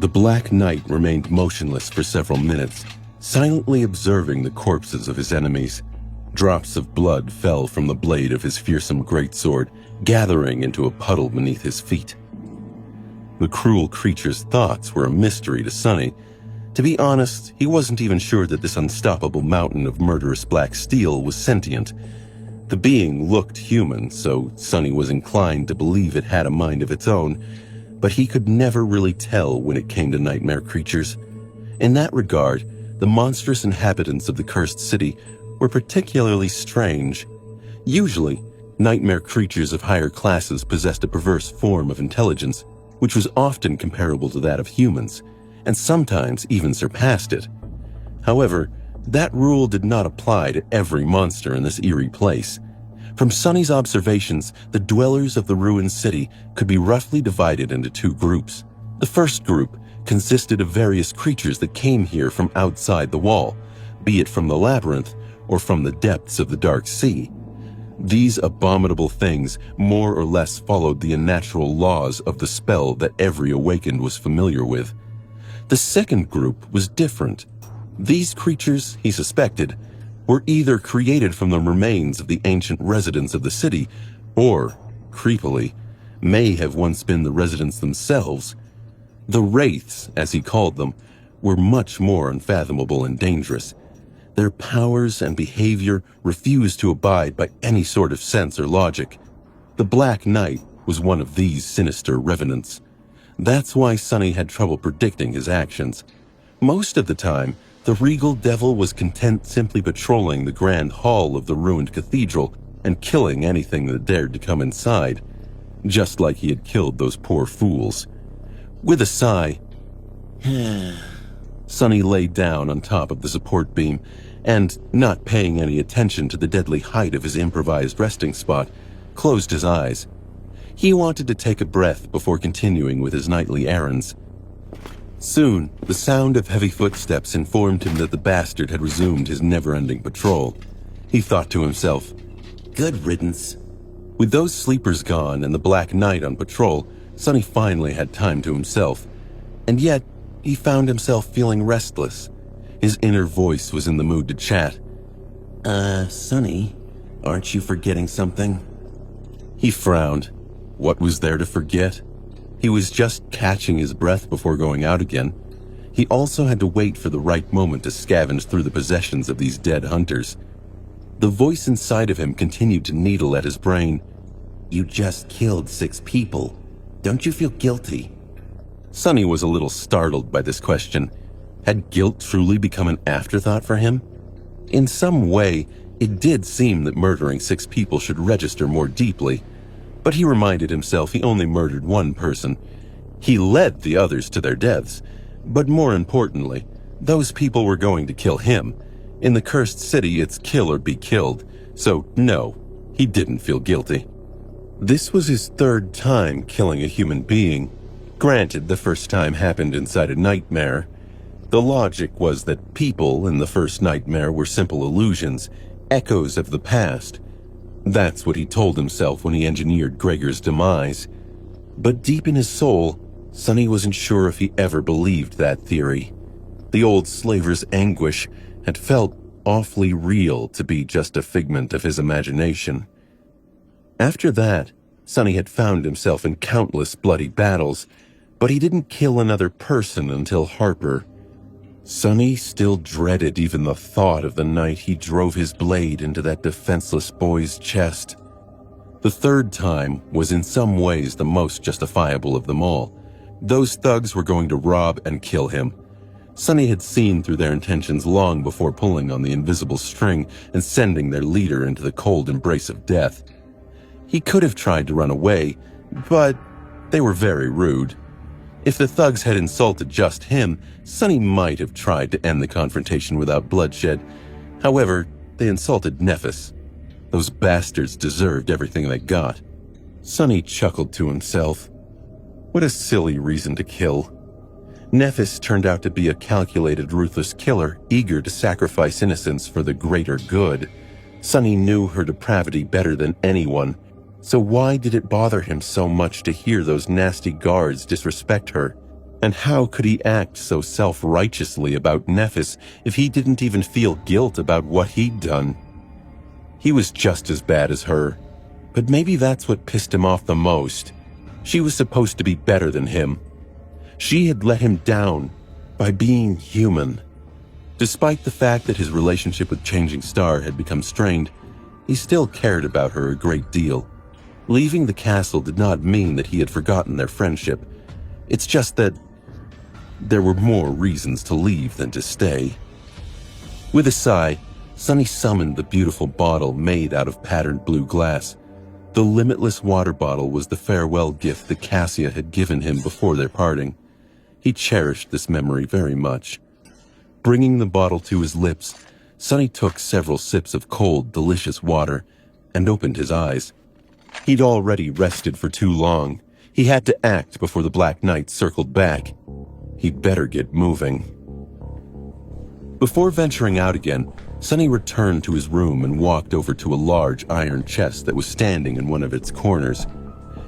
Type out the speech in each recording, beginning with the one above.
The Black Knight remained motionless for several minutes, silently observing the corpses of his enemies. Drops of blood fell from the blade of his fearsome greatsword, gathering into a puddle beneath his feet. The cruel creature's thoughts were a mystery to Sonny. To be honest, he wasn't even sure that this unstoppable mountain of murderous black steel was sentient. The being looked human, so Sonny was inclined to believe it had a mind of its own, but he could never really tell when it came to nightmare creatures. In that regard, the monstrous inhabitants of the cursed city were particularly strange. Usually, nightmare creatures of higher classes possessed a perverse form of intelligence, which was often comparable to that of humans, and sometimes even surpassed it. However, that rule did not apply to every monster in this eerie place. From Sonny's observations, the dwellers of the ruined city could be roughly divided into two groups. The first group consisted of various creatures that came here from outside the wall, be it from the labyrinth or from the depths of the dark sea. These abominable things more or less followed the unnatural laws of the spell that every awakened was familiar with. The second group was different. These creatures, he suspected, were either created from the remains of the ancient residents of the city, or, creepily, may have once been the residents themselves. The wraiths, as he called them, were much more unfathomable and dangerous. Their powers and behavior refused to abide by any sort of sense or logic. The Black Knight was one of these sinister revenants. That's why Sonny had trouble predicting his actions. Most of the time, the regal devil was content simply patrolling the grand hall of the ruined cathedral and killing anything that dared to come inside, just like he had killed those poor fools. With a sigh, Sonny lay down on top of the support beam and, not paying any attention to the deadly height of his improvised resting spot, closed his eyes. He wanted to take a breath before continuing with his nightly errands. Soon, the sound of heavy footsteps informed him that the bastard had resumed his never-ending patrol. He thought to himself, "Good riddance." With those sleepers gone and the Black Knight on patrol, Sonny finally had time to himself. And yet, he found himself feeling restless. His inner voice was in the mood to chat. Sonny, aren't you forgetting something?" He frowned. What was there to forget? He was just catching his breath before going out again. He also had to wait for the right moment to scavenge through the possessions of these dead hunters. The voice inside of him continued to needle at his brain. "You just killed 6 people. Don't you feel guilty?" Sonny was a little startled by this question. Had guilt truly become an afterthought for him? In some way, it did seem that murdering 6 people should register more deeply, but he reminded himself he only murdered one person. He led the others to their deaths, but more importantly, those people were going to kill him. In the cursed city, it's kill or be killed, so no, he didn't feel guilty. This was his 3rd time killing a human being. Granted, the first time happened inside a nightmare. The logic was that people in the first nightmare were simple illusions, echoes of the past. That's what he told himself when he engineered Gregor's demise. But deep in his soul, Sonny wasn't sure if he ever believed that theory. The old slaver's anguish had felt awfully real to be just a figment of his imagination. After that, Sonny had found himself in countless bloody battles, but he didn't kill another person until Harper. Sonny still dreaded even the thought of the night he drove his blade into that defenseless boy's chest. The 3rd time was in some ways the most justifiable of them all. Those thugs were going to rob and kill him. Sonny had seen through their intentions long before pulling on the invisible string and sending their leader into the cold embrace of death. He could have tried to run away, but they were very rude. If the thugs had insulted just him, Sonny might have tried to end the confrontation without bloodshed. However, they insulted Nephis. Those bastards deserved everything they got. Sonny chuckled to himself. What a silly reason to kill. Nephis turned out to be a calculated, ruthless killer, eager to sacrifice innocents for the greater good. Sonny knew her depravity better than anyone. So why did it bother him so much to hear those nasty guards disrespect her? And how could he act so self-righteously about Nephis if he didn't even feel guilt about what he'd done? He was just as bad as her, but maybe that's what pissed him off the most. She was supposed to be better than him. She had let him down by being human. Despite the fact that his relationship with Changing Star had become strained, he still cared about her a great deal. Leaving the castle did not mean that he had forgotten their friendship. It's just that there were more reasons to leave than to stay. With a sigh, Sunny summoned the beautiful bottle made out of patterned blue glass. The limitless water bottle was the farewell gift that Cassia had given him before their parting. He cherished this memory very much. Bringing the bottle to his lips, Sunny took several sips of cold, delicious water and opened his eyes. He'd already rested for too long. He had to act before the Black Knight circled back. He'd better get moving. Before venturing out again, Sunny returned to his room and walked over to a large iron chest that was standing in one of its corners.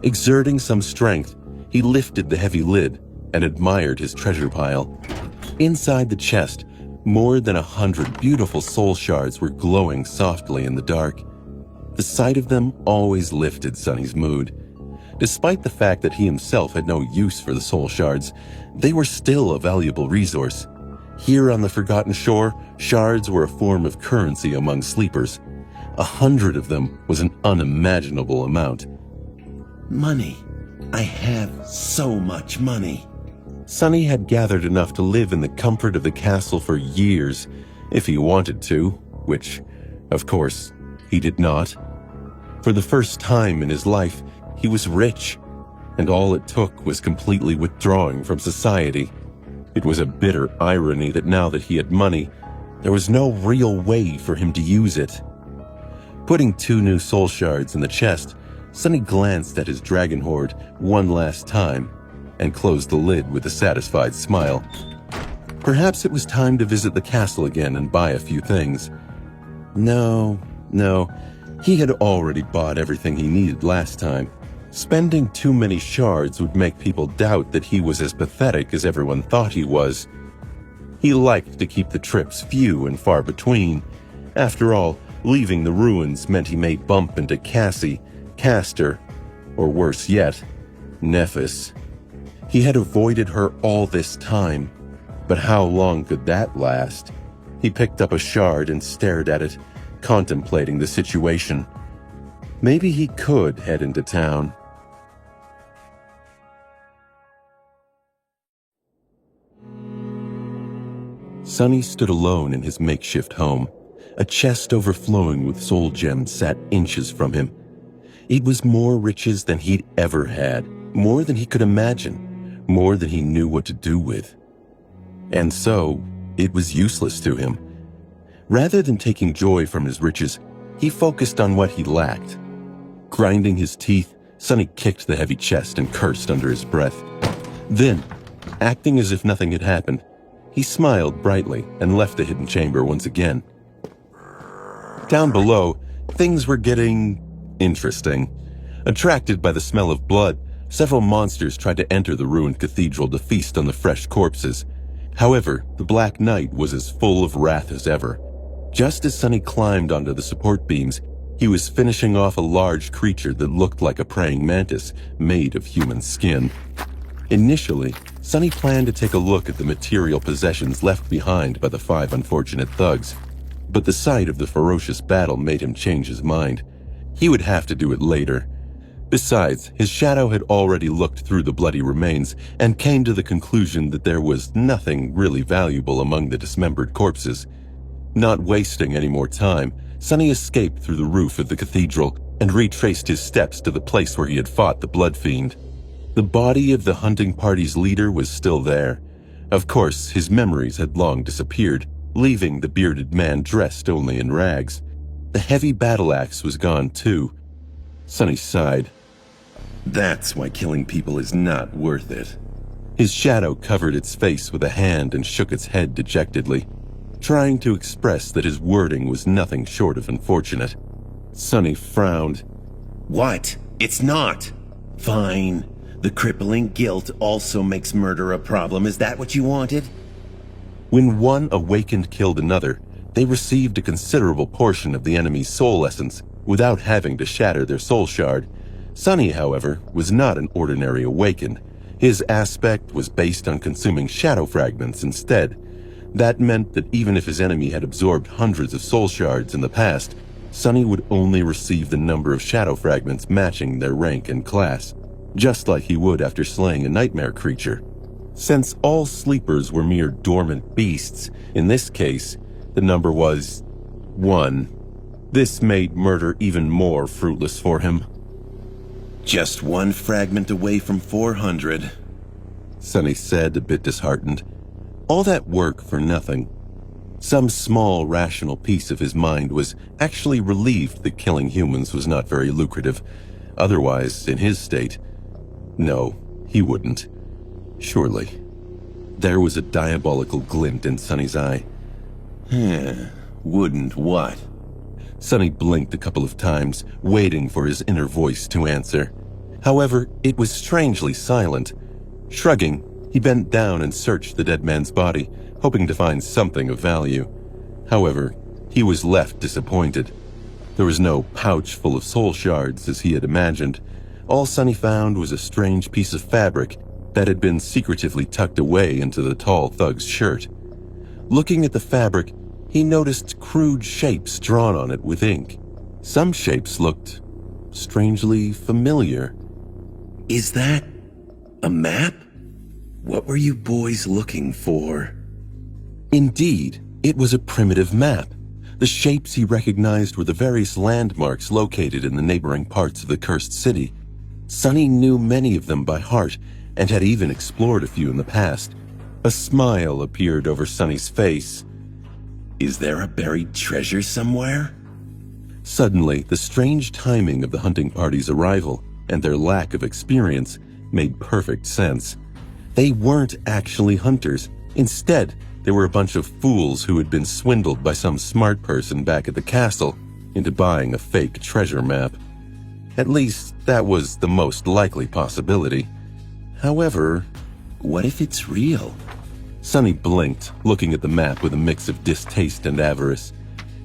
Exerting some strength, he lifted the heavy lid and admired his treasure pile. Inside the chest, more than 100 beautiful soul shards were glowing softly in the dark. The sight of them always lifted Sunny's mood. Despite the fact that he himself had no use for the soul shards, they were still a valuable resource. Here on the Forgotten Shore, shards were a form of currency among sleepers. 100 of them was an unimaginable amount. Money. I have so much money. Sunny had gathered enough to live in the comfort of the castle for years, if he wanted to, which, of course, he did not. For the first time in his life, he was rich, and all it took was completely withdrawing from society. It was a bitter irony that now that he had money, there was no real way for him to use it. Putting 2 new soul shards in the chest, Sunny glanced at his dragon hoard one last time and closed the lid with a satisfied smile. Perhaps it was time to visit the castle again and buy a few things. No, he had already bought everything he needed last time. Spending too many shards would make people doubt that he was as pathetic as everyone thought he was. He liked to keep the trips few and far between. After all, leaving the ruins meant he may bump into Cassie, Castor, or worse yet, Nephis. He had avoided her all this time, but how long could that last? He picked up a shard and stared at it, contemplating the situation. Maybe he could head into town. Sunny stood alone in his makeshift home. A chest overflowing with soul gems sat inches from him. It was more riches than he'd ever had, more than he could imagine, more than he knew what to do with. And so, it was useless to him. Rather than taking joy from his riches, he focused on what he lacked. Grinding his teeth, Sunny kicked the heavy chest and cursed under his breath. Then, acting as if nothing had happened, he smiled brightly and left the hidden chamber once again. Down below, things were getting interesting. Attracted by the smell of blood, several monsters tried to enter the ruined cathedral to feast on the fresh corpses. However, the Black Knight was as full of wrath as ever. Just as Sunny climbed onto the support beams, he was finishing off a large creature that looked like a praying mantis made of human skin. Initially, Sunny planned to take a look at the material possessions left behind by the 5 unfortunate thugs, but the sight of the ferocious battle made him change his mind. He would have to do it later. Besides, his shadow had already looked through the bloody remains and came to the conclusion that there was nothing really valuable among the dismembered corpses. Not wasting any more time, Sunny escaped through the roof of the cathedral and retraced his steps to the place where he had fought the Blood Fiend. The body of the hunting party's leader was still there. Of course, his memories had long disappeared, leaving the bearded man dressed only in rags. The heavy battle axe was gone too. Sunny sighed. That's why killing people is not worth it. His shadow covered its face with a hand and shook its head dejectedly, trying to express that his wording was nothing short of unfortunate. Sunny frowned. What? It's not. Fine. The crippling guilt also makes murder a problem. Is that what you wanted? When one awakened killed another, they received a considerable portion of the enemy's soul essence without having to shatter their soul shard. Sonny, however, was not an ordinary awakened. His aspect was based on consuming shadow fragments instead. That meant that even if his enemy had absorbed hundreds of soul shards in the past, Sonny would only receive the number of shadow fragments matching their rank and class, just like he would after slaying a nightmare creature. Since all sleepers were mere dormant beasts, in this case, the number was 1. This made murder even more fruitless for him. Just one fragment away from 400, Sonny said, a bit disheartened. All that work for nothing. Some small, rational piece of his mind was actually relieved that killing humans was not very lucrative. Otherwise, in his state, no, he wouldn't. Surely. There was a diabolical glint in Sonny's eye. Wouldn't what? Sonny blinked a couple of times, waiting for his inner voice to answer. However, it was strangely silent. Shrugging, he bent down and searched the dead man's body, hoping to find something of value. However, he was left disappointed. There was no pouch full of soul shards as he had imagined. All Sonny found was a strange piece of fabric that had been secretively tucked away into the tall thug's shirt. Looking at the fabric, he noticed crude shapes drawn on it with ink. Some shapes looked strangely familiar. Is that a map? What were you boys looking for? Indeed, it was a primitive map. The shapes he recognized were the various landmarks located in the neighboring parts of the cursed city. Sonny knew many of them by heart and had even explored a few in the past. A smile appeared over Sonny's face. Is there a buried treasure somewhere? Suddenly, the strange timing of the hunting party's arrival and their lack of experience made perfect sense. They weren't actually hunters. Instead, they were a bunch of fools who had been swindled by some smart person back at the castle into buying a fake treasure map. At least, that was the most likely possibility. However, what if it's real? Sonny blinked, looking at the map with a mix of distaste and avarice.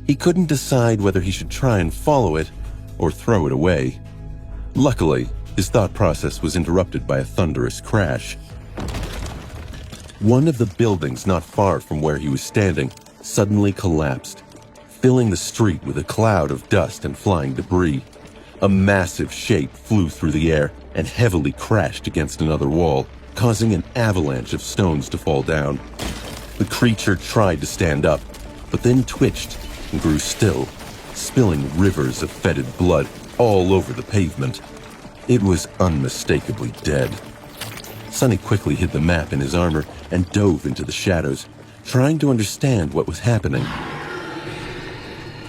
He couldn't decide whether he should try and follow it or throw it away. Luckily, his thought process was interrupted by a thunderous crash. One of the buildings not far from where he was standing suddenly collapsed, filling the street with a cloud of dust and flying debris. A massive shape flew through the air and heavily crashed against another wall, causing an avalanche of stones to fall down. The creature tried to stand up, but then twitched and grew still, spilling rivers of fetid blood all over the pavement. It was unmistakably dead. Sonny quickly hid the map in his armor and dove into the shadows, trying to understand what was happening.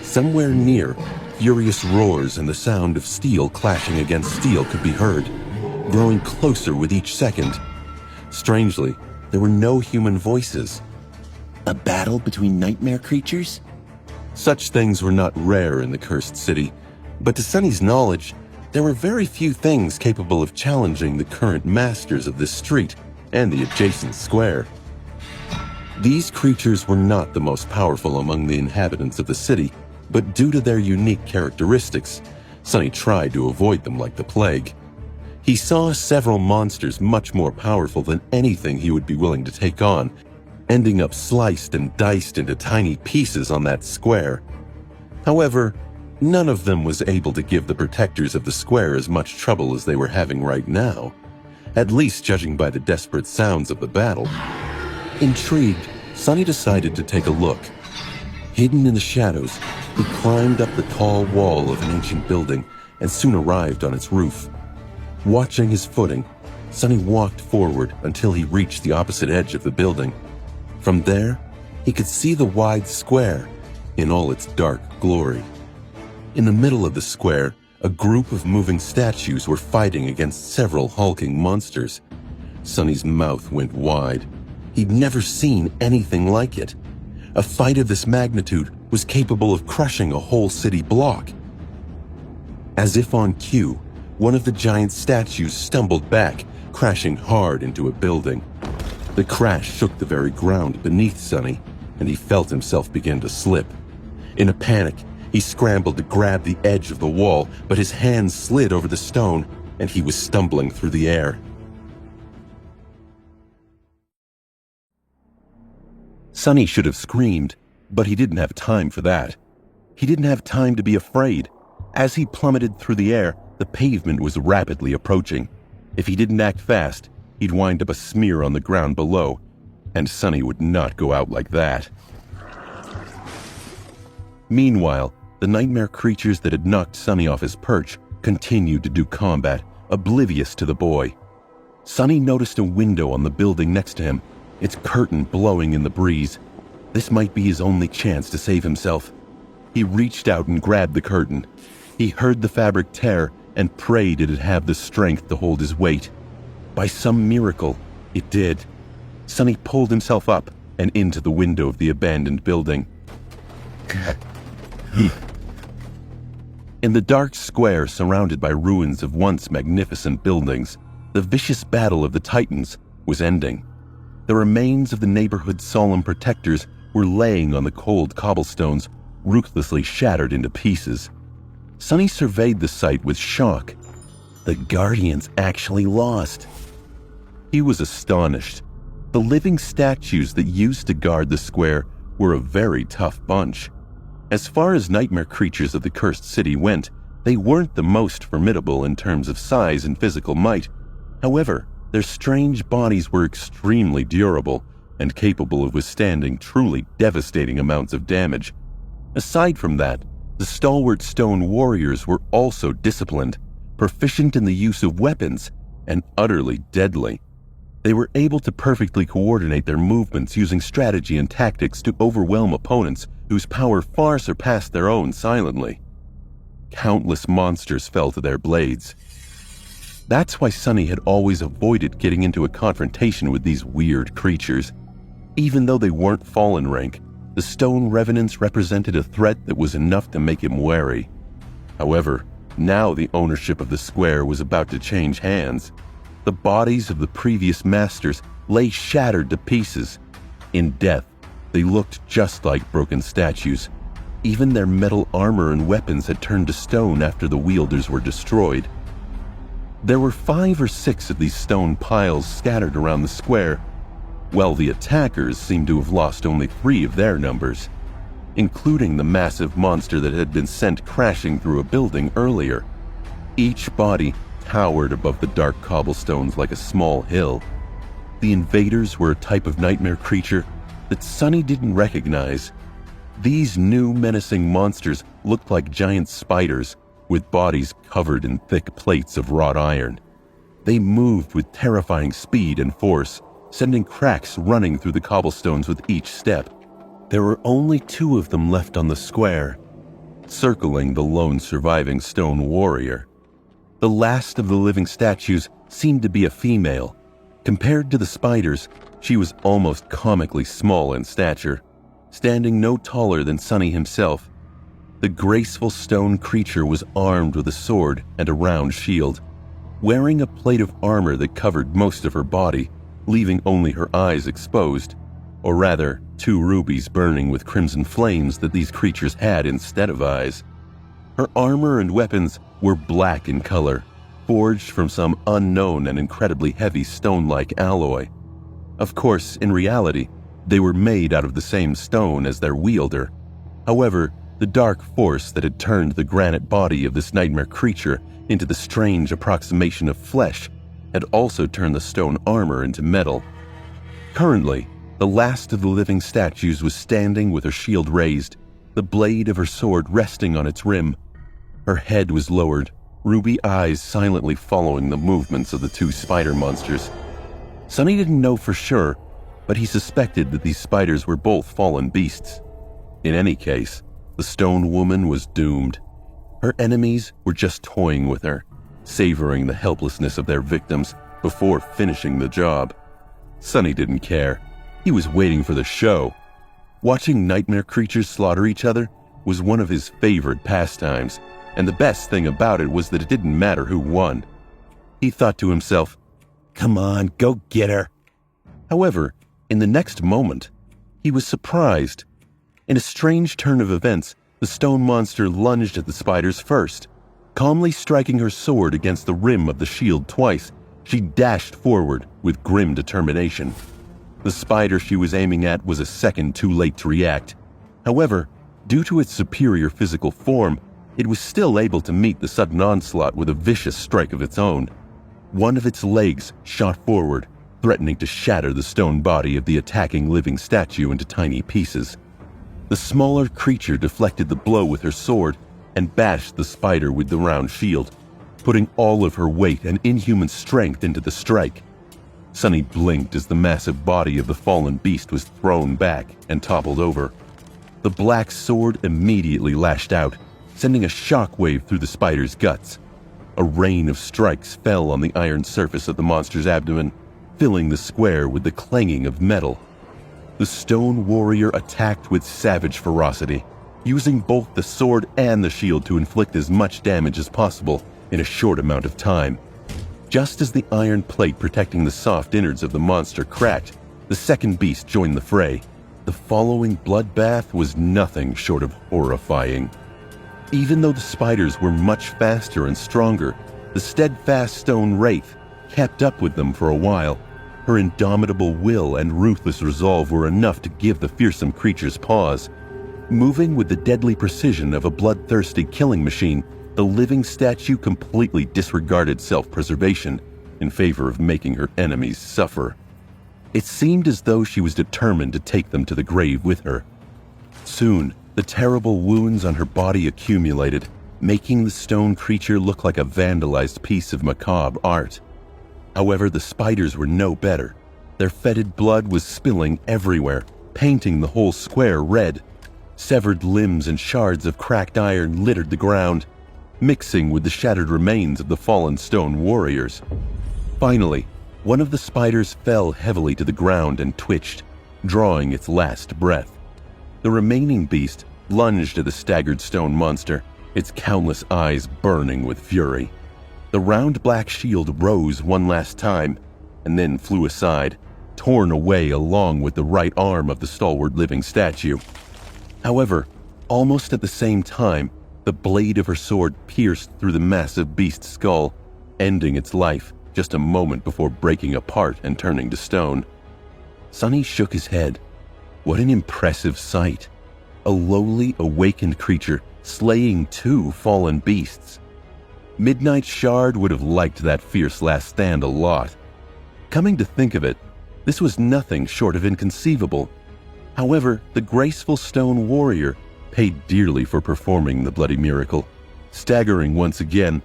Somewhere near, furious roars and the sound of steel clashing against steel could be heard, growing closer with each second. Strangely, there were no human voices. A battle between nightmare creatures? Such things were not rare in the cursed city, but to Sonny's knowledge, there were very few things capable of challenging the current masters of this street and the adjacent square. These creatures were not the most powerful among the inhabitants of the city, but due to their unique characteristics, Sonny tried to avoid them like the plague. He saw several monsters much more powerful than anything he would be willing to take on, ending up sliced and diced into tiny pieces on that square. However, none of them was able to give the protectors of the square as much trouble as they were having right now, at least judging by the desperate sounds of the battle. Intrigued, Sonny decided to take a look. Hidden in the shadows, he climbed up the tall wall of an ancient building and soon arrived on its roof. Watching his footing, Sonny walked forward until he reached the opposite edge of the building. From there, he could see the wide square in all its dark glory. In the middle of the square, a group of moving statues were fighting against several hulking monsters. Sonny's mouth went wide. He'd never seen anything like it. A fight of this magnitude was capable of crushing a whole city block. As if on cue, one of the giant statues stumbled back crashing hard into a building. The crash shook the very ground beneath Sonny, and he felt himself begin to slip. In a panic, he scrambled to grab the edge of the wall, but his hands slid over the stone, and he was stumbling through the air. Sonny should have screamed, but he didn't have time for that. He didn't have time to be afraid. As he plummeted through the air, the pavement was rapidly approaching. If he didn't act fast, he'd wind up a smear on the ground below, and Sonny would not go out like that. Meanwhile, the nightmare creatures that had knocked Sonny off his perch continued to do combat, oblivious to the boy. Sonny noticed a window on the building next to him, its curtain blowing in the breeze. This might be his only chance to save himself. He reached out and grabbed the curtain. He heard the fabric tear and prayed it'd have the strength to hold his weight. By some miracle, it did. Sonny pulled himself up and into the window of the abandoned building. In the dark square surrounded by ruins of once magnificent buildings, the vicious battle of the Titans was ending. The remains of the neighborhood's solemn protectors were laying on the cold cobblestones, ruthlessly shattered into pieces. Sonny surveyed the sight with shock. The Guardians actually lost. He was astonished. The living statues that used to guard the square were a very tough bunch. As far as nightmare creatures of the cursed city went, they weren't the most formidable in terms of size and physical might. However, their strange bodies were extremely durable and capable of withstanding truly devastating amounts of damage. Aside from that, the stalwart stone warriors were also disciplined, proficient in the use of weapons, and utterly deadly. They were able to perfectly coordinate their movements using strategy and tactics to overwhelm opponents whose power far surpassed their own silently. Countless monsters fell to their blades. That's why Sonny had always avoided getting into a confrontation with these weird creatures. Even though they weren't fallen rank, the stone revenants represented a threat that was enough to make him wary. However, now the ownership of the square was about to change hands. The bodies of the previous masters lay shattered to pieces. In death, they looked just like broken statues. Even their metal armor and weapons had turned to stone after the wielders were destroyed. There were 5 or 6 of these stone piles scattered around the square, while the attackers seemed to have lost only 3 of their numbers, including the massive monster that had been sent crashing through a building earlier. Each body towered above the dark cobblestones like a small hill. The invaders were a type of nightmare creature that Sonny didn't recognize. These new menacing monsters looked like giant spiders with bodies covered in thick plates of wrought iron. They moved with terrifying speed and force, sending cracks running through the cobblestones with each step. There were only 2 of them left on the square, circling the lone surviving stone warrior. The last of the living statues seemed to be a female. Compared to the spiders, she was almost comically small in stature, standing no taller than Sonny himself. The graceful stone creature was armed with a sword and a round shield, wearing a plate of armor that covered most of her body, leaving only her eyes exposed, or rather, 2 rubies burning with crimson flames that these creatures had instead of eyes. Her armor and weapons were black in color, forged from some unknown and incredibly heavy stone-like alloy. Of course, in reality, they were made out of the same stone as their wielder. However, the dark force that had turned the granite body of this nightmare creature into the strange approximation of flesh had also turned the stone armor into metal. Currently, the last of the living statues was standing with her shield raised, the blade of her sword resting on its rim. Her head was lowered, ruby eyes silently following the movements of the 2 spider monsters. Sonny didn't know for sure, but he suspected that these spiders were both fallen beasts. In any case, the stone woman was doomed. Her enemies were just toying with her, savoring the helplessness of their victims before finishing the job. Sonny didn't care. He was waiting for the show. Watching nightmare creatures slaughter each other was one of his favorite pastimes, and the best thing about it was that it didn't matter who won. He thought to himself, Come on, go get her. However, in the next moment, he was surprised. In a strange turn of events, the stone monster lunged at the spiders first. Calmly striking her sword against the rim of the shield twice, she dashed forward with grim determination. The spider she was aiming at was a second too late to react. However, due to its superior physical form, it was still able to meet the sudden onslaught with a vicious strike of its own. One of its legs shot forward, threatening to shatter the stone body of the attacking living statue into tiny pieces. The smaller creature deflected the blow with her sword and bashed the spider with the round shield, putting all of her weight and inhuman strength into the strike. Sunny blinked as the massive body of the fallen beast was thrown back and toppled over. The black sword immediately lashed out, sending a shockwave through the spider's guts. A rain of strikes fell on the iron surface of the monster's abdomen, filling the square with the clanging of metal. The stone warrior attacked with savage ferocity, using both the sword and the shield to inflict as much damage as possible in a short amount of time. Just as the iron plate protecting the soft innards of the monster cracked, the second beast joined the fray. The following bloodbath was nothing short of horrifying. Even though the spiders were much faster and stronger, the steadfast stone wraith kept up with them for a while. Her indomitable will and ruthless resolve were enough to give the fearsome creatures pause. Moving with the deadly precision of a bloodthirsty killing machine, the living statue completely disregarded self-preservation in favor of making her enemies suffer. It seemed as though she was determined to take them to the grave with her. Soon, the terrible wounds on her body accumulated, making the stone creature look like a vandalized piece of macabre art. However, the spiders were no better. Their fetid blood was spilling everywhere, painting the whole square red. Severed limbs and shards of cracked iron littered the ground, mixing with the shattered remains of the fallen stone warriors. Finally, one of the spiders fell heavily to the ground and twitched, drawing its last breath. The remaining beast lunged at the staggered stone monster, its countless eyes burning with fury. The round black shield rose one last time, and then flew aside, torn away along with the right arm of the stalwart living statue. However, almost at the same time, the blade of her sword pierced through the massive beast's skull, ending its life just a moment before breaking apart and turning to stone. Sunny shook his head. What an impressive sight. A lowly, awakened creature slaying two fallen beasts. Midnight Shard would have liked that fierce last stand a lot. Coming to think of it, this was nothing short of inconceivable. However, the graceful stone warrior paid dearly for performing the bloody miracle. Staggering once again,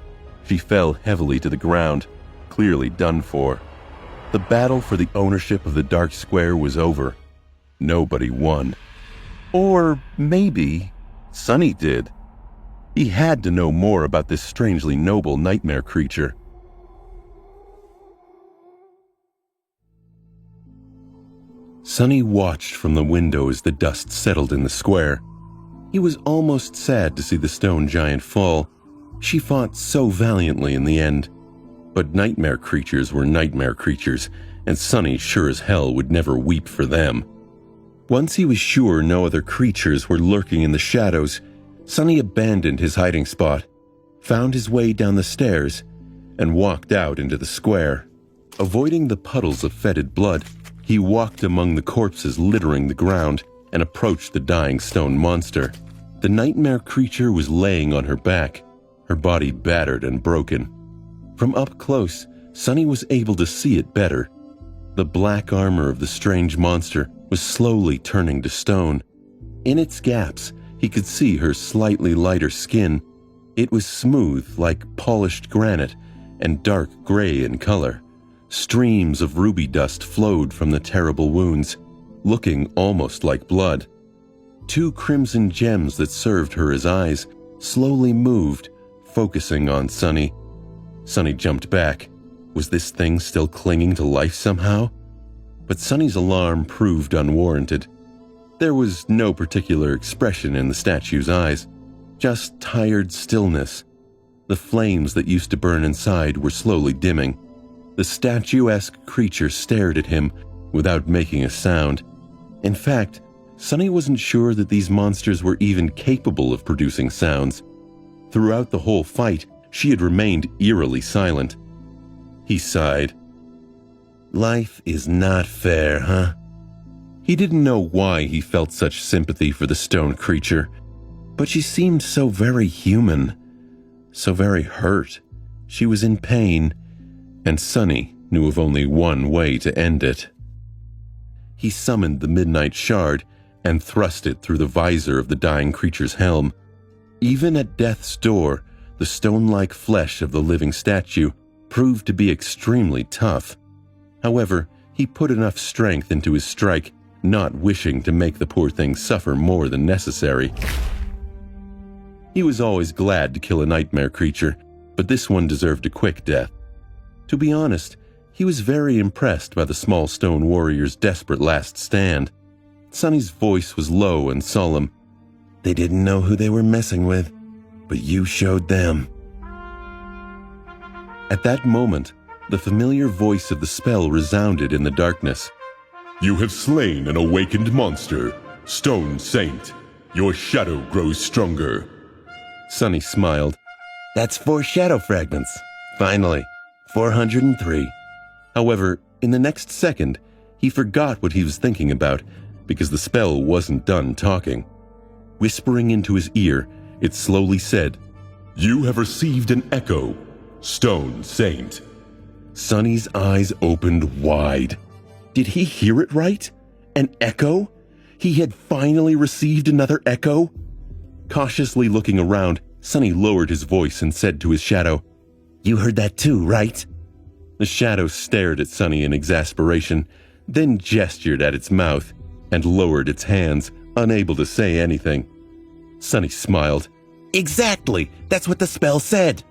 she fell heavily to the ground, clearly done for. The battle for the ownership of the Dark Square was over. Nobody won. Or maybe Sunny did. He had to know more about this strangely noble nightmare creature. Sunny watched from the window as the dust settled in the square. He was almost sad to see the stone giant fall. She fought so valiantly in the end. But nightmare creatures were nightmare creatures, and Sunny sure as hell would never weep for them. Once he was sure no other creatures were lurking in the shadows, Sunny abandoned his hiding spot, found his way down the stairs, and walked out into the square. Avoiding the puddles of fetid blood, he walked among the corpses littering the ground and approached the dying stone monster. The nightmare creature was laying on her back, her body battered and broken. From up close, Sunny was able to see it better. The black armor of the strange monster was slowly turning to stone. In its gaps, he could see her slightly lighter skin. It was smooth like polished granite and dark gray in color. Streams of ruby dust flowed from the terrible wounds, looking almost like blood. Two crimson gems that served her as eyes slowly moved, focusing on Sunny. Sunny jumped back. Was this thing still clinging to life somehow? But Sunny's alarm proved unwarranted. There was no particular expression in the statue's eyes, just tired stillness. The flames that used to burn inside were slowly dimming. The statuesque creature stared at him without making a sound. In fact, Sonny wasn't sure that these monsters were even capable of producing sounds. Throughout the whole fight, she had remained eerily silent. He sighed. Life is not fair, huh? He didn't know why he felt such sympathy for the stone creature, but she seemed so very human, so very hurt. She was in pain, and Sonny knew of only one way to end it. He summoned the Midnight Shard and thrust it through the visor of the dying creature's helm. Even at death's door, the stone-like flesh of the living statue proved to be extremely tough. However, he put enough strength into his strike, not wishing to make the poor thing suffer more than necessary. He was always glad to kill a nightmare creature, but this one deserved a quick death. To be honest, he was very impressed by the small stone warrior's desperate last stand. Sonny's voice was low and solemn. They didn't know who they were messing with, but you showed them. At that moment, the familiar voice of the spell resounded in the darkness. You have slain an awakened monster, Stone Saint. Your shadow grows stronger. Sonny smiled. That's 4 shadow fragments. Finally, 403. However, in the next second, he forgot what he was thinking about because the spell wasn't done talking. Whispering into his ear, it slowly said, You have received an echo, Stone Saint. Sonny's eyes opened wide. Did he hear it right? An echo? He had finally received another echo? Cautiously looking around, Sonny lowered his voice and said to his shadow, You heard that too, right? The shadow stared at Sonny in exasperation, then gestured at its mouth and lowered its hands, unable to say anything. Sonny smiled. Exactly! That's what the spell said!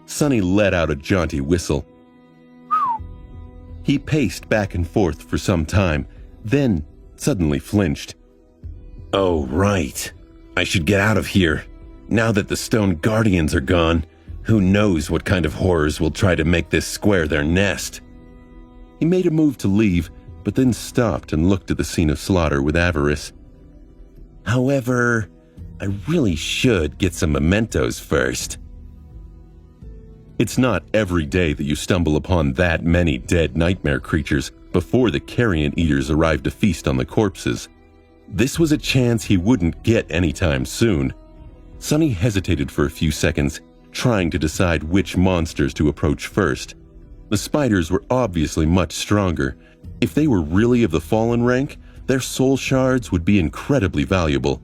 Sonny let out a jaunty whistle. He paced back and forth for some time, then suddenly flinched. Oh, right. I should get out of here. Now that the Stone Guardians are gone, who knows what kind of horrors will try to make this square their nest. He made a move to leave, but then stopped and looked at the scene of slaughter with avarice. However, I really should get some mementos first. It's not every day that you stumble upon that many dead nightmare creatures before the carrion eaters arrive to feast on the corpses. This was a chance he wouldn't get anytime soon. Sonny hesitated for a few seconds, trying to decide which monsters to approach first. The spiders were obviously much stronger. If they were really of the fallen rank, their soul shards would be incredibly valuable.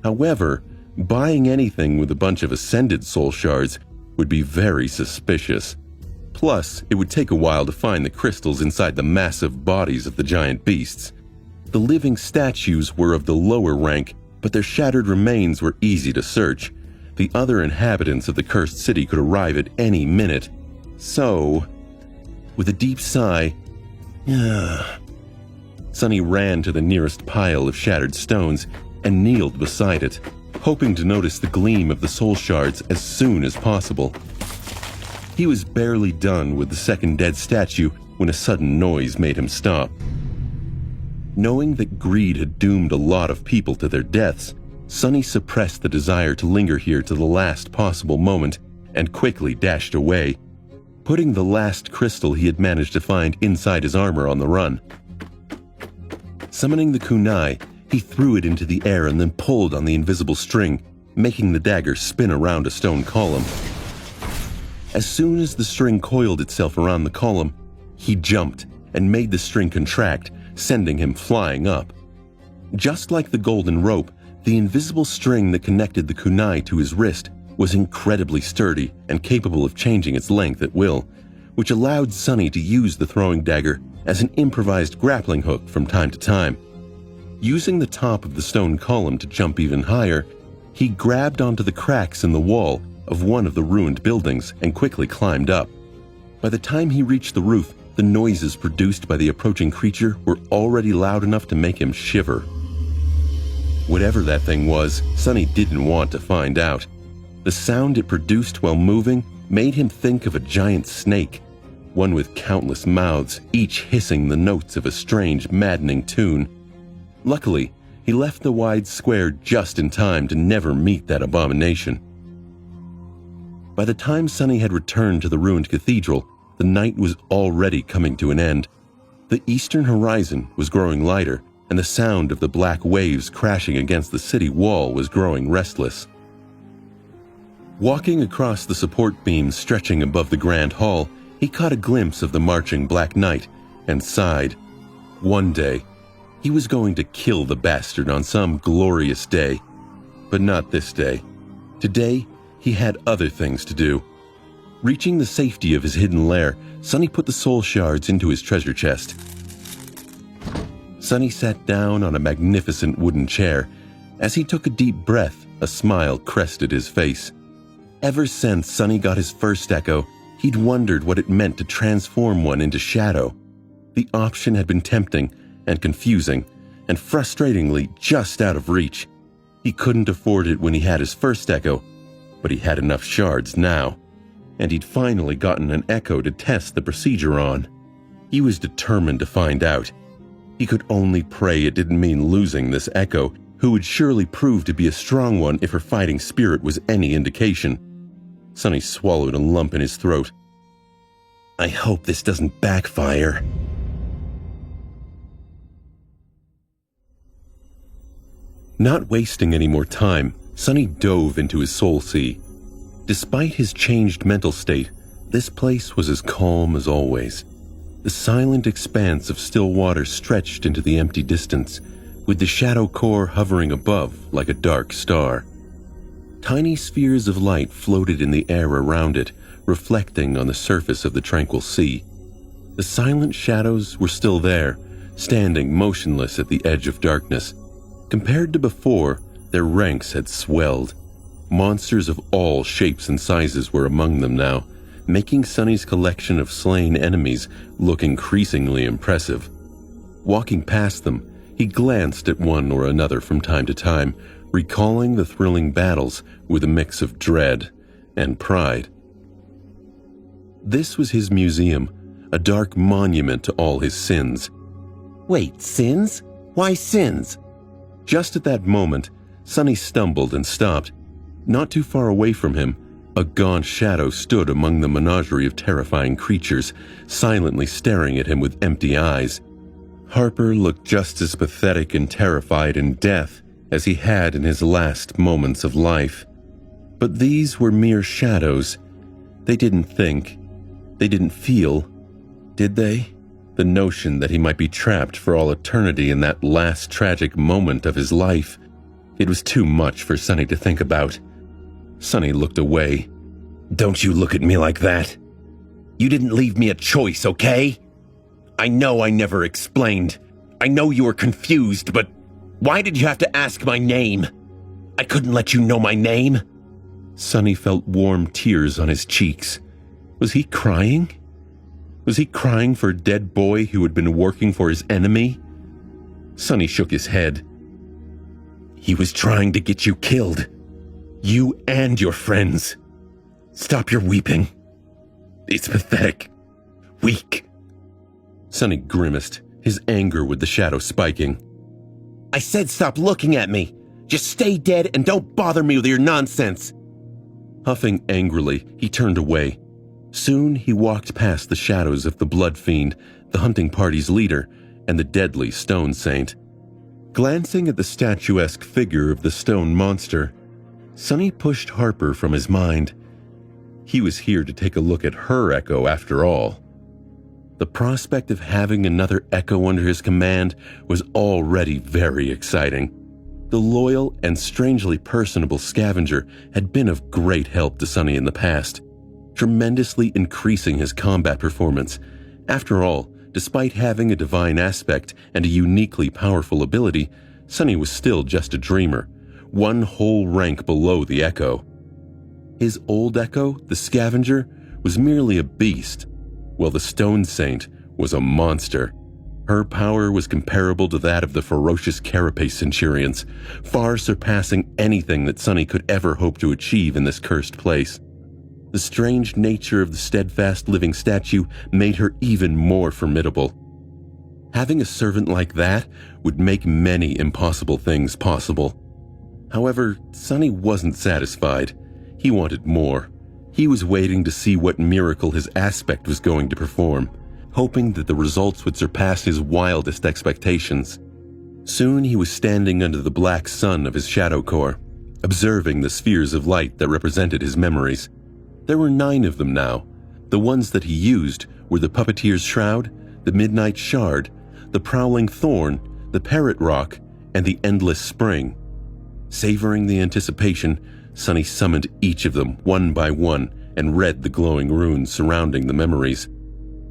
However, buying anything with a bunch of ascended soul shards would be very suspicious. Plus, it would take a while to find the crystals inside the massive bodies of the giant beasts. The living statues were of the lower rank, but their shattered remains were easy to search. The other inhabitants of the cursed city could arrive at any minute. So, with a deep sigh, Sonny ran to the nearest pile of shattered stones and kneeled beside it, hoping to notice the gleam of the soul shards as soon as possible. He was barely done with the second dead statue when a sudden noise made him stop. Knowing that greed had doomed a lot of people to their deaths, Sonny suppressed the desire to linger here to the last possible moment and quickly dashed away, putting the last crystal he had managed to find inside his armor on the run. Summoning the kunai, he threw it into the air and then pulled on the invisible string, making the dagger spin around a stone column. As soon as the string coiled itself around the column, he jumped and made the string contract, sending him flying up. Just like the golden rope, the invisible string that connected the kunai to his wrist was incredibly sturdy and capable of changing its length at will, which allowed Sonny to use the throwing dagger as an improvised grappling hook from time to time. Using the top of the stone column to jump even higher, he grabbed onto the cracks in the wall of one of the ruined buildings and quickly climbed up. By the time he reached the roof, the noises produced by the approaching creature were already loud enough to make him shiver. Whatever that thing was, Sonny didn't want to find out. The sound it produced while moving made him think of a giant snake. one with countless mouths, each hissing the notes of a strange, maddening tune. Luckily, he left the wide square just in time to never meet that abomination. By the time Sonny had returned to the ruined cathedral, the night was already coming to an end. The eastern horizon was growing lighter, and the sound of the black waves crashing against the city wall was growing restless. Walking across the support beams stretching above the grand hall, he caught a glimpse of the marching Black Knight and sighed. One day, he was going to kill the bastard on some glorious day. But not this day. Today, he had other things to do. Reaching the safety of his hidden lair, Sonny put the soul shards into his treasure chest. Sonny sat down on a magnificent wooden chair. As he took a deep breath, a smile crested his face. Ever since Sonny got his first echo, he'd wondered what it meant to transform one into shadow. The option had been tempting and confusing, and frustratingly just out of reach. He couldn't afford it when he had his first echo, but he had enough shards now, and he'd finally gotten an echo to test the procedure on. He was determined to find out. He could only pray it didn't mean losing this echo, who would surely prove to be a strong one if her fighting spirit was any indication. Sonny swallowed a lump in his throat. I hope this doesn't backfire. Not wasting any more time, Sonny dove into his soul sea. Despite his changed mental state, this place was as calm as always. The silent expanse of still water stretched into the empty distance, with the shadow core hovering above like a dark star. Tiny spheres of light floated in the air around it, reflecting on the surface of the tranquil sea. The silent shadows were still there, standing motionless at the edge of darkness. Compared to before, their ranks had swelled. Monsters of all shapes and sizes were among them now, making Sonny's collection of slain enemies look increasingly impressive. Walking past them, he glanced at one or another from time to time, recalling the thrilling battles with a mix of dread and pride. This was his museum, a dark monument to all his sins. Wait, sins? Why sins? Just at that moment, Sonny stumbled and stopped. Not too far away from him, a gaunt shadow stood among the menagerie of terrifying creatures, silently staring at him with empty eyes. Harper looked just as pathetic and terrified in death as he had in his last moments of life. But these were mere shadows. They didn't think. They didn't feel. Did they? The notion that he might be trapped for all eternity in that last tragic moment of his life. It was too much for Sonny to think about. Sonny looked away. Don't you look at me like that. You didn't leave me a choice, okay? I know I never explained. I know you were confused, but why did you have to ask my name? I couldn't let you know my name. Sonny felt warm tears on his cheeks. Was he crying? Was he crying for a dead boy who had been working for his enemy? Sonny shook his head. He was trying to get you killed. You and your friends. Stop your weeping. It's pathetic. Weak. Sonny grimaced, his anger with the shadow spiking. I said stop looking at me. Just stay dead and don't bother me with your nonsense. Huffing angrily, he turned away. Soon he walked past the shadows of the Blood Fiend, the hunting party's leader, and the deadly Stone Saint. Glancing at the statuesque figure of the stone monster, Sonny pushed Harper from his mind. He was here to take a look at her echo after all. The prospect of having another echo under his command was already very exciting. The loyal and strangely personable scavenger had been of great help to Sonny in the past, tremendously increasing his combat performance. After all, despite having a divine aspect and a uniquely powerful ability, Sonny was still just a dreamer, one whole rank below the Echo. His old Echo, the Scavenger, was merely a beast, while the Stone Saint was a monster. Her power was comparable to that of the ferocious Carapace Centurions, far surpassing anything that Sonny could ever hope to achieve in this cursed place. The strange nature of the steadfast living statue made her even more formidable. Having a servant like that would make many impossible things possible. However, Sonny wasn't satisfied. He wanted more. He was waiting to see what miracle his aspect was going to perform, hoping that the results would surpass his wildest expectations. Soon he was standing under the black sun of his shadow core, observing the spheres of light that represented his memories. There were 9 of them now. The ones that he used were the Puppeteer's Shroud, the Midnight Shard, the Prowling Thorn, the Parrot Rock, and the Endless Spring. Savoring the anticipation, Sonny summoned each of them one by one and read the glowing runes surrounding the memories.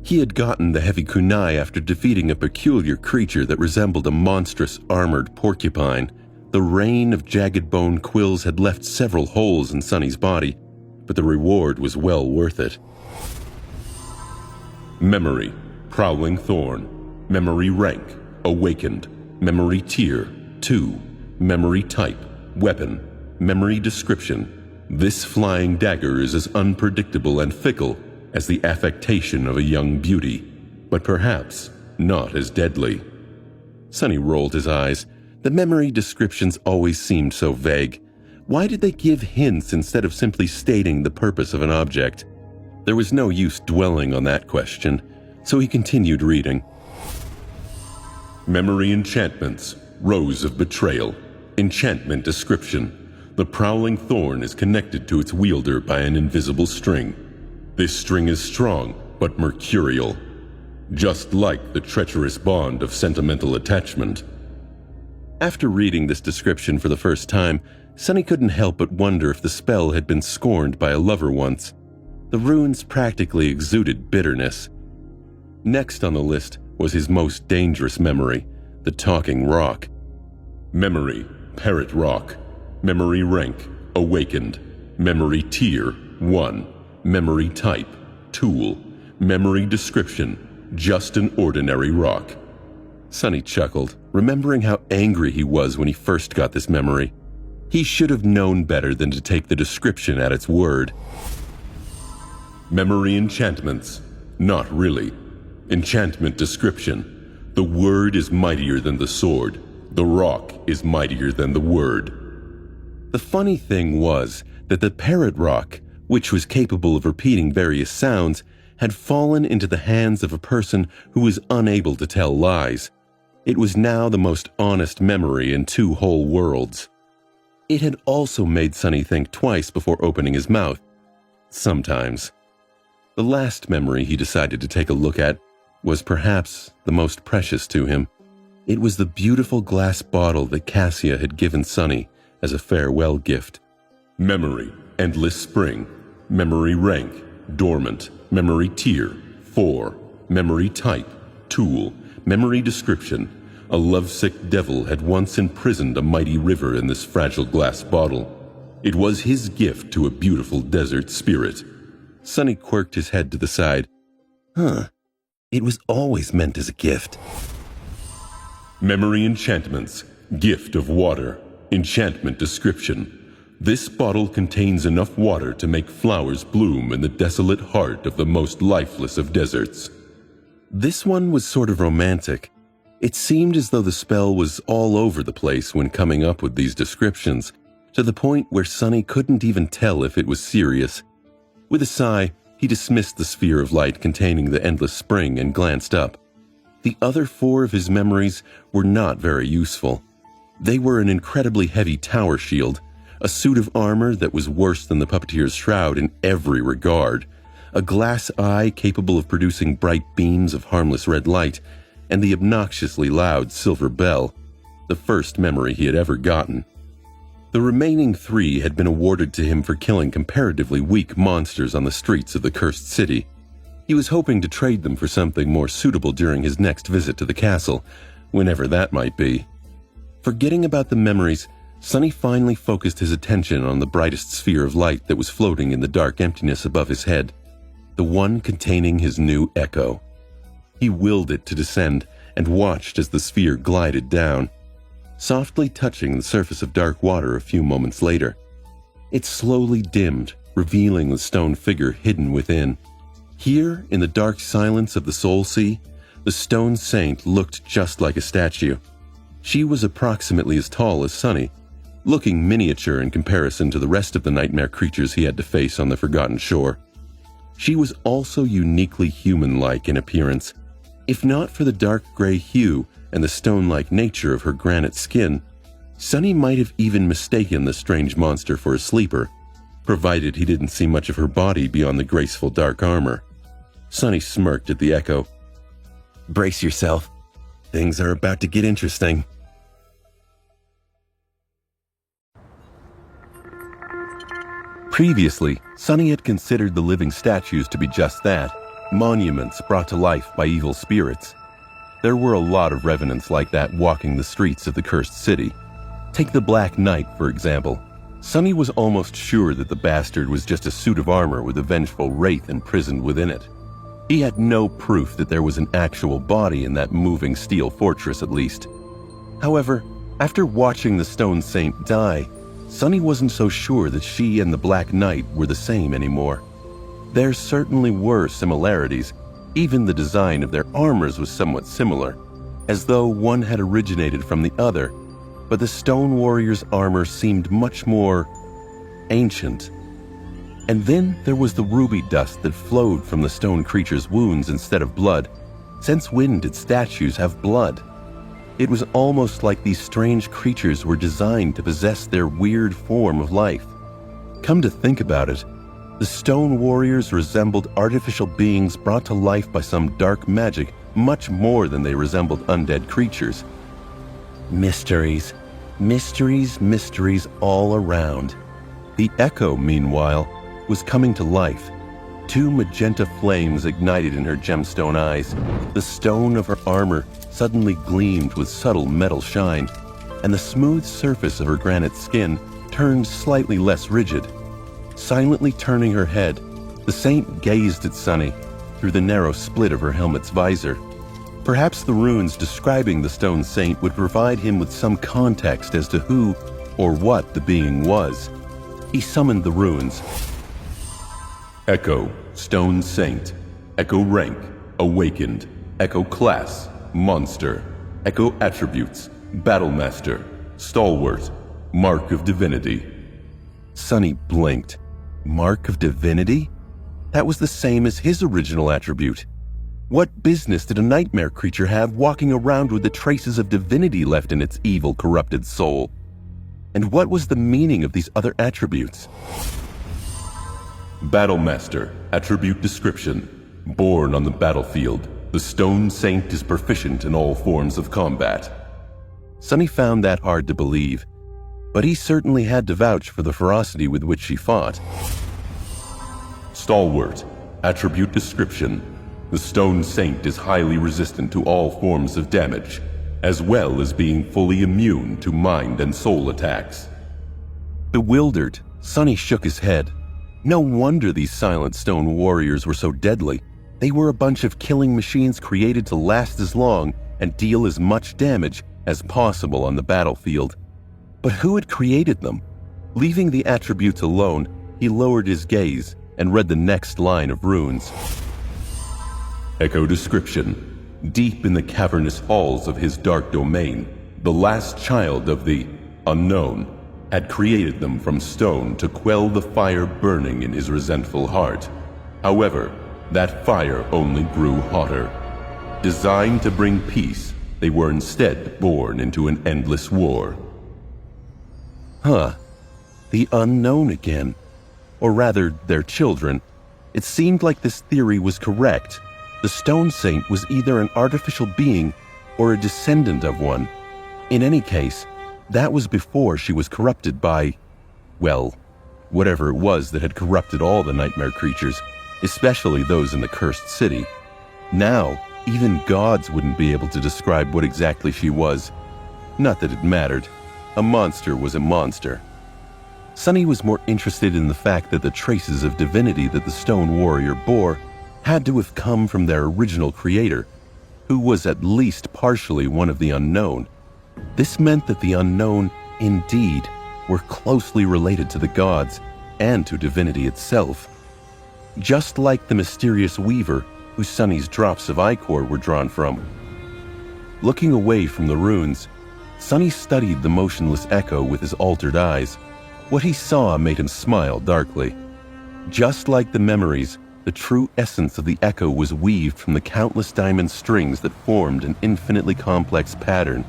He had gotten the heavy kunai after defeating a peculiar creature that resembled a monstrous armored porcupine. The rain of jagged bone quills had left several holes in Sonny's body, but the reward was well worth it. Memory, Prowling Thorn. Memory rank, Awakened. Memory tier, 2. Memory type, Weapon. Memory description. This flying dagger is as unpredictable and fickle as the affectation of a young beauty, but perhaps not as deadly. Sonny rolled his eyes. The memory descriptions always seemed so vague. Why did they give hints instead of simply stating the purpose of an object? There was no use dwelling on that question, so he continued reading. Memory enchantments, Rose of Betrayal. Enchantment description. The Prowling Thorn is connected to its wielder by an invisible string. This string is strong, but mercurial, just like the treacherous bond of sentimental attachment. After reading this description for the first time, Sonny couldn't help but wonder if the spell had been scorned by a lover once. The runes practically exuded bitterness. Next on the list was his most dangerous memory, the Talking Rock. Memory, Parrot Rock. Memory rank, Awakened. Memory tier, 1. Memory type, Tool. Memory description, just an ordinary rock. Sonny chuckled, remembering how angry he was when he first got this memory. He should have known better than to take the description at its word. Memory enchantments, not really. Enchantment description. The word is mightier than the sword. The rock is mightier than the word. The funny thing was that the Parrot Rock, which was capable of repeating various sounds, had fallen into the hands of a person who was unable to tell lies. It was now the most honest memory in 2 whole worlds. It had also made Sonny think twice before opening his mouth. Sometimes. The last memory he decided to take a look at was perhaps the most precious to him. It was the beautiful glass bottle that Cassia had given Sonny as a farewell gift. Memory, Endless Spring. Memory rank, Dormant. Memory tier, 4. Memory type, Tool. Memory description. A lovesick devil had once imprisoned a mighty river in this fragile glass bottle. It was his gift to a beautiful desert spirit. Sonny quirked his head to the side. It was always meant as a gift. Memory enchantments, Gift of Water. Enchantment description. This bottle contains enough water to make flowers bloom in the desolate heart of the most lifeless of deserts. This one was sort of romantic. It seemed as though the spell was all over the place when coming up with these descriptions, to the point where Sonny couldn't even tell if it was serious. With a sigh, he dismissed the sphere of light containing the Endless Spring and glanced up. The other 4 of his memories were not very useful. They were an incredibly heavy tower shield, a suit of armor that was worse than the Puppeteer's Shroud in every regard, a glass eye capable of producing bright beams of harmless red light, and the obnoxiously loud silver bell, the first memory he had ever gotten. The remaining 3 had been awarded to him for killing comparatively weak monsters on the streets of the cursed city. He was hoping to trade them for something more suitable during his next visit to the castle, whenever that might be. Forgetting about the memories, Sonny finally focused his attention on the brightest sphere of light that was floating in the dark emptiness above his head, the one containing his new echo. He willed it to descend and watched as the sphere glided down, softly touching the surface of dark water a few moments later. It slowly dimmed, revealing the stone figure hidden within. Here, in the dark silence of the Soul Sea, the stone saint looked just like a statue. She was approximately as tall as Sunny, looking miniature in comparison to the rest of the nightmare creatures he had to face on the Forgotten Shore. She was also uniquely human-like in appearance. If not for the dark gray hue and the stone-like nature of her granite skin, Sunny might have even mistaken the strange monster for a sleeper, provided he didn't see much of her body beyond the graceful dark armor. Sunny smirked at the Echo. "Brace yourself. Things are about to get interesting." Previously, Sunny had considered the living statues to be just that, monuments brought to life by evil spirits. There were a lot of revenants like that walking the streets of the cursed city. Take the Black Knight, for example. Sunny was almost sure that the bastard was just a suit of armor with a vengeful wraith imprisoned within it. He had no proof that there was an actual body in that moving steel fortress, at least. However, after watching the Stone Saint die, Sunny wasn't so sure that she and the Black Knight were the same anymore. There certainly were similarities. Even the design of their armors was somewhat similar, as though one had originated from the other, but the Stone Warrior's armor seemed much more ancient. And then there was the ruby dust that flowed from the stone creature's wounds instead of blood. Since when did statues have blood? It was almost like these strange creatures were designed to possess their weird form of life. Come to think about it, the Stone Warriors resembled artificial beings brought to life by some dark magic much more than they resembled undead creatures. Mysteries. Mysteries, mysteries all around. The Echo, meanwhile, was coming to life. Two magenta flames ignited in her gemstone eyes. The stone of her armor suddenly gleamed with subtle metal shine, and the smooth surface of her granite skin turned slightly less rigid. Silently turning her head, the saint gazed at Sunny through the narrow split of her helmet's visor. Perhaps the runes describing the Stone Saint would provide him with some context as to who or what the being was. He summoned the runes. Echo, Stone Saint. Echo rank, Awakened. Echo class, Monster. Echo attributes, Battlemaster. Stalwart. Mark of Divinity. Sunny blinked. Mark of Divinity? That was the same as his original attribute. What business did a nightmare creature have walking around with the traces of divinity left in its evil, corrupted soul? And what was the meaning of these other attributes? Battlemaster, attribute description. Born on the battlefield, the Stone Saint is proficient in all forms of combat. Sunny found that hard to believe, but he certainly had to vouch for the ferocity with which she fought. Stalwart, attribute description. The Stone Saint is highly resistant to all forms of damage, as well as being fully immune to mind and soul attacks. Bewildered, Sunny shook his head. No wonder these silent stone warriors were so deadly. They were a bunch of killing machines created to last as long and deal as much damage as possible on the battlefield. But who had created them? Leaving the attributes alone, he lowered his gaze and read the next line of runes. Echo description. Deep in the cavernous halls of his dark domain, the last child of the Unknown had created them from stone to quell the fire burning in his resentful heart. However, that fire only grew hotter. Designed to bring peace, they were instead born into an endless war. Huh. The Unknown again. Or rather, their children. It seemed like this theory was correct. The Stone Saint was either an artificial being or a descendant of one. In any case, that was before she was corrupted by, well, whatever it was that had corrupted all the nightmare creatures, especially those in the cursed city. Now, even gods wouldn't be able to describe what exactly she was. Not that it mattered. A monster was a monster. Sunny was more interested in the fact that the traces of divinity that the Stone Warrior bore had to have come from their original creator, who was at least partially one of the Unknown. This meant that the Unknown, indeed, were closely related to the gods, and to divinity itself. Just like the mysterious weaver whose Sonny's drops of ichor were drawn from. Looking away from the runes, Sonny studied the motionless echo with his altered eyes. What he saw made him smile darkly. Just like the memories, the true essence of the echo was weaved from the countless diamond strings that formed an infinitely complex pattern.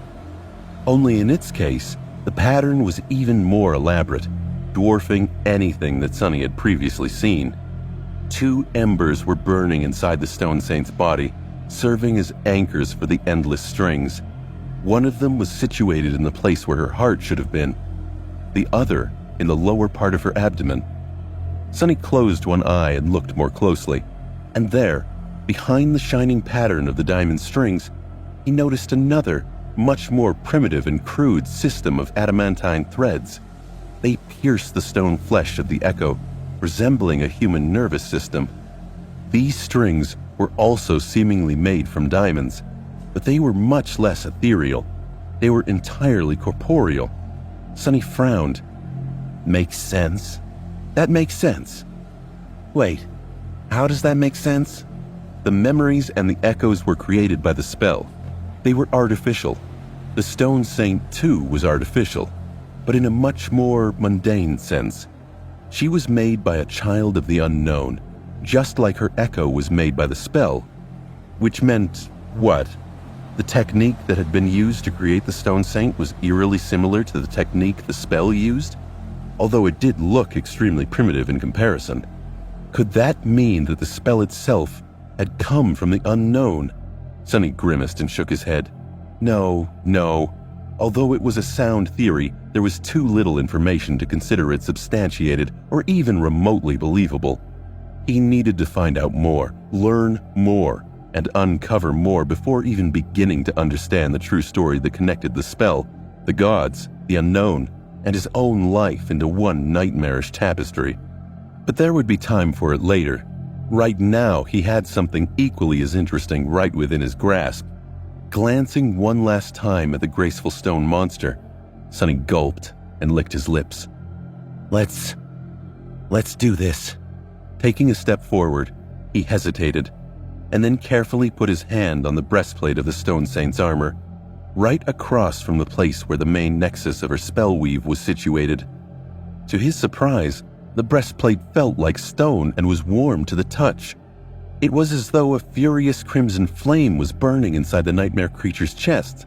Only in its case, the pattern was even more elaborate, dwarfing anything that Sonny had previously seen. 2 embers were burning inside the Stone Saint's body, serving as anchors for the endless strings. One of them was situated in the place where her heart should have been, the other in the lower part of her abdomen. Sonny closed one eye and looked more closely, and there, behind the shining pattern of the diamond strings, he noticed another, much more primitive and crude system of adamantine threads. They pierced the stone flesh of the echo, resembling a human nervous system. These strings were also seemingly made from diamonds, but they were much less ethereal. They were entirely corporeal. Sonny frowned. Makes sense. That makes sense. Wait, how does that make sense? The memories and the echoes were created by the spell. They were artificial. The Stone Saint, too, was artificial, but in a much more mundane sense. She was made by a child of the unknown, just like her echo was made by the spell. Which meant what? The technique that had been used to create the Stone Saint was eerily similar to the technique the spell used, although it did look extremely primitive in comparison. Could that mean that the spell itself had come from the unknown? Sonny grimaced and shook his head. No. Although it was a sound theory, there was too little information to consider it substantiated or even remotely believable. He needed to find out more, learn more, and uncover more before even beginning to understand the true story that connected the spell, the gods, the unknown, and his own life into one nightmarish tapestry. But there would be time for it later. Right now, he had something equally as interesting right within his grasp. Glancing one last time at the graceful stone monster, Sonny gulped and licked his lips. Let's do this. Taking a step forward, he hesitated, and then carefully put his hand on the breastplate of the Stone Saint's armor, right across from the place where the main nexus of her spell weave was situated. To his surprise, the breastplate felt like stone and was warm to the touch. It was as though a furious crimson flame was burning inside the nightmare creature's chest.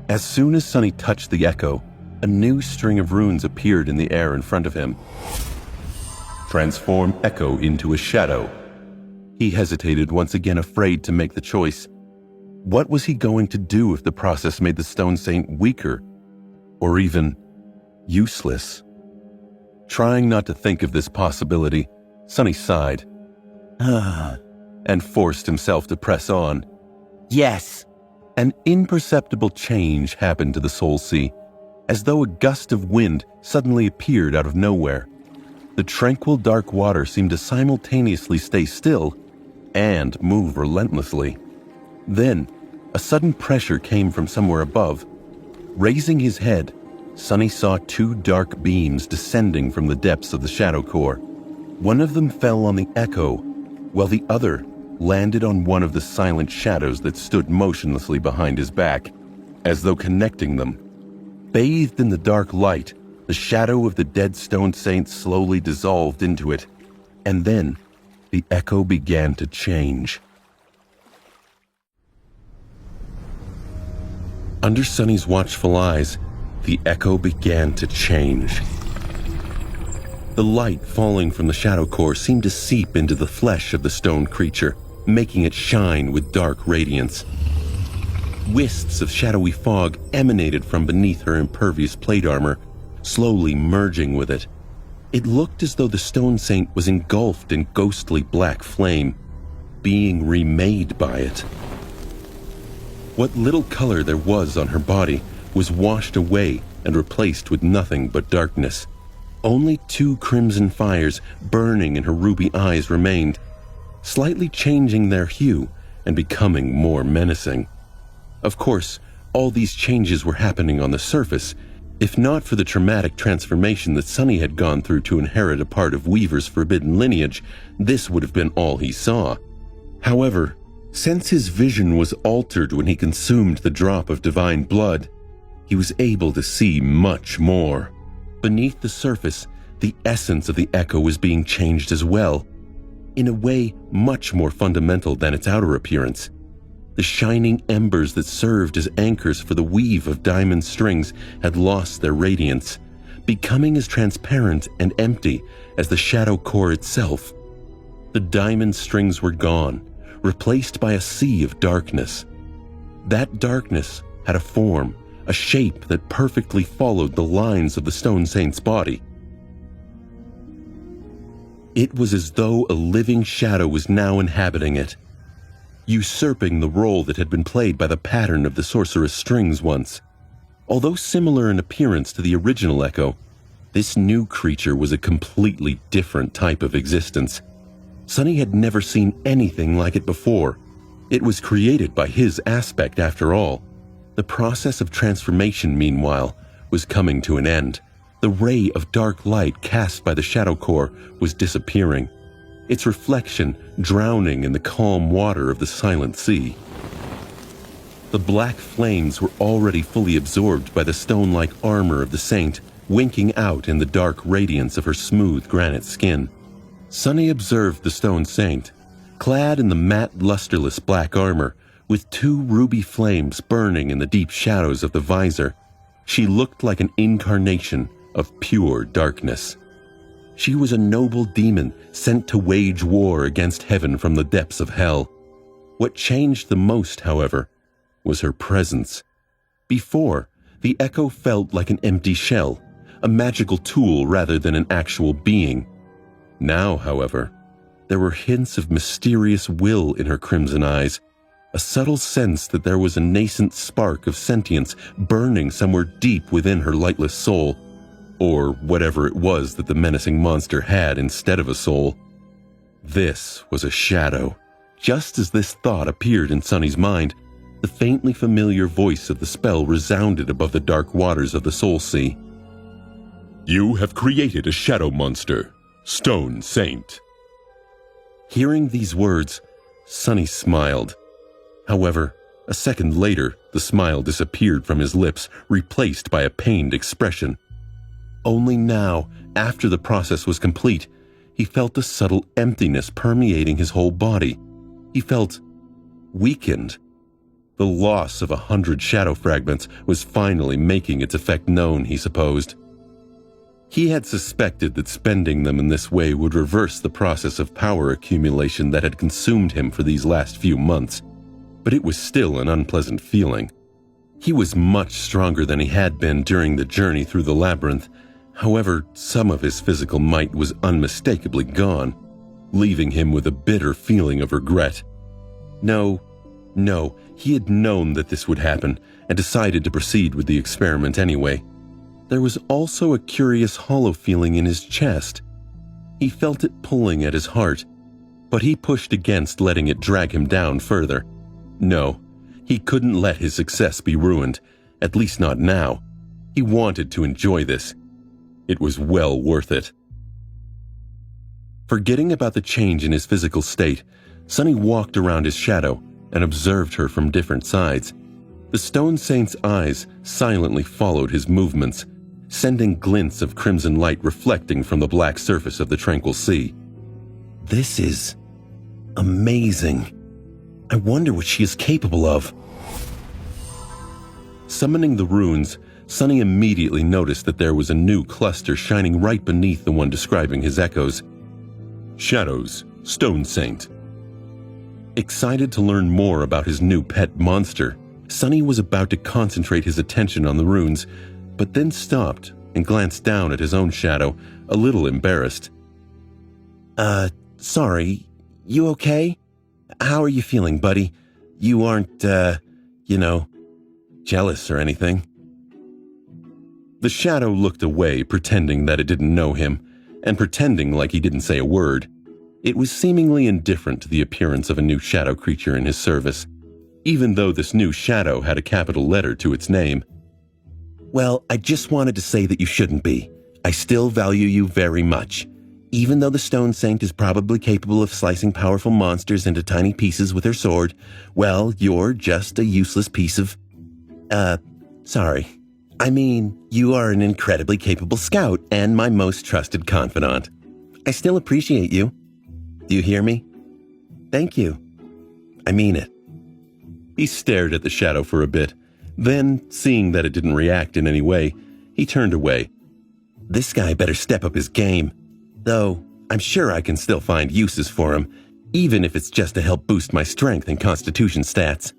As soon as Sonny touched the echo, a new string of runes appeared in the air in front of him. Transform echo into a shadow. He hesitated, once again afraid to make the choice. What was he going to do if the process made the Stone Saint weaker, or even useless? Trying not to think of this possibility, Sonny sighed and forced himself to press on. Yes! An imperceptible change happened to the Soul Sea, as though a gust of wind suddenly appeared out of nowhere. The tranquil dark water seemed to simultaneously stay still and move relentlessly. Then, a sudden pressure came from somewhere above. Raising his head, Sonny saw 2 dark beams descending from the depths of the shadow core. One of them fell on the echo, while the other landed on one of the silent shadows that stood motionlessly behind his back, as though connecting them. Bathed in the dark light, the shadow of the dead Stone Saint slowly dissolved into it, and then the echo began to change. Under Sonny's watchful eyes, the echo began to change. The light falling from the shadow core seemed to seep into the flesh of the stone creature, making it shine with dark radiance. Wisps of shadowy fog emanated from beneath her impervious plate armor, slowly merging with it. It looked as though the Stone Saint was engulfed in ghostly black flame, being remade by it. What little color there was on her body was washed away and replaced with nothing but darkness. Only 2 crimson fires burning in her ruby eyes remained, slightly changing their hue and becoming more menacing. Of course, all these changes were happening on the surface, If not for the traumatic transformation that Sonny had gone through to inherit a part of Weaver's forbidden lineage, this would have been all he saw. However, since his vision was altered when he consumed the drop of divine blood, he was able to see much more. Beneath the surface, the essence of the Echo was being changed as well, in a way much more fundamental than its outer appearance. The shining embers that served as anchors for the weave of diamond strings had lost their radiance, becoming as transparent and empty as the shadow core itself. The diamond strings were gone, replaced by a sea of darkness. That darkness had a form, a shape that perfectly followed the lines of the Stone Saint's body. It was as though a living shadow was now inhabiting it, usurping the role that had been played by the pattern of the sorceress strings once. Although similar in appearance to the original Echo, this new creature was a completely different type of existence. Sonny had never seen anything like it before. It was created by his aspect after all. The process of transformation, meanwhile, was coming to an end. The ray of dark light cast by the Shadow Core was disappearing, its reflection drowning in the calm water of the silent sea. The black flames were already fully absorbed by the stone-like armor of the saint, winking out in the dark radiance of her smooth granite skin. Sonny observed the Stone Saint, clad in the matte, lusterless black armor, with two ruby flames burning in the deep shadows of the visor. She looked like an incarnation of pure darkness. She was a noble demon sent to wage war against heaven from the depths of hell. What changed the most, however, was her presence. Before, the Echo felt like an empty shell, a magical tool rather than an actual being. Now, however, there were hints of mysterious will in her crimson eyes, a subtle sense that there was a nascent spark of sentience burning somewhere deep within her lightless soul, or whatever it was that the menacing monster had instead of a soul. This was a shadow. Just as this thought appeared in Sonny's mind, the faintly familiar voice of the spell resounded above the dark waters of the Soul Sea. You have created a shadow monster, Stone Saint. Hearing these words, Sonny smiled. However, a second later, the smile disappeared from his lips, replaced by a pained expression. Only now, after the process was complete, he felt a subtle emptiness permeating his whole body. He felt weakened. The loss of 100 shadow fragments was finally making its effect known, he supposed. He had suspected that spending them in this way would reverse the process of power accumulation that had consumed him for these last few months, but it was still an unpleasant feeling. He was much stronger than he had been during the journey through the labyrinth. However, some of his physical might was unmistakably gone, leaving him with a bitter feeling of regret. No, he had known that this would happen and decided to proceed with the experiment anyway. There was also a curious hollow feeling in his chest. He felt it pulling at his heart, but he pushed against letting it drag him down further. No, he couldn't let his success be ruined, at least not now. He wanted to enjoy this. It was well worth it. Forgetting about the change in his physical state, Sonny walked around his shadow and observed her from different sides. The Stone Saint's eyes silently followed his movements, sending glints of crimson light reflecting from the black surface of the tranquil sea. This is amazing. I wonder what she is capable of. Summoning the runes, Sonny immediately noticed that there was a new cluster shining right beneath the one describing his echoes. Shadows, Stone Saint. Excited to learn more about his new pet monster, Sonny was about to concentrate his attention on the runes, but then stopped and glanced down at his own shadow, a little embarrassed. Sorry, you okay? How are you feeling, buddy? You aren't, jealous or anything? The shadow looked away, pretending that it didn't know him, and pretending like he didn't say a word. It was seemingly indifferent to the appearance of a new shadow creature in his service, even though this new shadow had a capital letter to its name. Well, I just wanted to say that you shouldn't be. I still value you very much. Even though the Stone Saint is probably capable of slicing powerful monsters into tiny pieces with her sword, well, you're just a useless piece of... sorry. I mean, you are an incredibly capable scout and my most trusted confidant. I still appreciate you. Do you hear me? Thank you. I mean it. He stared at the shadow for a bit. Then, seeing that it didn't react in any way, he turned away. This guy better step up his game. Though, I'm sure I can still find uses for him, even if it's just to help boost my strength and constitution stats.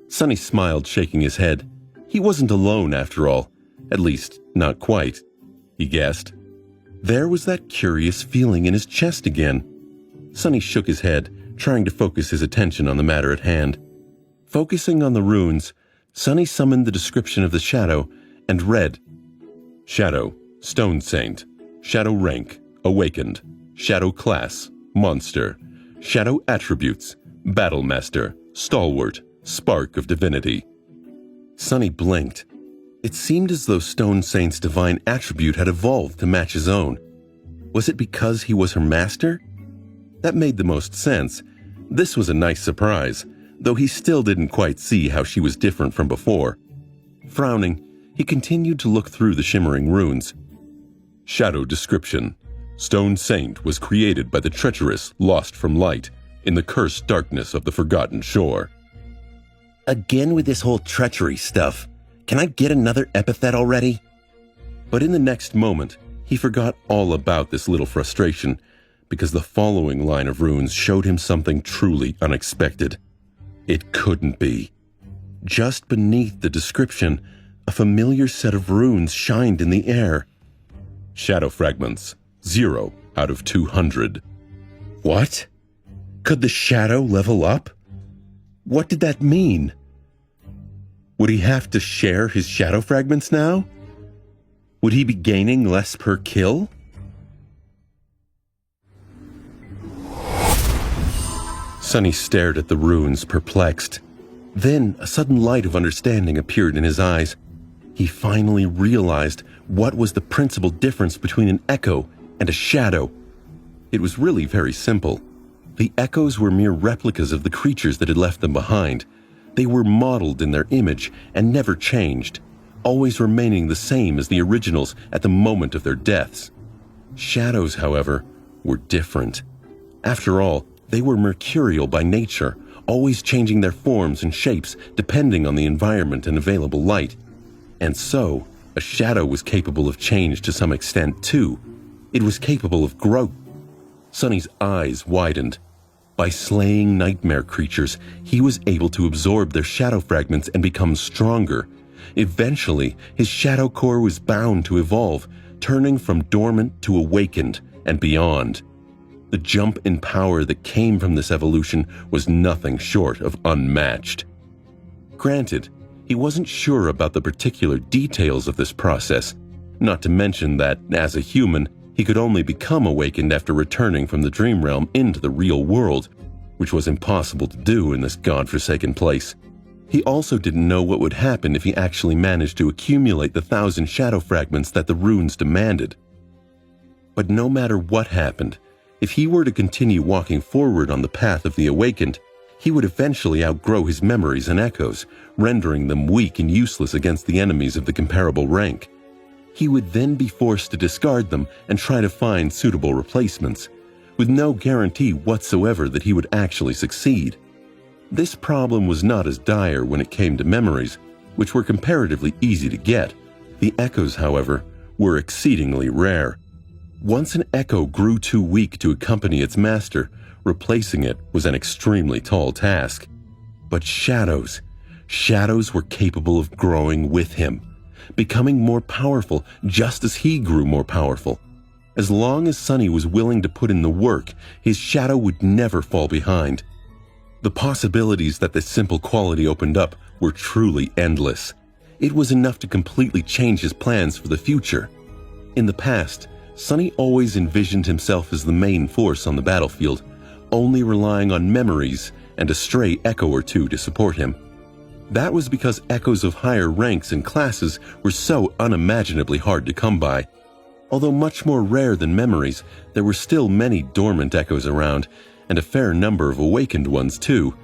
Sonny smiled, shaking his head. He wasn't alone after all. At least, not quite, he guessed. There was that curious feeling in his chest again. Sonny shook his head, trying to focus his attention on the matter at hand. Focusing on the runes, Sonny summoned the description of the shadow and read, Shadow, Stone Saint, Shadow Rank, Awakened, Shadow Class, Monster, Shadow Attributes, Battle Master, Stalwart, Spark of Divinity. Sonny blinked. It seemed as though Stone Saint's divine attribute had evolved to match his own. Was it because he was her master? That made the most sense. This was a nice surprise, though he still didn't quite see how she was different from before. Frowning, he continued to look through the shimmering runes. Shadow Description. Stone Saint was created by the treacherous Lost from Light in the cursed darkness of the Forgotten Shore. Again with this whole treachery stuff. Can I get another epithet already? But in the next moment, he forgot all about this little frustration, because the following line of runes showed him something truly unexpected. It couldn't be. Just beneath the description, a familiar set of runes shined in the air. Shadow Fragments, 0 out of 200. What? Could the shadow level up? What did that mean? Would he have to share his shadow fragments now? Would he be gaining less per kill? Sonny stared at the runes, perplexed. Then a sudden light of understanding appeared in his eyes. He finally realized what was the principal difference between an echo and a shadow. It was really very simple. The echoes were mere replicas of the creatures that had left them behind. They were modeled in their image and never changed, always remaining the same as the originals at the moment of their deaths. Shadows, however, were different. After all, they were mercurial by nature, always changing their forms and shapes depending on the environment and available light. And so, a shadow was capable of change to some extent too. It was capable of growth. Sonny's eyes widened. By slaying nightmare creatures, he was able to absorb their shadow fragments and become stronger. Eventually, his shadow core was bound to evolve, turning from dormant to awakened and beyond. The jump in power that came from this evolution was nothing short of unmatched. Granted, he wasn't sure about the particular details of this process, not to mention that, as a human, he could only become awakened after returning from the dream realm into the real world, which was impossible to do in this godforsaken place. He also didn't know what would happen if he actually managed to accumulate the 1,000 shadow fragments that the runes demanded. But no matter what happened, if he were to continue walking forward on the path of the awakened, he would eventually outgrow his memories and echoes, rendering them weak and useless against the enemies of the comparable rank. He would then be forced to discard them and try to find suitable replacements, with no guarantee whatsoever that he would actually succeed. This problem was not as dire when it came to memories, which were comparatively easy to get. The echoes, however, were exceedingly rare. Once an echo grew too weak to accompany its master, replacing it was an extremely tall task. But shadows were capable of growing with him, becoming more powerful just as he grew more powerful. As long as Sonny was willing to put in the work, his shadow would never fall behind. The possibilities that this simple quality opened up were truly endless. It was enough to completely change his plans for the future. In the past, Sonny always envisioned himself as the main force on the battlefield, only relying on memories and a stray echo or two to support him. That was because echoes of higher ranks and classes were so unimaginably hard to come by. Although much more rare than memories, there were still many dormant echoes around, and a fair number of awakened ones too.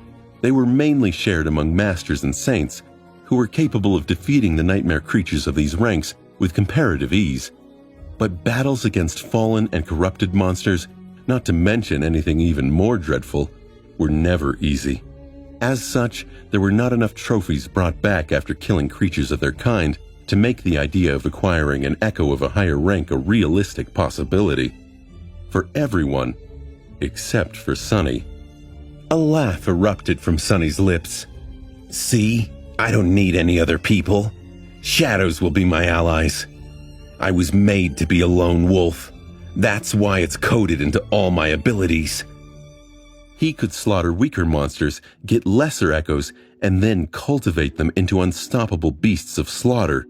They were mainly shared among masters and saints, who were capable of defeating the nightmare creatures of these ranks with comparative ease. But battles against fallen and corrupted monsters, not to mention anything even more dreadful, were never easy. As such, there were not enough trophies brought back after killing creatures of their kind to make the idea of acquiring an echo of a higher rank a realistic possibility. For everyone, except for Sunny. A laugh erupted from Sunny's lips. "See, I don't need any other people. Shadows will be my allies. I was made to be a lone wolf. That's why it's coded into all my abilities." He could slaughter weaker monsters, get lesser echoes, and then cultivate them into unstoppable beasts of slaughter.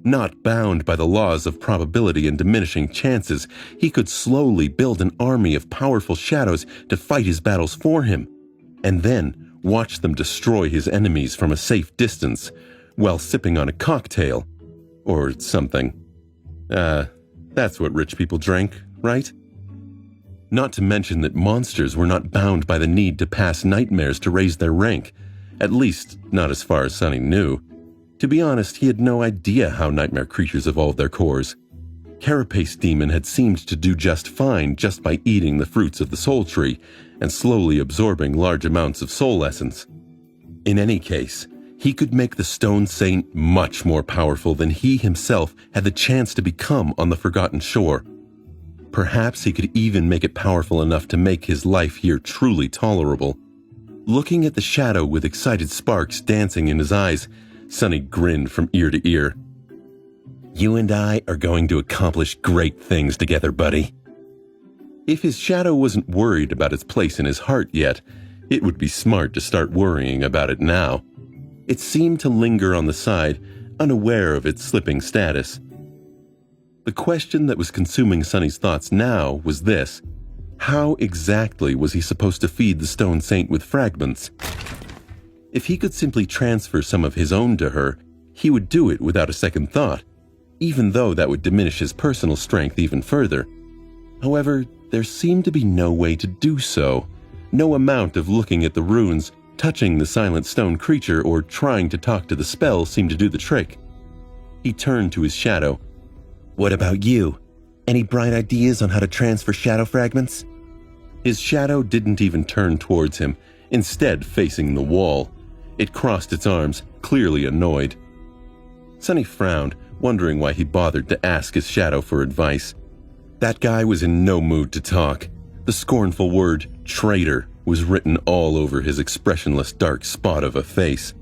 Not bound by the laws of probability and diminishing chances, he could slowly build an army of powerful shadows to fight his battles for him, and then watch them destroy his enemies from a safe distance, while sipping on a cocktail. Or something. That's what rich people drank, right? Not to mention that monsters were not bound by the need to pass nightmares to raise their rank, at least not as far as Sunny knew. To be honest, he had no idea how nightmare creatures evolved their cores. Carapace Demon had seemed to do just fine just by eating the fruits of the soul tree and slowly absorbing large amounts of soul essence. In any case, he could make the Stone Saint much more powerful than he himself had the chance to become on the Forgotten Shore. Perhaps he could even make it powerful enough to make his life here truly tolerable. Looking at the shadow with excited sparks dancing in his eyes, Sunny grinned from ear to ear. "You and I are going to accomplish great things together, buddy." If his shadow wasn't worried about its place in his heart yet, it would be smart to start worrying about it now. It seemed to linger on the side, unaware of its slipping status. The question that was consuming Sunny's thoughts now was this: how exactly was he supposed to feed the Stone Saint with fragments? If he could simply transfer some of his own to her, he would do it without a second thought, even though that would diminish his personal strength even further. However, there seemed to be no way to do so. No amount of looking at the runes, touching the silent stone creature, or trying to talk to the spell seemed to do the trick. He turned to his shadow. "What about you? Any bright ideas on how to transfer shadow fragments?" His shadow didn't even turn towards him, instead facing the wall. It crossed its arms, clearly annoyed. Sunny frowned, wondering why he bothered to ask his shadow for advice. That guy was in no mood to talk. The scornful word, traitor, was written all over his expressionless dark spot of a face.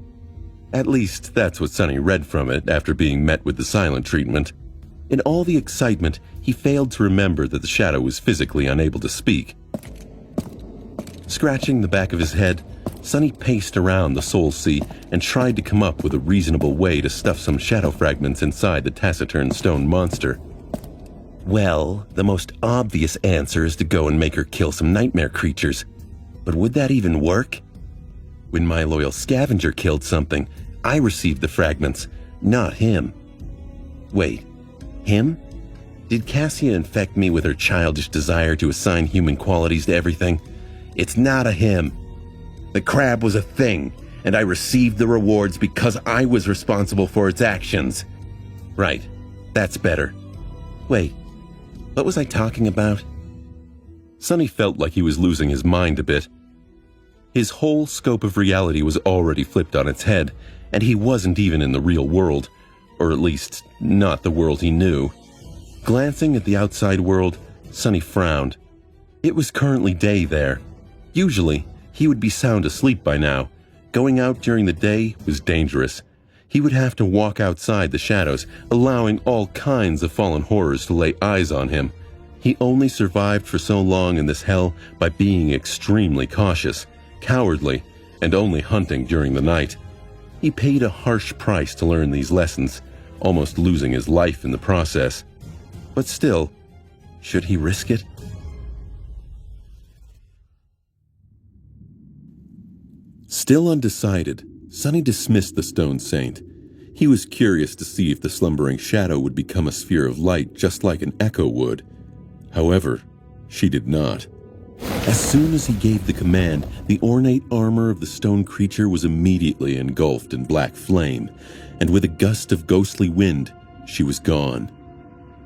At least, that's what Sunny read from it after being met with the silent treatment. In all the excitement, he failed to remember that the shadow was physically unable to speak. Scratching the back of his head, Sunny paced around the Soul Sea and tried to come up with a reasonable way to stuff some shadow fragments inside the taciturn stone monster. Well, the most obvious answer is to go and make her kill some nightmare creatures. But would that even work? When my loyal scavenger killed something, I received the fragments, not him. Wait, him? Did Cassia infect me with her childish desire to assign human qualities to everything? It's not a him. The crab was a thing, and I received the rewards because I was responsible for its actions. Right, that's better. Wait, what was I talking about? Sunny felt like he was losing his mind a bit. His whole scope of reality was already flipped on its head, and he wasn't even in the real world, or at least, not the world he knew. Glancing at the outside world, Sunny frowned. It was currently day there. Usually, he would be sound asleep by now. Going out during the day was dangerous. He would have to walk outside the shadows, allowing all kinds of fallen horrors to lay eyes on him. He only survived for so long in this hell by being extremely cautious, cowardly, and only hunting during the night. He paid a harsh price to learn these lessons, almost losing his life in the process. But still, should he risk it? Still undecided, Sonny dismissed the stone saint. He was curious to see if the slumbering shadow would become a sphere of light just like an echo would. However, she did not. As soon as he gave the command, the ornate armor of the stone creature was immediately engulfed in black flame, and with a gust of ghostly wind, she was gone.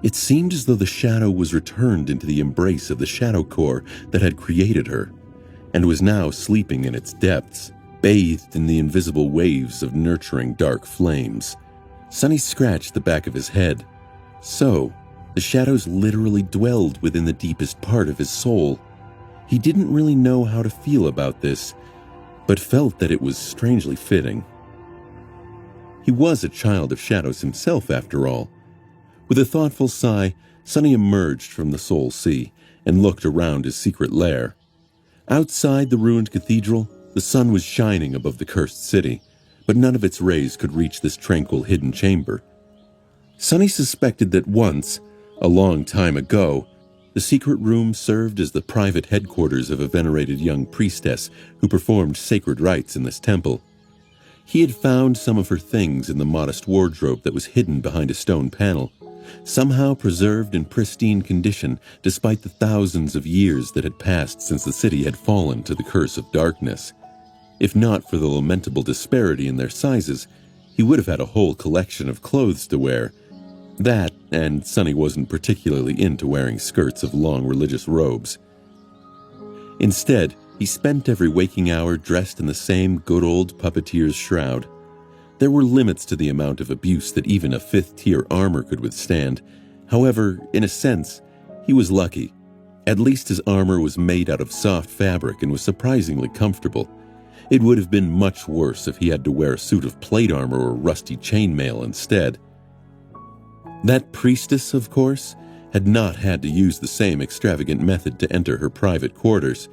It seemed as though the shadow was returned into the embrace of the shadow core that had created her, and was now sleeping in its depths, bathed in the invisible waves of nurturing dark flames. Sonny scratched the back of his head. So, the shadows literally dwelled within the deepest part of his soul. He didn't really know how to feel about this, but felt that it was strangely fitting. He was a child of shadows himself, after all. With a thoughtful sigh, Sonny emerged from the soul sea and looked around his secret lair. Outside the ruined cathedral, the sun was shining above the cursed city, but none of its rays could reach this tranquil hidden chamber. Sonny suspected that once, a long time ago, the secret room served as the private headquarters of a venerated young priestess who performed sacred rites in this temple. He had found some of her things in the modest wardrobe that was hidden behind a stone panel, somehow preserved in pristine condition despite the thousands of years that had passed since the city had fallen to the curse of darkness. If not for the lamentable disparity in their sizes, he would have had a whole collection of clothes to wear. That, and Sonny wasn't particularly into wearing skirts of long religious robes. Instead, he spent every waking hour dressed in the same good old puppeteer's shroud. There were limits to the amount of abuse that even a fifth-tier armor could withstand. However, in a sense, he was lucky. At least his armor was made out of soft fabric and was surprisingly comfortable. It would have been much worse if he had to wear a suit of plate armor or rusty chainmail instead. That priestess, of course, had not had to use the same extravagant method to enter her private quarters.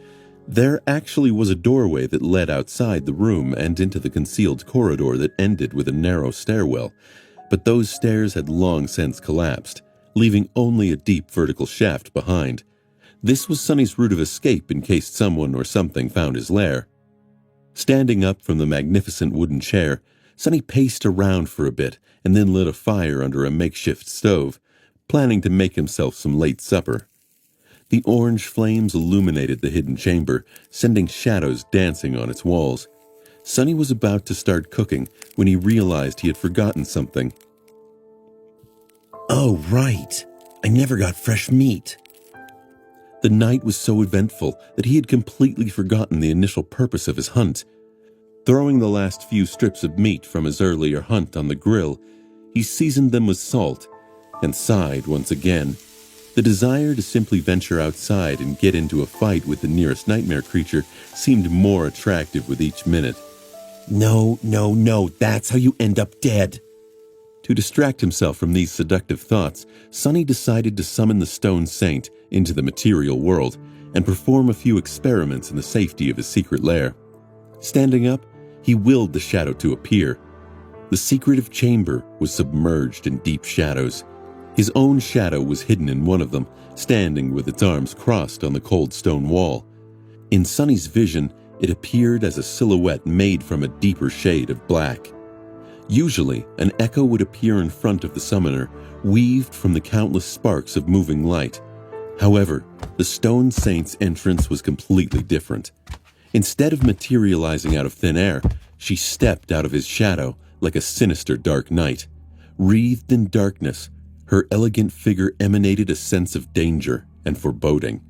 There actually was a doorway that led outside the room and into the concealed corridor that ended with a narrow stairwell, but those stairs had long since collapsed, leaving only a deep vertical shaft behind. This was Sonny's route of escape in case someone or something found his lair. Standing up from the magnificent wooden chair, Sonny paced around for a bit and then lit a fire under a makeshift stove, planning to make himself some late supper. The orange flames illuminated the hidden chamber, sending shadows dancing on its walls. Sonny was about to start cooking when he realized he had forgotten something. Oh, right. I never got fresh meat. The night was so eventful that he had completely forgotten the initial purpose of his hunt. Throwing the last few strips of meat from his earlier hunt on the grill, he seasoned them with salt and sighed once again. The desire to simply venture outside and get into a fight with the nearest nightmare creature seemed more attractive with each minute. No, that's how you end up dead. To distract himself from these seductive thoughts, Sonny decided to summon the stone saint into the material world and perform a few experiments in the safety of his secret lair. Standing up, he willed the shadow to appear. The secretive chamber was submerged in deep shadows. His own shadow was hidden in one of them, standing with its arms crossed on the cold stone wall. In Sonny's vision, it appeared as a silhouette made from a deeper shade of black. Usually, an echo would appear in front of the summoner, weaved from the countless sparks of moving light. However, the stone saint's entrance was completely different. Instead of materializing out of thin air, she stepped out of his shadow like a sinister dark night. Wreathed in darkness, her elegant figure emanated a sense of danger and foreboding.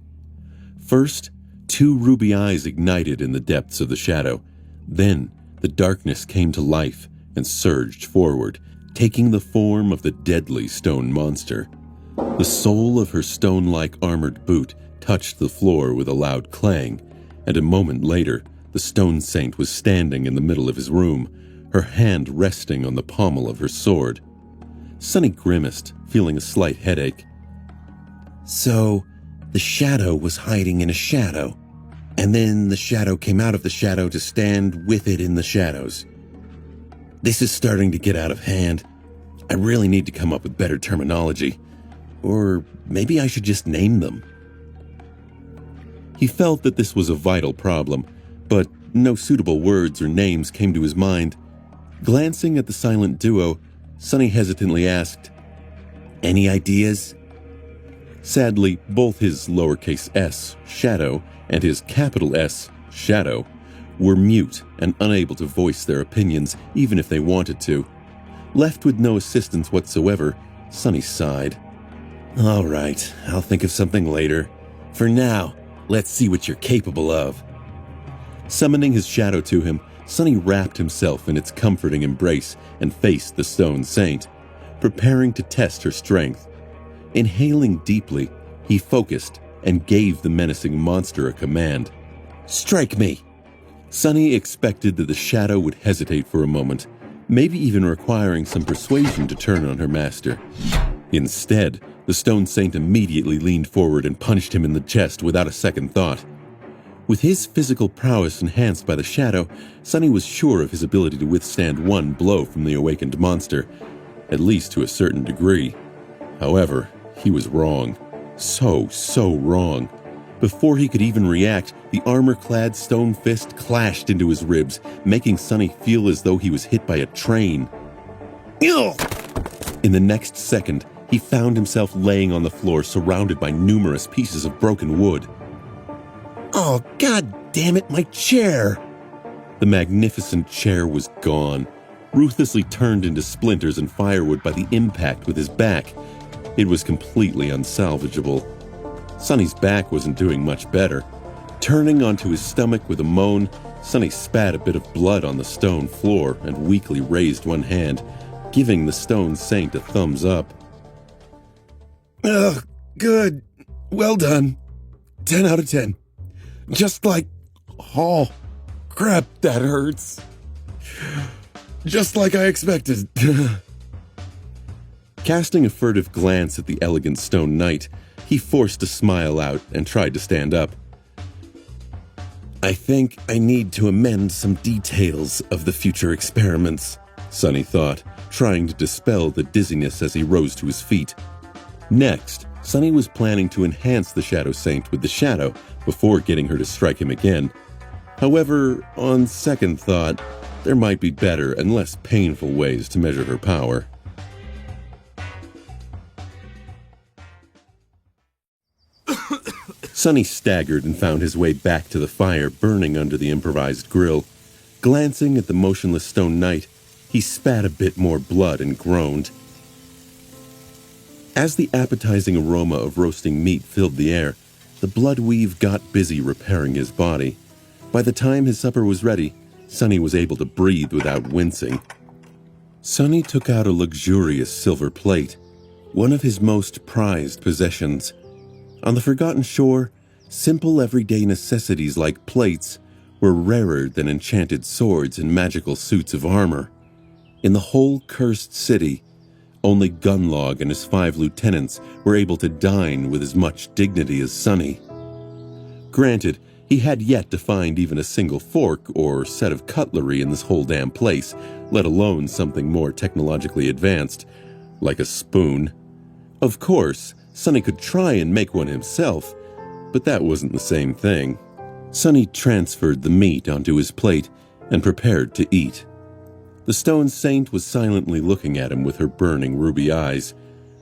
First, two ruby eyes ignited in the depths of the shadow. Then, the darkness came to life and surged forward, taking the form of the deadly stone monster. The sole of her stone-like armored boot touched the floor with a loud clang, and a moment later, the stone saint was standing in the middle of his room, her hand resting on the pommel of her sword. Sonny grimaced, feeling a slight headache. So, the shadow was hiding in a shadow, and then the shadow came out of the shadow to stand with it in the shadows. This is starting to get out of hand. I really need to come up with better terminology. Or maybe I should just name them. He felt that this was a vital problem, but no suitable words or names came to his mind. Glancing at the silent duo, Sonny hesitantly asked, "Any ideas?" Sadly, both his lowercase s, Shadow, and his capital S, Shadow, were mute and unable to voice their opinions even if they wanted to. Left with no assistance whatsoever, Sonny sighed. "All right, I'll think of something later. For now, let's see what you're capable of." Summoning his shadow to him, Sonny wrapped himself in its comforting embrace and faced the stone saint, preparing to test her strength. Inhaling deeply, he focused and gave the menacing monster a command. "Strike me!" Sonny expected that the shadow would hesitate for a moment, maybe even requiring some persuasion to turn on her master. Instead, the stone saint immediately leaned forward and punched him in the chest without a second thought. With his physical prowess enhanced by the shadow, Sonny was sure of his ability to withstand one blow from the awakened monster, at least to a certain degree. However, he was wrong. So wrong. Before he could even react, the armor-clad stone fist clashed into his ribs, making Sonny feel as though he was hit by a train. Ugh! In the next second, he found himself laying on the floor surrounded by numerous pieces of broken wood. "Oh, God damn it, my chair!" The magnificent chair was gone, ruthlessly turned into splinters and firewood by the impact with his back. It was completely unsalvageable. Sonny's back wasn't doing much better. Turning onto his stomach with a moan, Sonny spat a bit of blood on the stone floor and weakly raised one hand, giving the stone saint a thumbs up. "Ugh, good. Well done. 10 out of 10. Just like... Oh, crap, that hurts. Just like I expected." Casting a furtive glance at the elegant stone knight, he forced a smile out and tried to stand up. "I think I need to amend some details of the future experiments," Sonny thought, trying to dispel the dizziness as he rose to his feet. Next, Sonny was planning to enhance the Shadow Saint with the shadow before getting her to strike him again. However, on second thought, there might be better and less painful ways to measure her power. Sonny staggered and found his way back to the fire burning under the improvised grill. Glancing at the motionless stone knight, he spat a bit more blood and groaned. As the appetizing aroma of roasting meat filled the air, the bloodweave got busy repairing his body. By the time his supper was ready, Sonny was able to breathe without wincing. Sonny took out a luxurious silver plate, one of his most prized possessions. On the Forgotten Shore, simple everyday necessities like plates were rarer than enchanted swords and magical suits of armor. In the whole cursed city, only Gunlog and his 5 lieutenants were able to dine with as much dignity as Sonny. Granted, he had yet to find even a single fork or set of cutlery in this whole damn place, let alone something more technologically advanced, like a spoon. Of course, Sonny could try and make one himself, but that wasn't the same thing. Sonny transferred the meat onto his plate and prepared to eat. The stone saint was silently looking at him with her burning ruby eyes.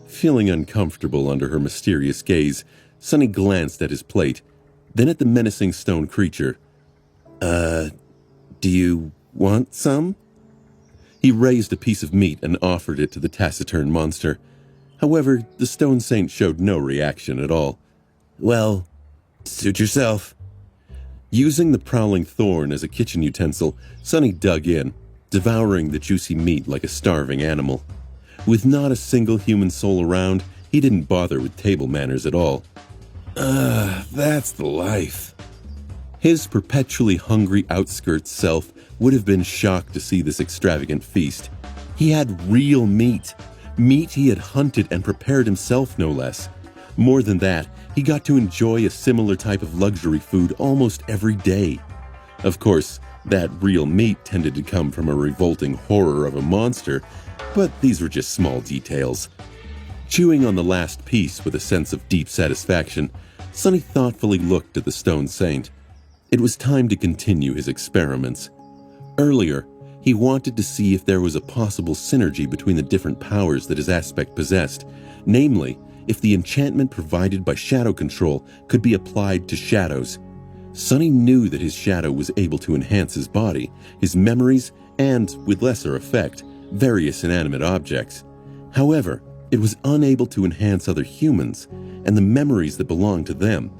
Feeling uncomfortable under her mysterious gaze, Sonny glanced at his plate, then at the menacing stone creature. Do you want some?" He raised a piece of meat and offered it to the taciturn monster. However, the stone saint showed no reaction at all. "Well, suit yourself." Using the prowling thorn as a kitchen utensil, Sonny dug in, devouring the juicy meat like a starving animal. With not a single human soul around, he didn't bother with table manners at all. That's the life. His perpetually hungry outskirts self would have been shocked to see this extravagant feast. He had real meat. Meat he had hunted and prepared himself, no less. More than that, he got to enjoy a similar type of luxury food almost every day. Of course, that real meat tended to come from a revolting horror of a monster, but these were just small details. Chewing on the last piece with a sense of deep satisfaction, Sonny thoughtfully looked at the stone saint. It was time to continue his experiments. Earlier, he wanted to see if there was a possible synergy between the different powers that his aspect possessed, namely, if the enchantment provided by shadow control could be applied to shadows. Sonny knew that his shadow was able to enhance his body, his memories, and, with lesser effect, various inanimate objects. However, it was unable to enhance other humans and the memories that belonged to them,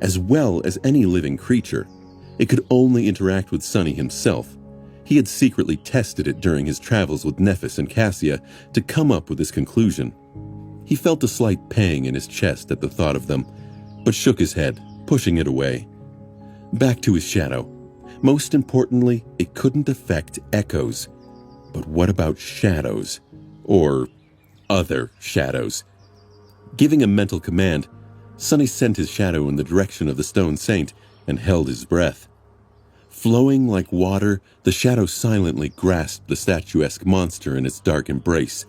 as well as any living creature. It could only interact with Sonny himself. He had secretly tested it during his travels with Nephis and Cassia to come up with this conclusion. He felt a slight pang in his chest at the thought of them, but shook his head, pushing it away. Back to his shadow. Most importantly, it couldn't affect echoes. But what about shadows? Or other shadows? Giving a mental command, Sonny sent his shadow in the direction of the stone saint and held his breath. Flowing like water, the shadow silently grasped the statuesque monster in its dark embrace.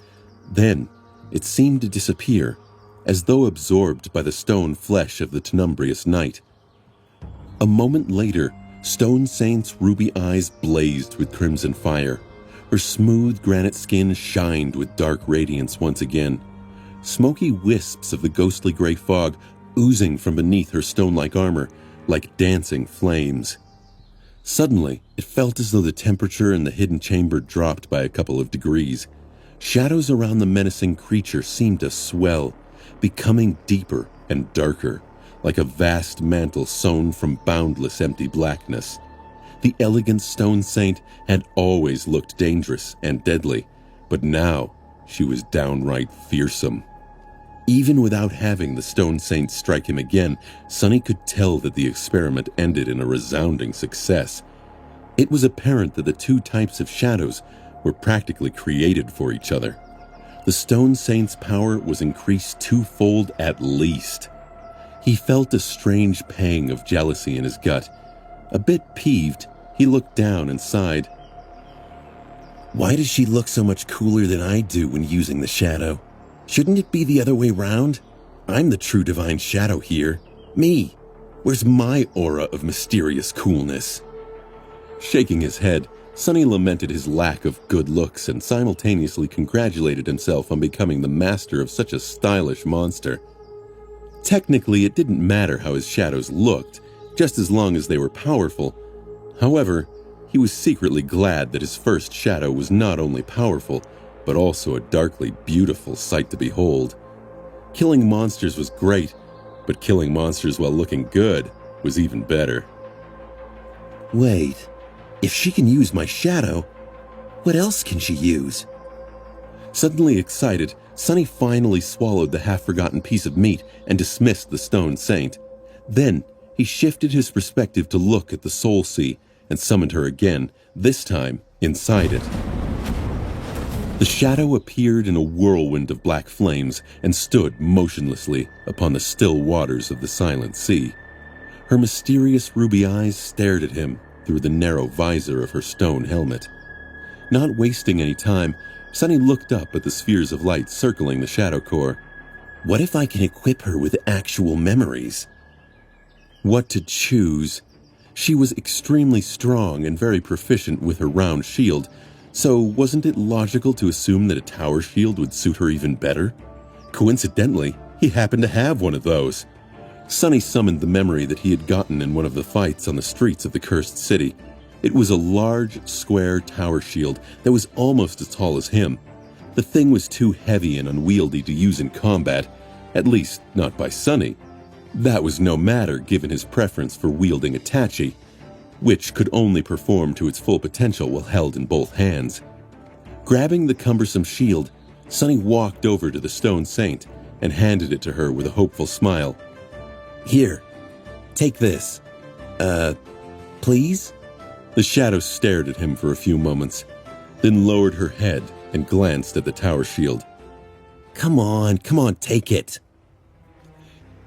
Then, it seemed to disappear, as though absorbed by the stone flesh of the tenumbrous night. A moment later, Stone Saint's ruby eyes blazed with crimson fire. Her smooth granite skin shined with dark radiance once again. Smoky wisps of the ghostly gray fog oozing from beneath her stone-like armor, like dancing flames. Suddenly, it felt as though the temperature in the hidden chamber dropped by a couple of degrees. Shadows around the menacing creature seemed to swell, becoming deeper and darker, like a vast mantle sewn from boundless empty blackness. The elegant stone saint had always looked dangerous and deadly, but now she was downright fearsome. Even without having the stone saint strike him again, Sonny could tell that the experiment ended in a resounding success. It was apparent that the two types of shadows were practically created for each other. The stone saint's power was increased twofold at least. He felt a strange pang of jealousy in his gut. A bit peeved, he looked down and sighed. Why does she look so much cooler than I do when using the shadow? Shouldn't it be the other way round? I'm the true divine shadow here. Me. Where's my aura of mysterious coolness? Shaking his head, Sonny lamented his lack of good looks and simultaneously congratulated himself on becoming the master of such a stylish monster. Technically, it didn't matter how his shadows looked, just as long as they were powerful. However, he was secretly glad that his first shadow was not only powerful, but also a darkly beautiful sight to behold. Killing monsters was great, but killing monsters while looking good was even better. Wait, if she can use my shadow, what else can she use? Suddenly excited, Sonny finally swallowed the half-forgotten piece of meat and dismissed the stone saint. Then, he shifted his perspective to look at the soul sea and summoned her again, this time inside it. The shadow appeared in a whirlwind of black flames and stood motionlessly upon the still waters of the silent sea. Her mysterious ruby eyes stared at him through the narrow visor of her stone helmet. Not wasting any time, Sonny looked up at the spheres of light circling the shadow core. What if I can equip her with actual memories? What to choose? She was extremely strong and very proficient with her round shield, so wasn't it logical to assume that a tower shield would suit her even better? Coincidentally, he happened to have one of those. Sonny summoned the memory that he had gotten in one of the fights on the streets of the cursed city. It was a large, square tower shield that was almost as tall as him. The thing was too heavy and unwieldy to use in combat, at least not by Sonny. That was no matter given his preference for wielding a tachi, which could only perform to its full potential while held in both hands. Grabbing the cumbersome shield, Sonny walked over to the stone saint and handed it to her with a hopeful smile. Here, take this. Please? The shadow stared at him for a few moments, then lowered her head and glanced at the tower shield. Come on, take it.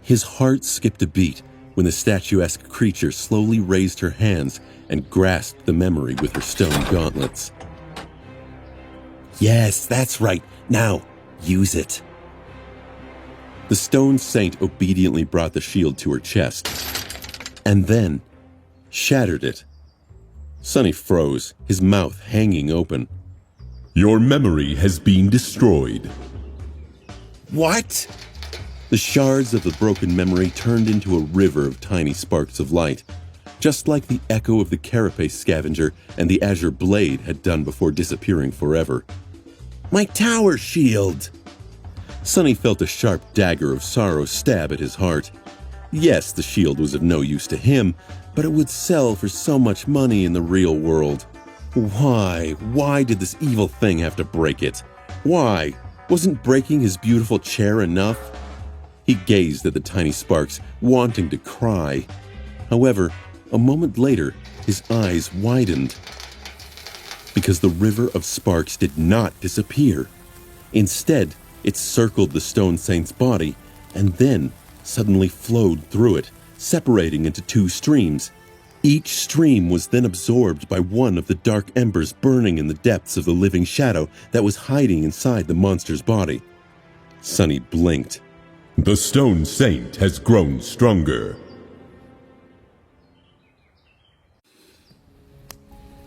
His heart skipped a beat when the statuesque creature slowly raised her hands and grasped the memory with her stone gauntlets. Yes, that's right. Now, use it. The stone saint obediently brought the shield to her chest. And then, shattered it. Sonny froze, his mouth hanging open. Your memory has been destroyed. What? The shards of the broken memory turned into a river of tiny sparks of light, just like the echo of the carapace scavenger and the azure blade had done before disappearing forever. My tower shield! Sonny felt a sharp dagger of sorrow stab at his heart. Yes, the shield was of no use to him, but it would sell for so much money in the real world. Why did this evil thing have to break it? Why? Wasn't breaking his beautiful chair enough? He gazed at the tiny sparks, wanting to cry. However, a moment later, his eyes widened. Because the river of sparks did not disappear. Instead, it circled the Stone Saint's body and then suddenly flowed through it, separating into two streams. Each stream was then absorbed by one of the dark embers burning in the depths of the living shadow that was hiding inside the monster's body. Sonny blinked. The Stone Saint has grown stronger.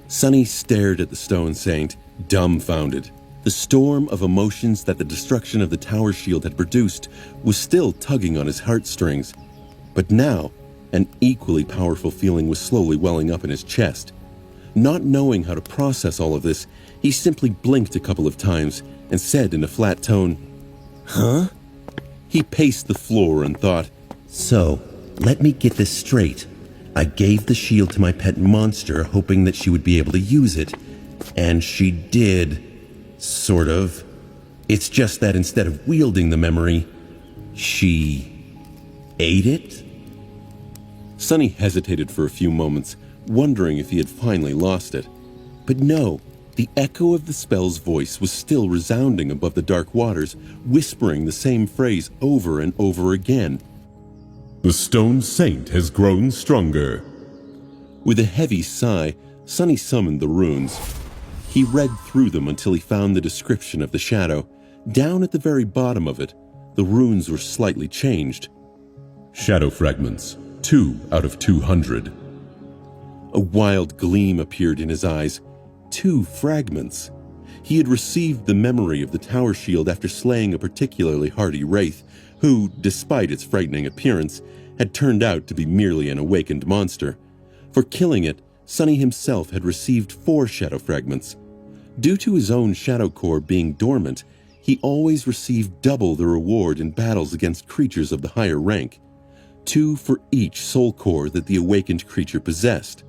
Sonny stared at the Stone Saint, dumbfounded. The storm of emotions that the destruction of the tower shield had produced was still tugging on his heartstrings. But now, an equally powerful feeling was slowly welling up in his chest. Not knowing how to process all of this, he simply blinked a couple of times and said in a flat tone, "Huh?" He paced the floor and thought, "So, let me get this straight. I gave the shield to my pet monster hoping that she would be able to use it, and she did, sort of. It's just that instead of wielding the memory, she ate it?" Sonny hesitated for a few moments, wondering if he had finally lost it. But no, the echo of the spell's voice was still resounding above the dark waters, whispering the same phrase over and over again. The Stone Saint has grown stronger. With a heavy sigh, Sonny summoned the runes. He read through them until he found the description of the shadow. Down at the very bottom of it, the runes were slightly changed. Shadow fragments, 2 out of 200. A wild gleam appeared in his eyes. 2 fragments. He had received the memory of the tower shield after slaying a particularly hardy wraith, who, despite its frightening appearance, had turned out to be merely an awakened monster. For killing it, Sonny himself had received 4 shadow fragments. Due to his own shadow core being dormant, he always received double the reward in battles against creatures of the higher rank. 2 for each soul core that the awakened creature possessed.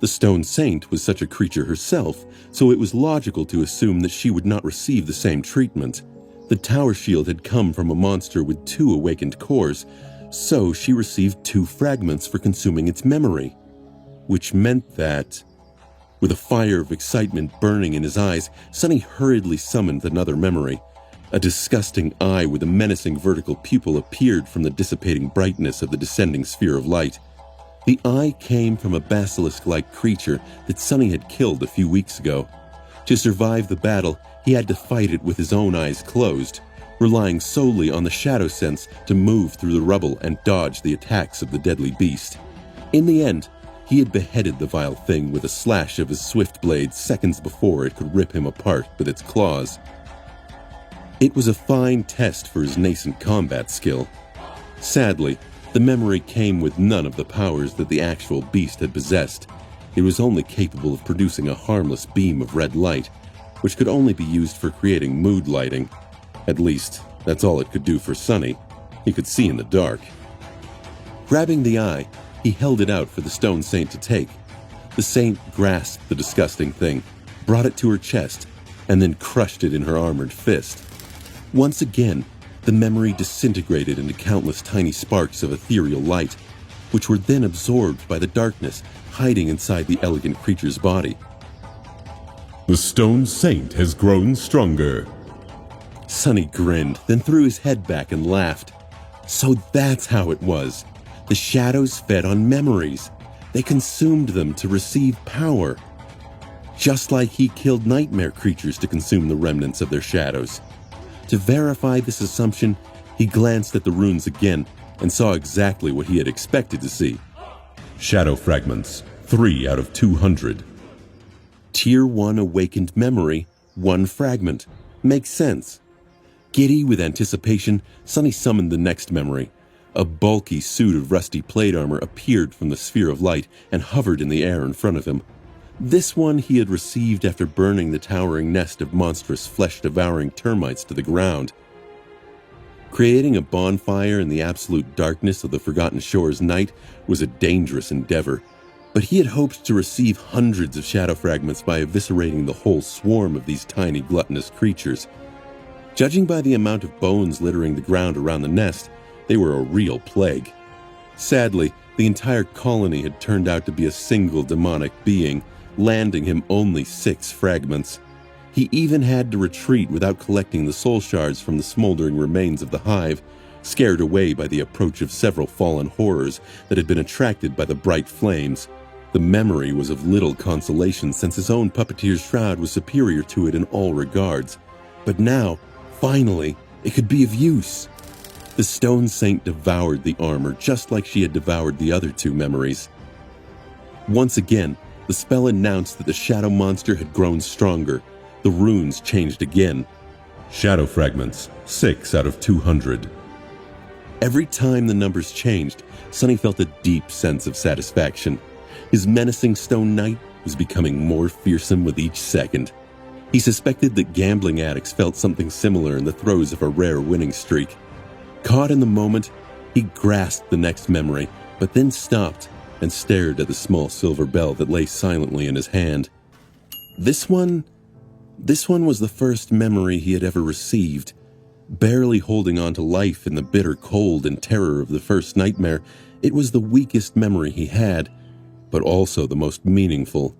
The Stone Saint was such a creature herself, so it was logical to assume that she would not receive the same treatment. The tower shield had come from a monster with 2 awakened cores, so she received 2 fragments for consuming its memory. Which meant that, with a fire of excitement burning in his eyes, Sonny hurriedly summoned another memory. A disgusting eye with a menacing vertical pupil appeared from the dissipating brightness of the descending sphere of light. The eye came from a basilisk-like creature that Sonny had killed a few weeks ago. To survive the battle, he had to fight it with his own eyes closed, relying solely on the shadow sense to move through the rubble and dodge the attacks of the deadly beast. In the end, he had beheaded the vile thing with a slash of his swift blade seconds before it could rip him apart with its claws. It was a fine test for his nascent combat skill. Sadly, the memory came with none of the powers that the actual beast had possessed. It was only capable of producing a harmless beam of red light, which could only be used for creating mood lighting. At least, that's all it could do for Sonny. He could see in the dark. Grabbing the eye, he held it out for the Stone Saint to take. The saint grasped the disgusting thing, brought it to her chest, and then crushed it in her armored fist. Once again, the memory disintegrated into countless tiny sparks of ethereal light, which were then absorbed by the darkness hiding inside the elegant creature's body. The Stone Saint has grown stronger. Sonny grinned, then threw his head back and laughed. So that's how it was. The shadows fed on memories. They consumed them to receive power. Just like he killed nightmare creatures to consume the remnants of their shadows. To verify this assumption, he glanced at the runes again and saw exactly what he had expected to see. Shadow fragments, 3 out of 200. Tier 1 awakened memory, 1 fragment. Makes sense. Giddy with anticipation, Sonny summoned the next memory. A bulky suit of rusty plate armor appeared from the sphere of light and hovered in the air in front of him. This one he had received after burning the towering nest of monstrous flesh-devouring termites to the ground. Creating a bonfire in the absolute darkness of the Forgotten Shores night was a dangerous endeavor, but he had hoped to receive hundreds of shadow fragments by eviscerating the whole swarm of these tiny gluttonous creatures. Judging by the amount of bones littering the ground around the nest, they were a real plague. Sadly, the entire colony had turned out to be a single demonic being, landing him only 6 fragments. He even had to retreat without collecting the soul shards from the smoldering remains of the hive, scared away by the approach of several fallen horrors that had been attracted by the bright flames. The memory was of little consolation since his own puppeteer's shroud was superior to it in all regards. But now, finally, it could be of use. The Stone Saint devoured the armor just like she had devoured the other 2 memories. Once again, the spell announced that the shadow monster had grown stronger. The runes changed again. Shadow fragments, 6 out of 200. Every time the numbers changed, Sonny felt a deep sense of satisfaction. His menacing stone knight was becoming more fearsome with each second. He suspected that gambling addicts felt something similar in the throes of a rare winning streak. Caught in the moment, he grasped the next memory, but then stopped and stared at the small silver bell that lay silently in his hand. This one was the first memory he had ever received. Barely holding on to life in the bitter cold and terror of the first nightmare, it was the weakest memory he had, but also the most meaningful.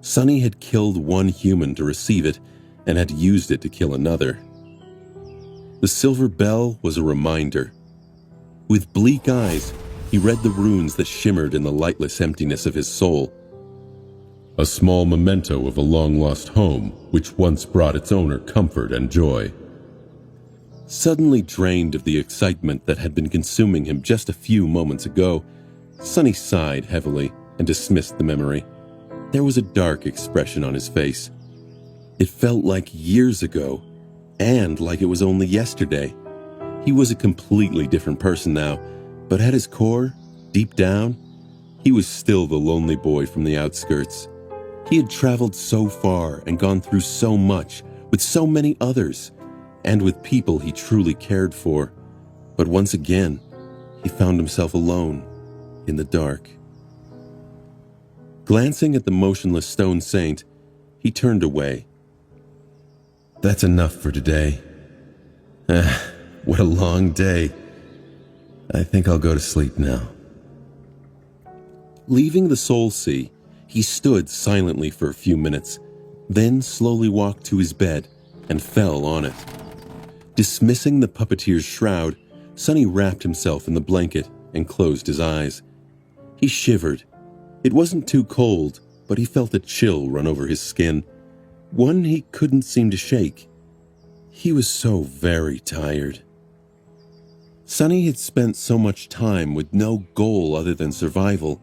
Sonny had killed one human to receive it, and had used it to kill another. The silver bell was a reminder. With bleak eyes, he read the runes that shimmered in the lightless emptiness of his soul. A small memento of a long-lost home, which once brought its owner comfort and joy. Suddenly drained of the excitement that had been consuming him just a few moments ago, Sonny sighed heavily and dismissed the memory. There was a dark expression on his face. It felt like years ago, and like it was only yesterday. He was a completely different person now, but at his core, deep down, he was still the lonely boy from the outskirts. He had traveled so far and gone through so much with so many others, and with people he truly cared for. But once again, he found himself alone, in the dark. Glancing at the motionless stone saint, he turned away. That's enough for today. What a long day. I think I'll go to sleep now. Leaving the Soul Sea, he stood silently for a few minutes, then slowly walked to his bed and fell on it. Dismissing the puppeteer's shroud, Sonny wrapped himself in the blanket and closed his eyes. He shivered. It wasn't too cold, but he felt a chill run over his skin, one he couldn't seem to shake. He was so very tired. Sonny had spent so much time with no goal other than survival,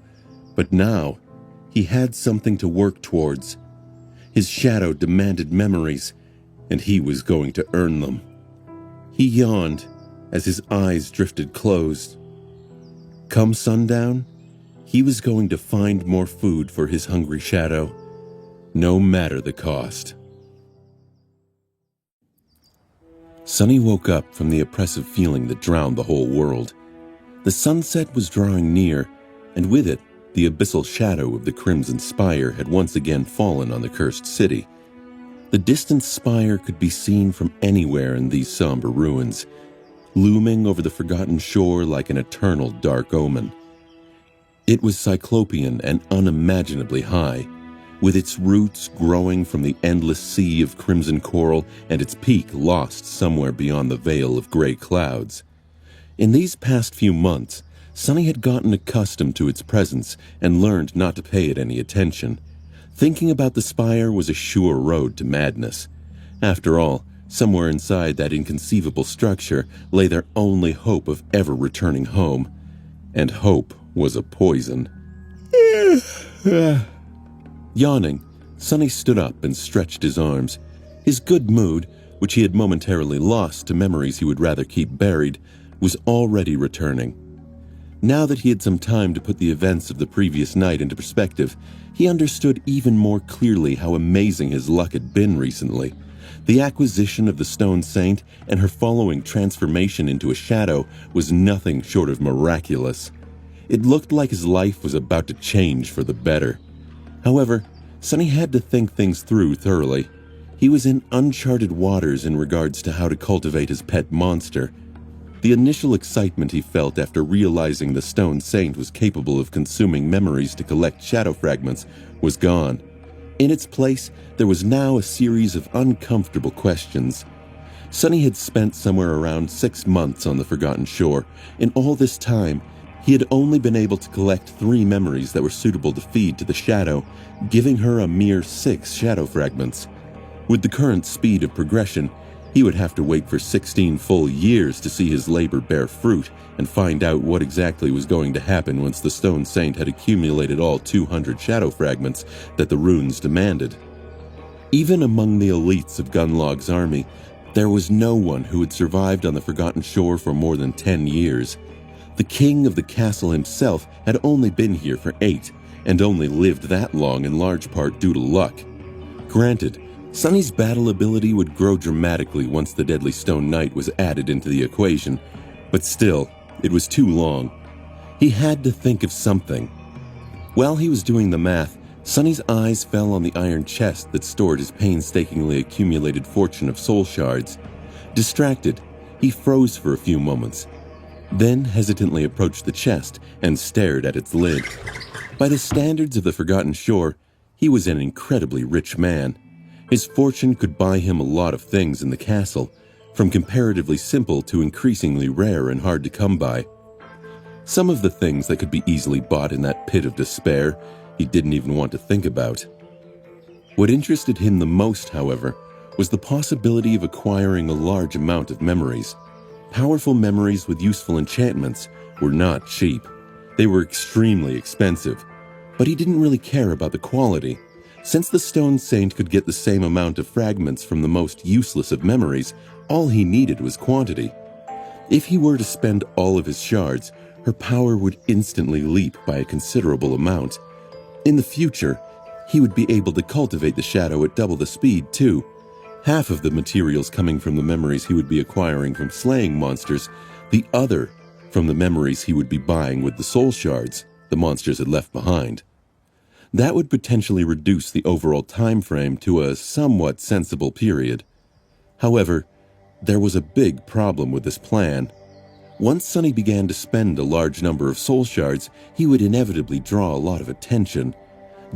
but now he had something to work towards. His shadow demanded memories, and he was going to earn them. He yawned as his eyes drifted closed. Come sundown, he was going to find more food for his hungry shadow, no matter the cost. Sonny woke up from the oppressive feeling that drowned the whole world. The sunset was drawing near, and with it, the abyssal shadow of the Crimson Spire had once again fallen on the cursed city. The distant spire could be seen from anywhere in these somber ruins, looming over the forgotten shore like an eternal dark omen. It was cyclopean and unimaginably high, with its roots growing from the endless sea of crimson coral and its peak lost somewhere beyond the veil of gray clouds. In these past few months, Sonny had gotten accustomed to its presence and learned not to pay it any attention. Thinking about the spire was a sure road to madness. After all, somewhere inside that inconceivable structure lay their only hope of ever returning home. And hope was a poison. Yawning, Sonny stood up and stretched his arms. His good mood, which he had momentarily lost to memories he would rather keep buried, was already returning. Now that he had some time to put the events of the previous night into perspective, he understood even more clearly how amazing his luck had been recently. The acquisition of the Stone Saint and her following transformation into a shadow was nothing short of miraculous. It looked like his life was about to change for the better. However, Sonny had to think things through thoroughly. He was in uncharted waters in regards to how to cultivate his pet monster. The initial excitement he felt after realizing the Stone Saint was capable of consuming memories to collect shadow fragments was gone. In its place, there was now a series of uncomfortable questions. Sonny had spent somewhere around 6 months on the Forgotten Shore. In all this time, he had only been able to collect 3 memories that were suitable to feed to the shadow, giving her a mere 6 shadow fragments. With the current speed of progression, he would have to wait for 16 full years to see his labor bear fruit and find out what exactly was going to happen once the Stone Saint had accumulated all 200 shadow fragments that the runes demanded. Even among the elites of Gunlog's army, there was no one who had survived on the Forgotten Shore for more than 10 years. The king of the castle himself had only been here for 8, and only lived that long in large part due to luck. Granted, Sonny's battle ability would grow dramatically once the Deadly Stone Knight was added into the equation, but still, it was too long. He had to think of something. While he was doing the math, Sonny's eyes fell on the iron chest that stored his painstakingly accumulated fortune of soul shards. Distracted, he froze for a few moments, then hesitantly approached the chest and stared at its lid. By the standards of the Forgotten Shore, he was an incredibly rich man. His fortune could buy him a lot of things in the castle, from comparatively simple to increasingly rare and hard to come by. Some of the things that could be easily bought in that pit of despair, he didn't even want to think about. What interested him the most, however, was the possibility of acquiring a large amount of memories. Powerful memories with useful enchantments were not cheap. They were extremely expensive, but he didn't really care about the quality. Since the Stone Saint could get the same amount of fragments from the most useless of memories, all he needed was quantity. If he were to spend all of his shards, her power would instantly leap by a considerable amount. In the future, he would be able to cultivate the shadow at double the speed too. Half of the materials coming from the memories he would be acquiring from slaying monsters, the other from the memories he would be buying with the soul shards the monsters had left behind. That would potentially reduce the overall time frame to a somewhat sensible period. However, there was a big problem with this plan. Once Sonny began to spend a large number of soul shards, he would inevitably draw a lot of attention.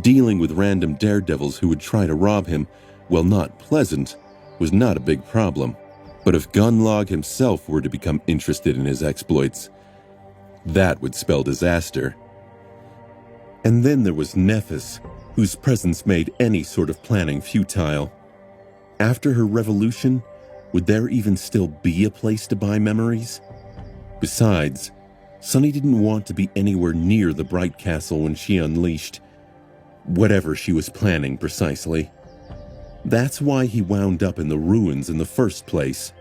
Dealing with random daredevils who would try to rob him, while not pleasant, was not a big problem. But if Gunlog himself were to become interested in his exploits, that would spell disaster. And then there was Nephis, whose presence made any sort of planning futile. After her revolution, would there even still be a place to buy memories? Besides, Sonny didn't want to be anywhere near the Bright Castle when she unleashed whatever she was planning precisely. That's why he wound up in the ruins in the first place.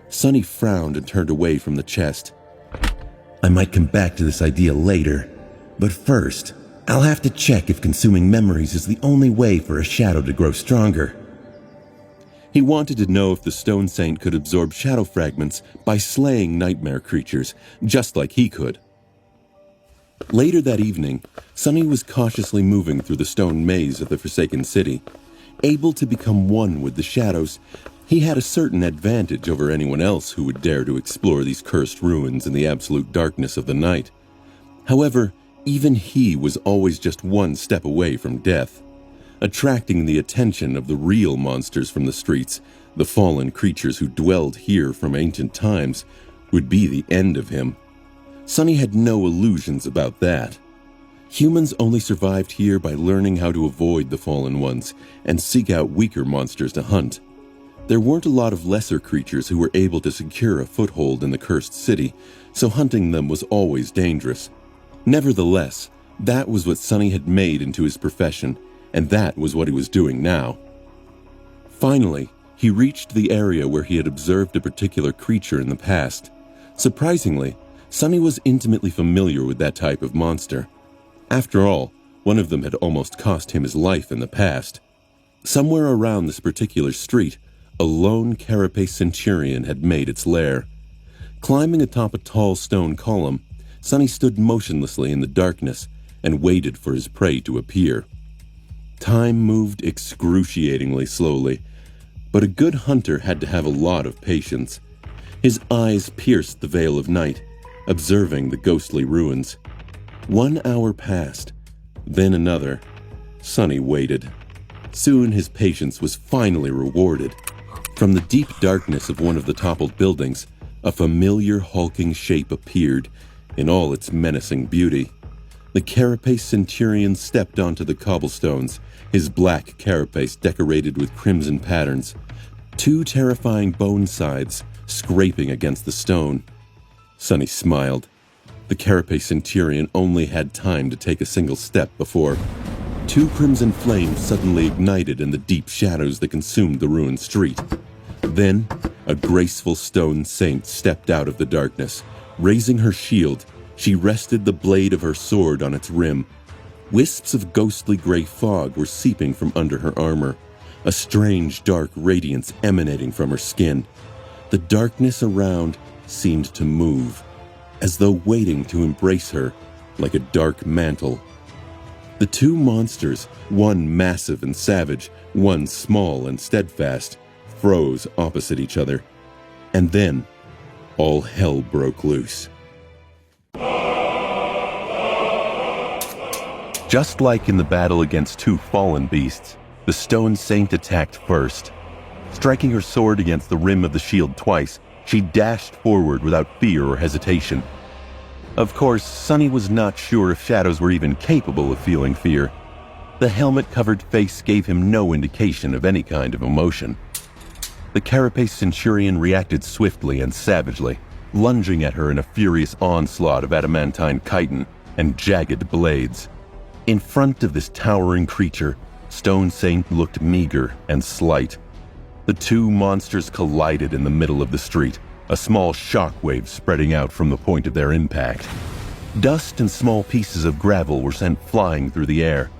Sonny frowned and turned away from the chest. I might come back to this idea later, but first, I'll have to check if consuming memories is the only way for a shadow to grow stronger. He wanted to know if the Stone Saint could absorb shadow fragments by slaying nightmare creatures, just like he could. Later that evening, Sonny was cautiously moving through the stone maze of the Forsaken City. Able to become one with the shadows, he had a certain advantage over anyone else who would dare to explore these cursed ruins in the absolute darkness of the night. However, even he was always just one step away from death. Attracting the attention of the real monsters from the streets, the fallen creatures who dwelled here from ancient times, would be the end of him. Sonny had no illusions about that. Humans only survived here by learning how to avoid the fallen ones and seek out weaker monsters to hunt. There weren't a lot of lesser creatures who were able to secure a foothold in the cursed city, so hunting them was always dangerous. Nevertheless, That was what Sonny had made into his profession, and that was what he was doing now. Finally, he reached the area where he had observed a particular creature in the past. Surprisingly, Sonny was intimately familiar with that type of monster. After all, one of them had almost cost him his life in the past. Somewhere around this particular street, a lone carapace centurion had made its lair. Climbing atop a tall stone column, Sonny stood motionlessly in the darkness and waited for his prey to appear. Time moved excruciatingly slowly, but a good hunter had to have a lot of patience. His eyes pierced the veil of night, observing the ghostly ruins. 1 hour passed, then another. Sonny waited. Soon his patience was finally rewarded. From the deep darkness of one of the toppled buildings, a familiar hulking shape appeared in all its menacing beauty. The carapace centurion stepped onto the cobblestones, his black carapace decorated with crimson patterns, 2 terrifying bone sides scraping against the stone. Sonny smiled. The carapace centurion only had time to take a single step before 2 crimson flames suddenly ignited in the deep shadows that consumed the ruined street. Then, a graceful stone saint stepped out of the darkness. Raising her shield, she rested the blade of her sword on its rim. Wisps of ghostly gray fog were seeping from under her armor, a strange dark radiance emanating from her skin. The darkness around seemed to move, as though waiting to embrace her like a dark mantle. The 2 monsters, one massive and savage, one small and steadfast, froze opposite each other. And then, all hell broke loose. Just like in the battle against 2 fallen beasts, the stone saint attacked first. Striking her sword against the rim of the shield twice, she dashed forward without fear or hesitation. Of course, Sonny was not sure if shadows were even capable of feeling fear. The helmet-covered face gave him no indication of any kind of emotion. The carapace centurion reacted swiftly and savagely, lunging at her in a furious onslaught of adamantine chitin and jagged blades. In front of this towering creature, Stone Saint looked meager and slight. The 2 monsters collided in the middle of the street, a small shockwave spreading out from the point of their impact. Dust and small pieces of gravel were sent flying through the air.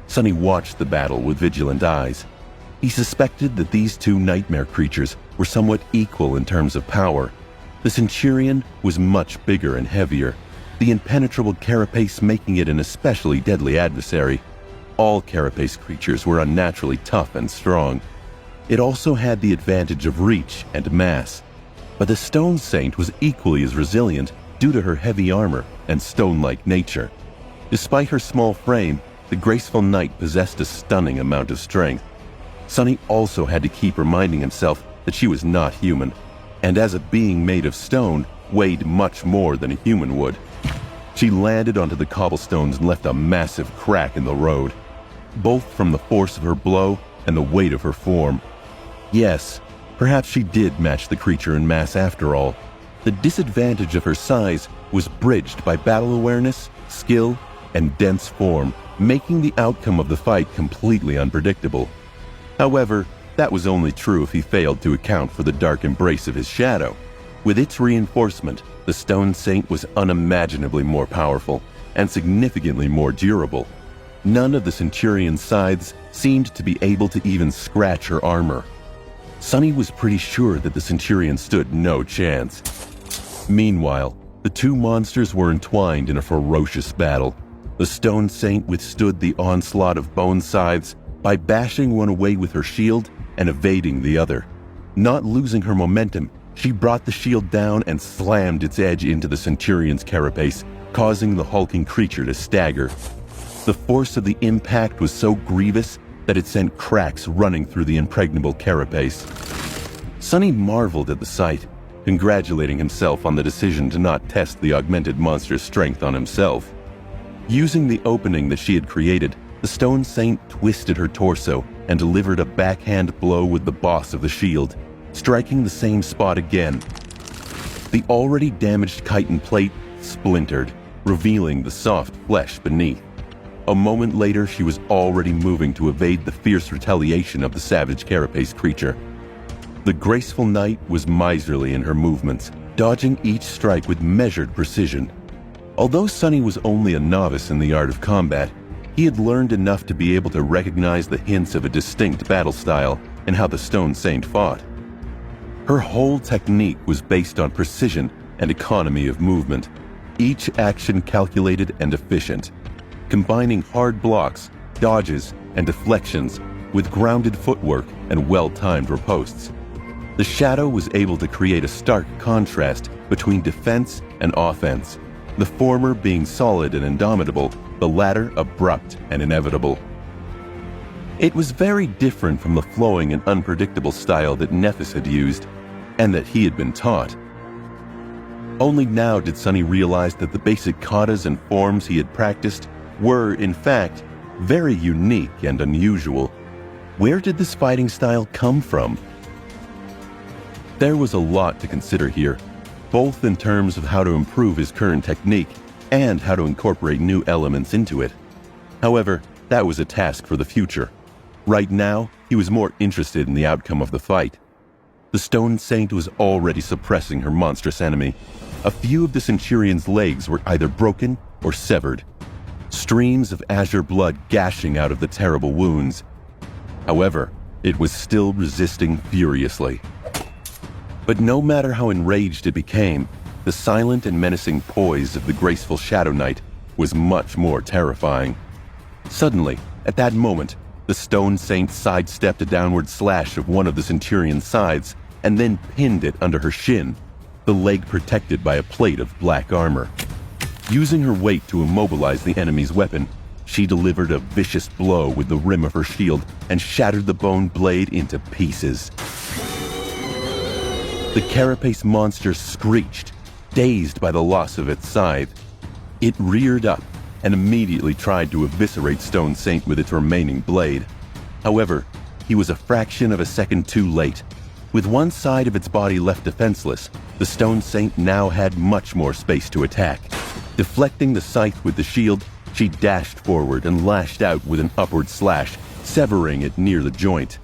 Sonny watched the battle with vigilant eyes. He suspected that these 2 nightmare creatures were somewhat equal in terms of power. The Centurion was much bigger and heavier, the impenetrable carapace making it an especially deadly adversary. All carapace creatures were unnaturally tough and strong. It also had the advantage of reach and mass. But the Stone Saint was equally as resilient due to her heavy armor and stone-like nature. Despite her small frame, the graceful knight possessed a stunning amount of strength. Sonny also had to keep reminding himself that she was not human, and as a being made of stone, weighed much more than a human would. She landed onto the cobblestones and left a massive crack in the road, both from the force of her blow and the weight of her form. Yes, perhaps she did match the creature in mass after all. The disadvantage of her size was bridged by battle awareness, skill, and dense form, making the outcome of the fight completely unpredictable. However, that was only true if he failed to account for the dark embrace of his shadow. With its reinforcement, the Stone Saint was unimaginably more powerful and significantly more durable. None of the Centurion's scythes seemed to be able to even scratch her armor. Sonny was pretty sure that the Centurion stood no chance. Meanwhile, the 2 monsters were entwined in a ferocious battle. The Stone Saint withstood the onslaught of bone scythes by bashing one away with her shield and evading the other. Not losing her momentum, she brought the shield down and slammed its edge into the Centurion's carapace, causing the hulking creature to stagger. The force of the impact was so grievous that it sent cracks running through the impregnable carapace. Sonny marveled at the sight, congratulating himself on the decision to not test the augmented monster's strength on himself. Using the opening that she had created, the Stone Saint twisted her torso and delivered a backhand blow with the boss of the shield, striking the same spot again. The already damaged chitin plate splintered, revealing the soft flesh beneath. A moment later, she was already moving to evade the fierce retaliation of the savage carapace creature. The graceful knight was miserly in her movements, dodging each strike with measured precision. Although Sunny was only a novice in the art of combat, he had learned enough to be able to recognize the hints of a distinct battle style and how the Stone Saint fought. Her whole technique was based on precision and economy of movement, each action calculated and efficient, combining hard blocks, dodges, and deflections with grounded footwork and well-timed ripostes. The Shadow was able to create a stark contrast between defense and offense, the former being solid and indomitable, the latter abrupt and inevitable. It was very different from the flowing and unpredictable style that Nephis had used, and that he had been taught. Only now did Sunny realize that the basic katas and forms he had practiced were, in fact, very unique and unusual. Where did this fighting style come from? There was a lot to consider here, both in terms of how to improve his current technique and how to incorporate new elements into it. However, that was a task for the future. Right now, he was more interested in the outcome of the fight. The Stone Saint was already suppressing her monstrous enemy. A few of the Centurion's legs were either broken or severed, streams of azure blood gashing out of the terrible wounds. However, it was still resisting furiously. But no matter how enraged it became, the silent and menacing poise of the graceful Shadow Knight was much more terrifying. Suddenly, at that moment, the Stone Saint sidestepped a downward slash of one of the Centurion's sides and then pinned it under her shin, the leg protected by a plate of black armor. Using her weight to immobilize the enemy's weapon, she delivered a vicious blow with the rim of her shield and shattered the bone blade into pieces. The carapace monster screeched, dazed by the loss of its scythe. It reared up and immediately tried to eviscerate Stone Saint with its remaining blade. However, he was a fraction of a second too late. With one side of its body left defenseless, the Stone Saint now had much more space to attack. Deflecting the scythe with the shield, she dashed forward and lashed out with an upward slash, severing it near the joint.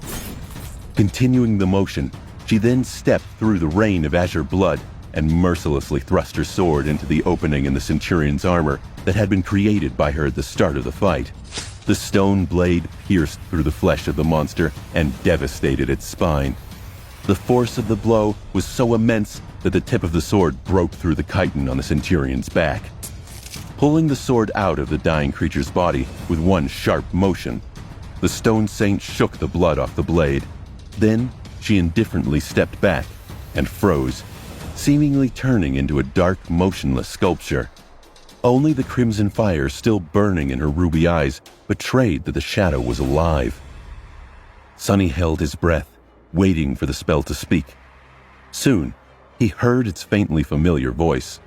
Continuing the motion, she then stepped through the rain of azure blood and mercilessly thrust her sword into the opening in the Centurion's armor that had been created by her at the start of the fight. The stone blade pierced through the flesh of the monster and devastated its spine. The force of the blow was so immense that the tip of the sword broke through the chitin on the Centurion's back. Pulling the sword out of the dying creature's body with one sharp motion, the Stone Saint shook the blood off the blade. Then she indifferently stepped back and froze, seemingly turning into a dark, motionless sculpture. Only the crimson fire still burning in her ruby eyes betrayed that the shadow was alive. Sunny held his breath, waiting for the spell to speak. Soon, he heard its faintly familiar voice.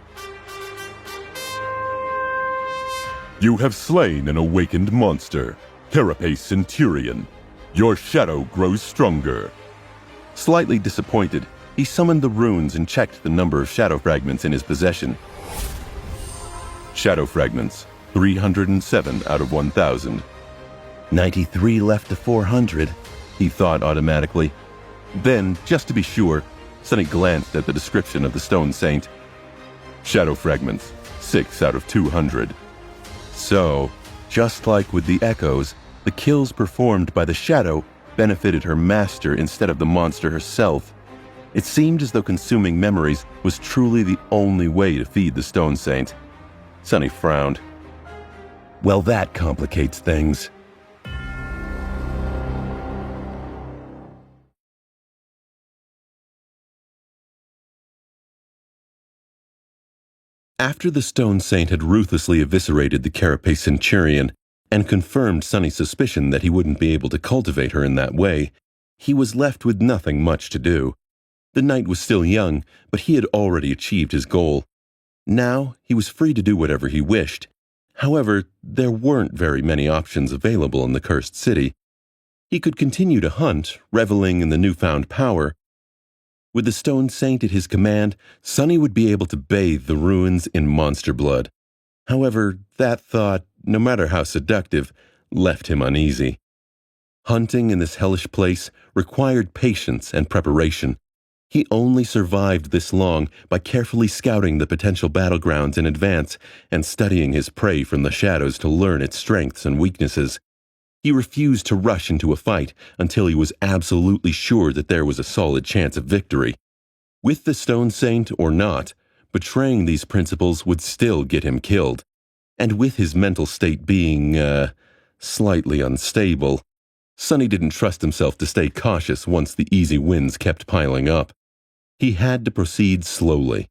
You have slain an awakened monster, Carapace Centurion. Your shadow grows stronger. Slightly disappointed, he summoned the runes and checked the number of shadow fragments in his possession. Shadow fragments, 307 out of 1,000. 93 left to 400, he thought automatically. Then, just to be sure, Sunny glanced at the description of the Stone Saint. Shadow fragments, 6 out of 200. So, just like with the echoes, the kills performed by the shadow benefited her master instead of the monster herself. It seemed as though consuming memories was truly the only way to feed the Stone Saint. Sunny frowned. Well, that complicates things. After the Stone Saint had ruthlessly eviscerated the Carapace Centurion and confirmed Sunny's suspicion that he wouldn't be able to cultivate her in that way, he was left with nothing much to do. The knight was still young, but he had already achieved his goal. Now he was free to do whatever he wished. However, there weren't very many options available in the Cursed City. He could continue to hunt, reveling in the newfound power. With the Stone Saint at his command, Sunny would be able to bathe the ruins in monster blood. However, that thought, no matter how seductive, left him uneasy. Hunting in this hellish place required patience and preparation. He only survived this long by carefully scouting the potential battlegrounds in advance and studying his prey from the shadows to learn its strengths and weaknesses. He refused to rush into a fight until he was absolutely sure that there was a solid chance of victory. With the Stone Saint or not, betraying these principles would still get him killed. And with his mental state being, slightly unstable, Sonny didn't trust himself to stay cautious once the easy wins kept piling up. He had to proceed slowly.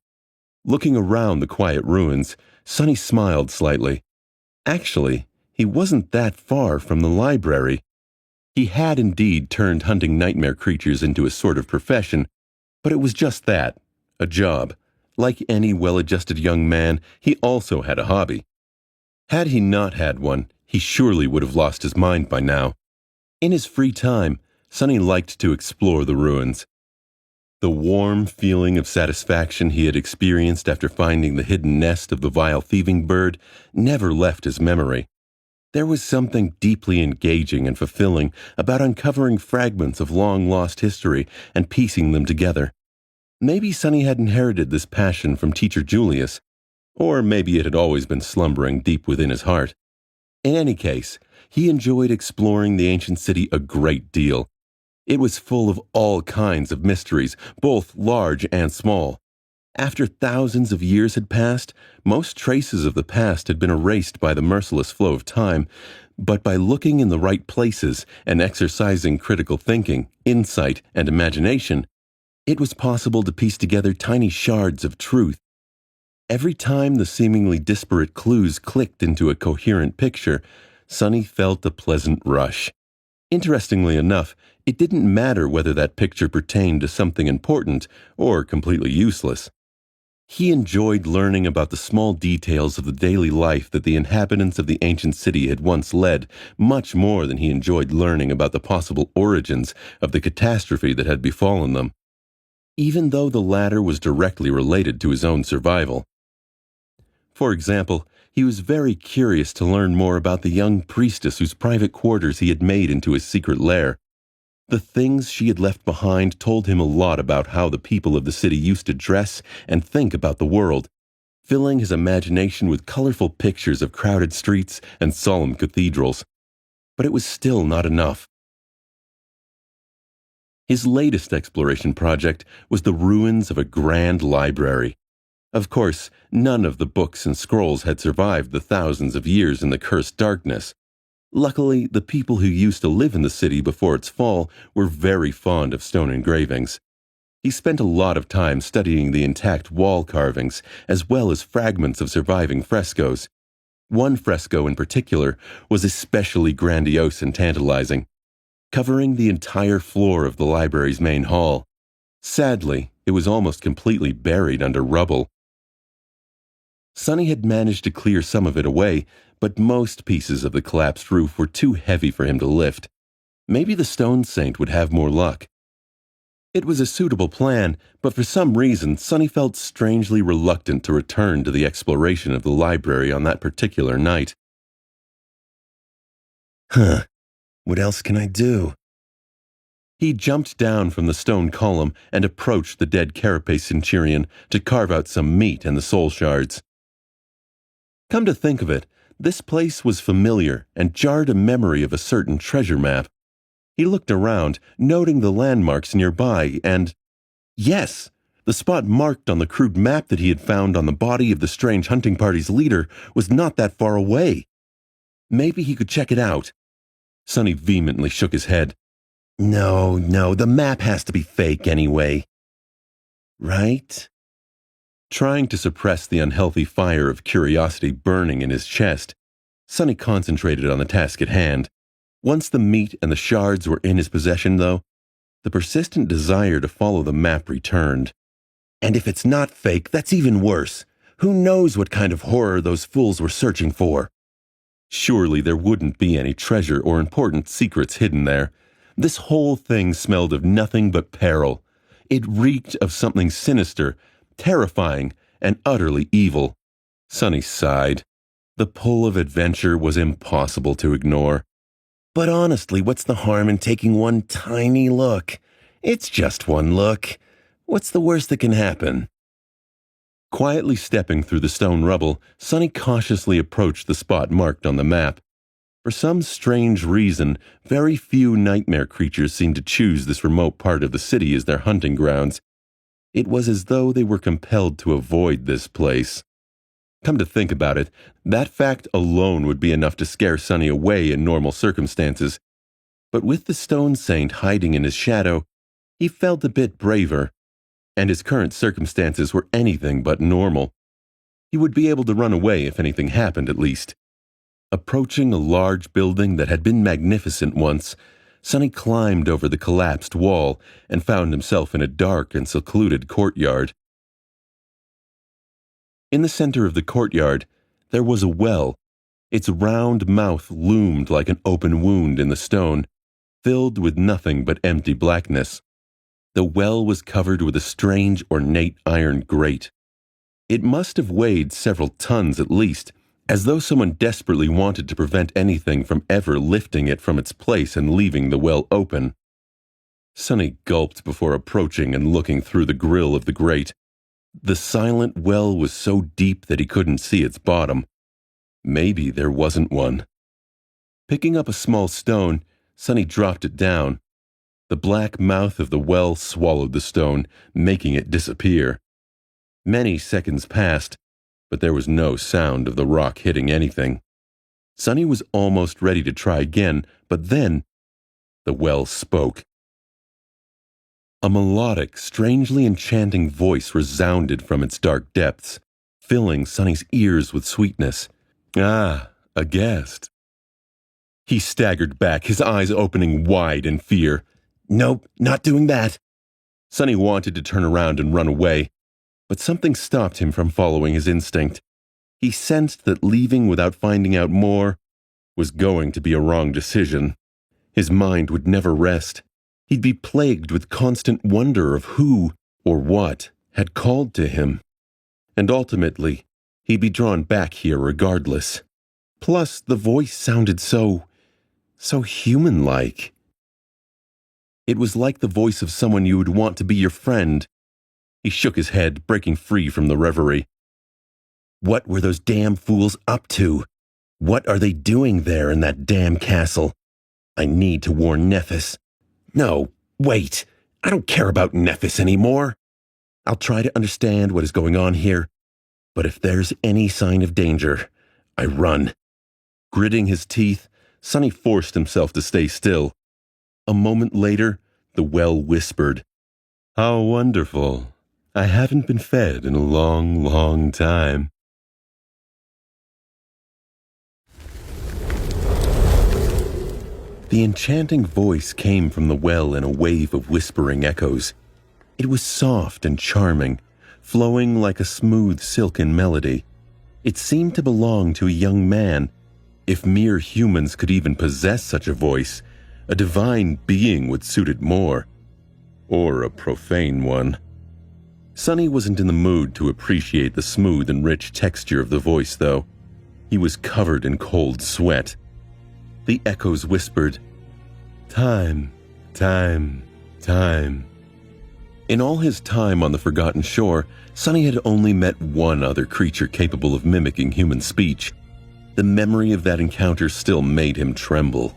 Looking around the quiet ruins, Sonny smiled slightly. Actually, he wasn't that far from the library. He had indeed turned hunting nightmare creatures into a sort of profession, but it was just that, a job. Like any well-adjusted young man, he also had a hobby. Had he not had one, he surely would have lost his mind by now. In his free time, Sonny liked to explore the ruins. The warm feeling of satisfaction he had experienced after finding the hidden nest of the vile thieving bird never left his memory. There was something deeply engaging and fulfilling about uncovering fragments of long-lost history and piecing them together. Maybe Sonny had inherited this passion from Teacher Julius, or maybe it had always been slumbering deep within his heart. In any case, he enjoyed exploring the ancient city a great deal. It was full of all kinds of mysteries, both large and small. After thousands of years had passed, most traces of the past had been erased by the merciless flow of time, but by looking in the right places and exercising critical thinking, insight, and imagination, it was possible to piece together tiny shards of truth. Every time the seemingly disparate clues clicked into a coherent picture, Sonny felt a pleasant rush. Interestingly enough, it didn't matter whether that picture pertained to something important or completely useless. He enjoyed learning about the small details of the daily life that the inhabitants of the ancient city had once led, much more than he enjoyed learning about the possible origins of the catastrophe that had befallen them, even though the latter was directly related to his own survival. For example, he was very curious to learn more about the young priestess whose private quarters he had made into his secret lair. The things she had left behind told him a lot about how the people of the city used to dress and think about the world, filling his imagination with colorful pictures of crowded streets and solemn cathedrals. But it was still not enough. His latest exploration project was the ruins of a grand library. Of course, none of the books and scrolls had survived the thousands of years in the cursed darkness. Luckily, the people who used to live in the city before its fall were very fond of stone engravings. He spent a lot of time studying the intact wall carvings, as well as fragments of surviving frescoes. One fresco in particular was especially grandiose and tantalizing, covering the entire floor of the library's main hall. Sadly, it was almost completely buried under rubble. Sonny had managed to clear some of it away, but most pieces of the collapsed roof were too heavy for him to lift. Maybe the Stone Saint would have more luck. It was a suitable plan, but for some reason Sonny felt strangely reluctant to return to the exploration of the library on that particular night. What else can I do? He jumped down from the stone column and approached the dead Carapace Centurion to carve out some meat and the soul shards. Come to think of it, this place was familiar and jarred a memory of a certain treasure map. He looked around, noting the landmarks nearby, and yes, the spot marked on the crude map that he had found on the body of the strange hunting party's leader was not that far away. Maybe he could check it out. Sonny vehemently shook his head. No, the map has to be fake anyway. Right? Trying to suppress the unhealthy fire of curiosity burning in his chest, Sonny concentrated on the task at hand. Once the meat and the shards were in his possession, though, the persistent desire to follow the map returned. And if it's not fake, that's even worse. Who knows what kind of horror those fools were searching for? Surely there wouldn't be any treasure or important secrets hidden there. This whole thing smelled of nothing but peril. It reeked of something sinister, terrifying, and utterly evil. Sonny sighed. The pull of adventure was impossible to ignore. But honestly, what's the harm in taking one tiny look? It's just one look. What's the worst that can happen? Quietly stepping through the stone rubble, Sonny cautiously approached the spot marked on the map. For some strange reason, very few nightmare creatures seemed to choose this remote part of the city as their hunting grounds. It was as though they were compelled to avoid this place. Come to think about it, that fact alone would be enough to scare Sonny away in normal circumstances. But with the stone saint hiding in his shadow, he felt a bit braver, and his current circumstances were anything but normal. He would be able to run away if anything happened, at least. Approaching a large building that had been magnificent once, Sonny climbed over the collapsed wall and found himself in a dark and secluded courtyard. In the center of the courtyard, there was a well. Its round mouth loomed like an open wound in the stone, filled with nothing but empty blackness. The well was covered with a strange ornate iron grate. It must have weighed several tons at least, as though someone desperately wanted to prevent anything from ever lifting it from its place and leaving the well open. Sonny gulped before approaching and looking through the grill of the grate. The silent well was so deep that he couldn't see its bottom. Maybe there wasn't one. Picking up a small stone, Sonny dropped it down. The black mouth of the well swallowed the stone, making it disappear. Many seconds passed, but there was no sound of the rock hitting anything. Sonny was almost ready to try again, but then the well spoke. A melodic, strangely enchanting voice resounded from its dark depths, filling Sonny's ears with sweetness. Ah, a guest. He staggered back, his eyes opening wide in fear. Nope, not doing that. Sonny wanted to turn around and run away, but something stopped him from following his instinct. He sensed that leaving without finding out more was going to be a wrong decision. His mind would never rest. He'd be plagued with constant wonder of who or what had called to him. And ultimately, he'd be drawn back here regardless. Plus, the voice sounded so human-like. It was like the voice of someone you would want to be your friend. He shook his head, breaking free from the reverie. What were those damn fools up to? What are they doing there in that damn castle? I need to warn Nephis. No, wait. I don't care about Nephis anymore. I'll try to understand what is going on here, but if there's any sign of danger, I run. Gritting his teeth, Sonny forced himself to stay still. A moment later, the well whispered, "How wonderful. I haven't been fed in a long, long time." The enchanting voice came from the well in a wave of whispering echoes. It was soft and charming, flowing like a smooth silken melody. It seemed to belong to a young man. If mere humans could even possess such a voice, a divine being would suit it more. Or a profane one. Sonny wasn't in the mood to appreciate the smooth and rich texture of the voice, though. He was covered in cold sweat. The echoes whispered, "Time, time, time." In all his time on the Forgotten Shore, Sonny had only met one other creature capable of mimicking human speech. The memory of that encounter still made him tremble.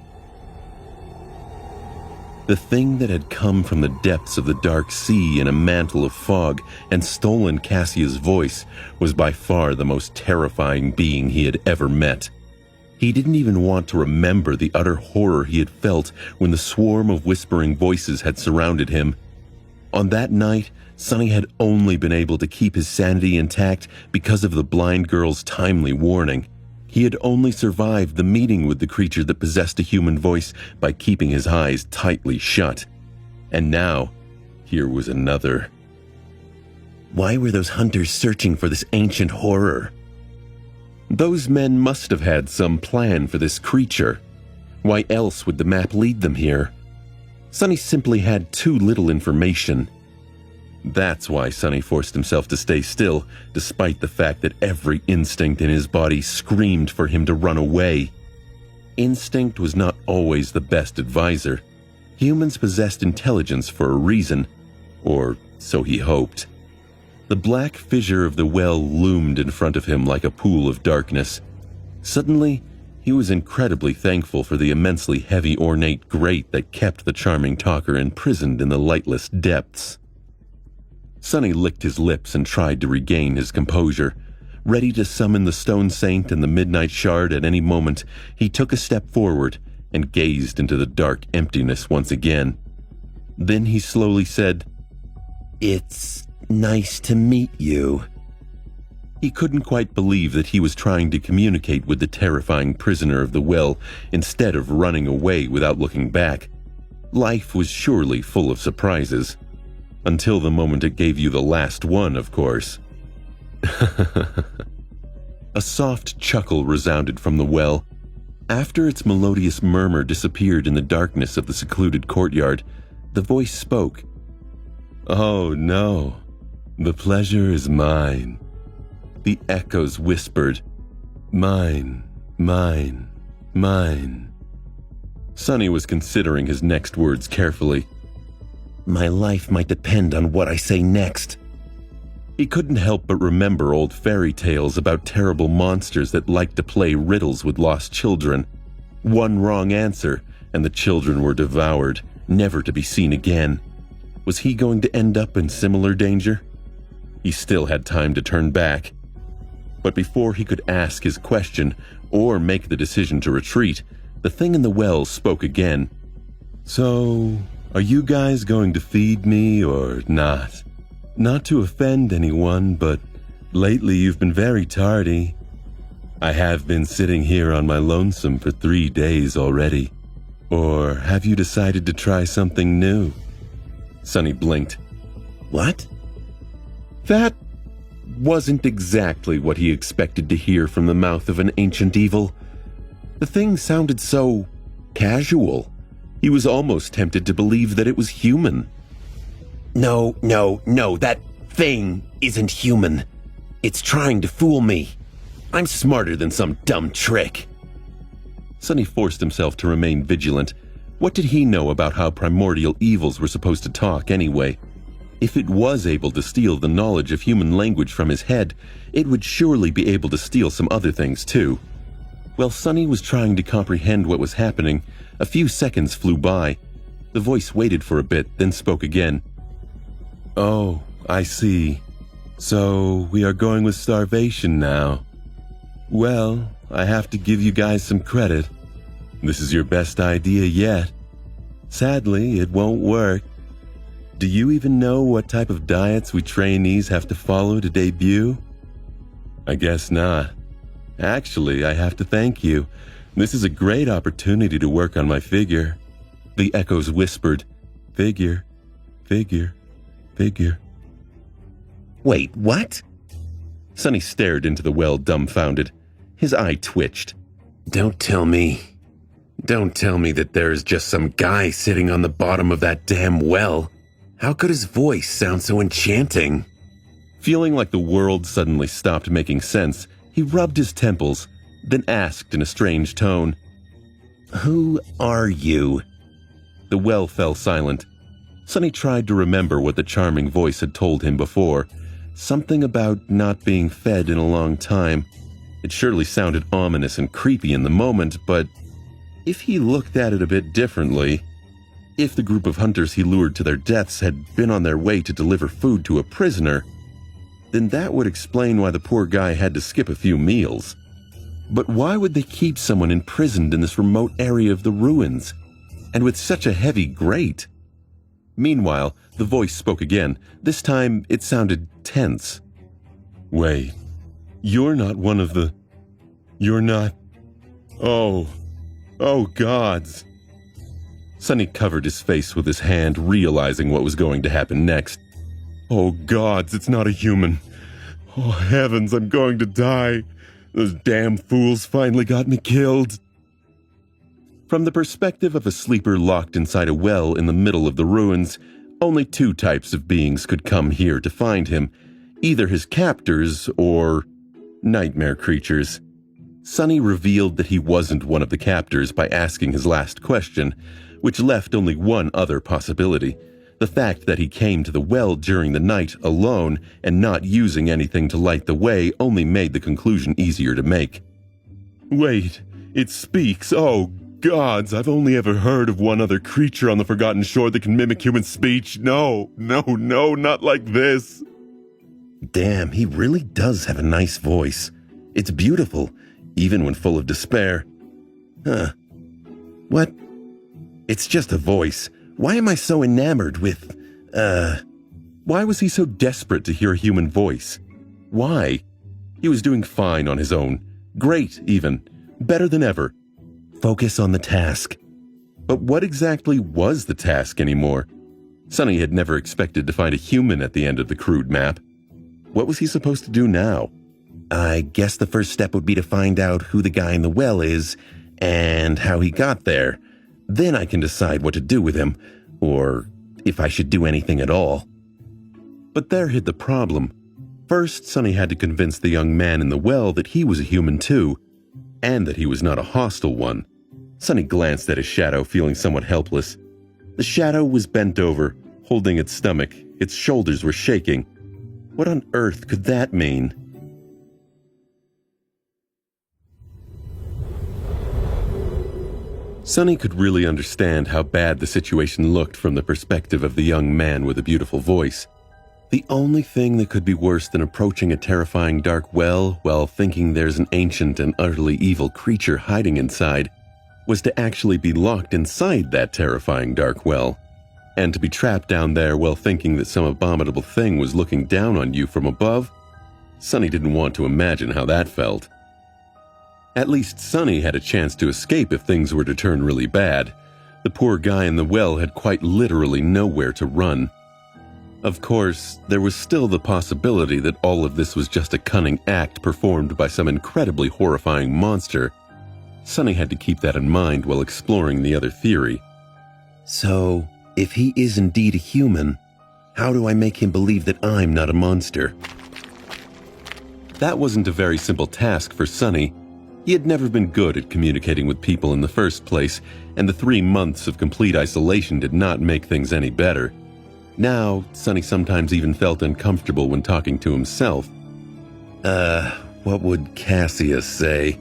The thing that had come from the depths of the dark sea in a mantle of fog and stolen Cassia's voice was by far the most terrifying being he had ever met. He didn't even want to remember the utter horror he had felt when the swarm of whispering voices had surrounded him. On that night, Sonny had only been able to keep his sanity intact because of the blind girl's timely warning. He had only survived the meeting with the creature that possessed a human voice by keeping his eyes tightly shut. And now, here was another. Why were those hunters searching for this ancient horror? Those men must have had some plan for this creature. Why else would the map lead them here? Sonny simply had too little information. That's why Sonny forced himself to stay still, despite the fact that every instinct in his body screamed for him to run away. Instinct was not always the best advisor. Humans possessed intelligence for a reason, or so he hoped. The black fissure of the well loomed in front of him like a pool of darkness. Suddenly, he was incredibly thankful for the immensely heavy ornate grate that kept the charming talker imprisoned in the lightless depths. Sonny licked his lips and tried to regain his composure. Ready to summon the Stone Saint and the Midnight Shard at any moment, he took a step forward and gazed into the dark emptiness once again. Then he slowly said, "It's nice to meet you." He couldn't quite believe that he was trying to communicate with the terrifying prisoner of the well instead of running away without looking back. Life was surely full of surprises. Until the moment it gave you the last one, of course. A soft chuckle resounded from the well. After its melodious murmur disappeared in the darkness of the secluded courtyard, the voice spoke. "Oh no, the pleasure is mine." The echoes whispered, "Mine, mine, mine." Sonny was considering his next words carefully. My life might depend on what I say next. He couldn't help but remember old fairy tales about terrible monsters that liked to play riddles with lost children. One wrong answer, and the children were devoured, never to be seen again. Was he going to end up in similar danger? He still had time to turn back. But before he could ask his question or make the decision to retreat, the thing in the well spoke again. "So, are you guys going to feed me or not? Not to offend anyone, but lately you've been very tardy. I have been sitting here on my lonesome for 3 days already. Or have you decided to try something new?" Sonny blinked. What? That wasn't exactly what he expected to hear from the mouth of an ancient evil. The thing sounded so casual. He was almost tempted to believe that it was human. No, that thing isn't human. It's trying to fool me. I'm smarter than some dumb trick. Sonny forced himself to remain vigilant. What did he know about how primordial evils were supposed to talk anyway? If it was able to steal the knowledge of human language from his head, it would surely be able to steal some other things too. While Sonny was trying to comprehend what was happening, a few seconds flew by. The voice waited for a bit, then spoke again. "Oh, I see. So we are going with starvation now. Well, I have to give you guys some credit. This is your best idea yet. Sadly, it won't work. Do you even know what type of diets we trainees have to follow to debut? I guess not. Actually, I have to thank you. This is a great opportunity to work on my figure." The echoes whispered, "Figure, figure, figure." Wait, what? Sonny stared into the well dumbfounded. His eye twitched. Don't tell me that there's just some guy sitting on the bottom of that damn well. How could his voice sound so enchanting? Feeling like the world suddenly stopped making sense, he rubbed his temples, then asked in a strange tone, Who are you? The well fell silent. Sonny tried to remember what the charming voice had told him before. Something about not being fed in a long time. It surely sounded ominous and creepy in the moment, but if he looked at it a bit differently, if the group of hunters he lured to their deaths had been on their way to deliver food to a prisoner, then that would explain why the poor guy had to skip a few meals. But why would they keep someone imprisoned in this remote area of the ruins, and with such a heavy grate? Meanwhile, the voice spoke again. This time, it sounded tense. "Wait, you're not one of the... You're not... Oh gods." Sonny covered his face with his hand, realizing what was going to happen next. "Oh gods, it's not a human. Oh heavens, I'm going to die. Those damn fools finally got me killed." From the perspective of a sleeper locked inside a well in the middle of the ruins, Only two types of beings could come here to find him, either his captors or nightmare creatures. Sonny revealed that he wasn't one of the captors by asking his last question, which left only one other possibility. The fact that he came to the well during the night alone and not using anything to light the way only made the conclusion easier to make. Wait, it speaks. Oh, gods, I've only ever heard of one other creature on the Forgotten Shore that can mimic human speech. No, not like this. Damn, he really does have a nice voice. It's beautiful, even when full of despair. Huh. What? It's just a voice. Why am I so enamored with, Why was he so desperate to hear a human voice? Why? He was doing fine on his own. Great, even. Better than ever. Focus on the task. But what exactly was the task anymore? Sonny had never expected to find a human at the end of the crude map. What was he supposed to do now? I guess the first step would be to find out who the guy in the well is and how he got there. Then I can decide what to do with him, or if I should do anything at all. But there hid the problem. First, Sonny had to convince the young man in the well that he was a human too, and that he was not a hostile one. Sonny glanced at his shadow, feeling somewhat helpless. The shadow was bent over, holding its stomach. Its shoulders were shaking. What on earth could that mean? Sonny could really understand how bad the situation looked from the perspective of the young man with a beautiful voice. The only thing that could be worse than approaching a terrifying dark well while thinking there's an ancient and utterly evil creature hiding inside was to actually be locked inside that terrifying dark well, and to be trapped down there while thinking that some abominable thing was looking down on you from above. Sonny didn't want to imagine how that felt. At least Sonny had a chance to escape if things were to turn really bad. The poor guy in the well had quite literally nowhere to run. Of course, there was still the possibility that all of this was just a cunning act performed by some incredibly horrifying monster. Sonny had to keep that in mind while exploring the other theory. So, if he is indeed a human, how do I make him believe that I'm not a monster? That wasn't a very simple task for Sonny. He had never been good at communicating with people in the first place, and the 3 months of complete isolation did not make things any better. Now, Sonny sometimes even felt uncomfortable when talking to himself. What would Cassius say?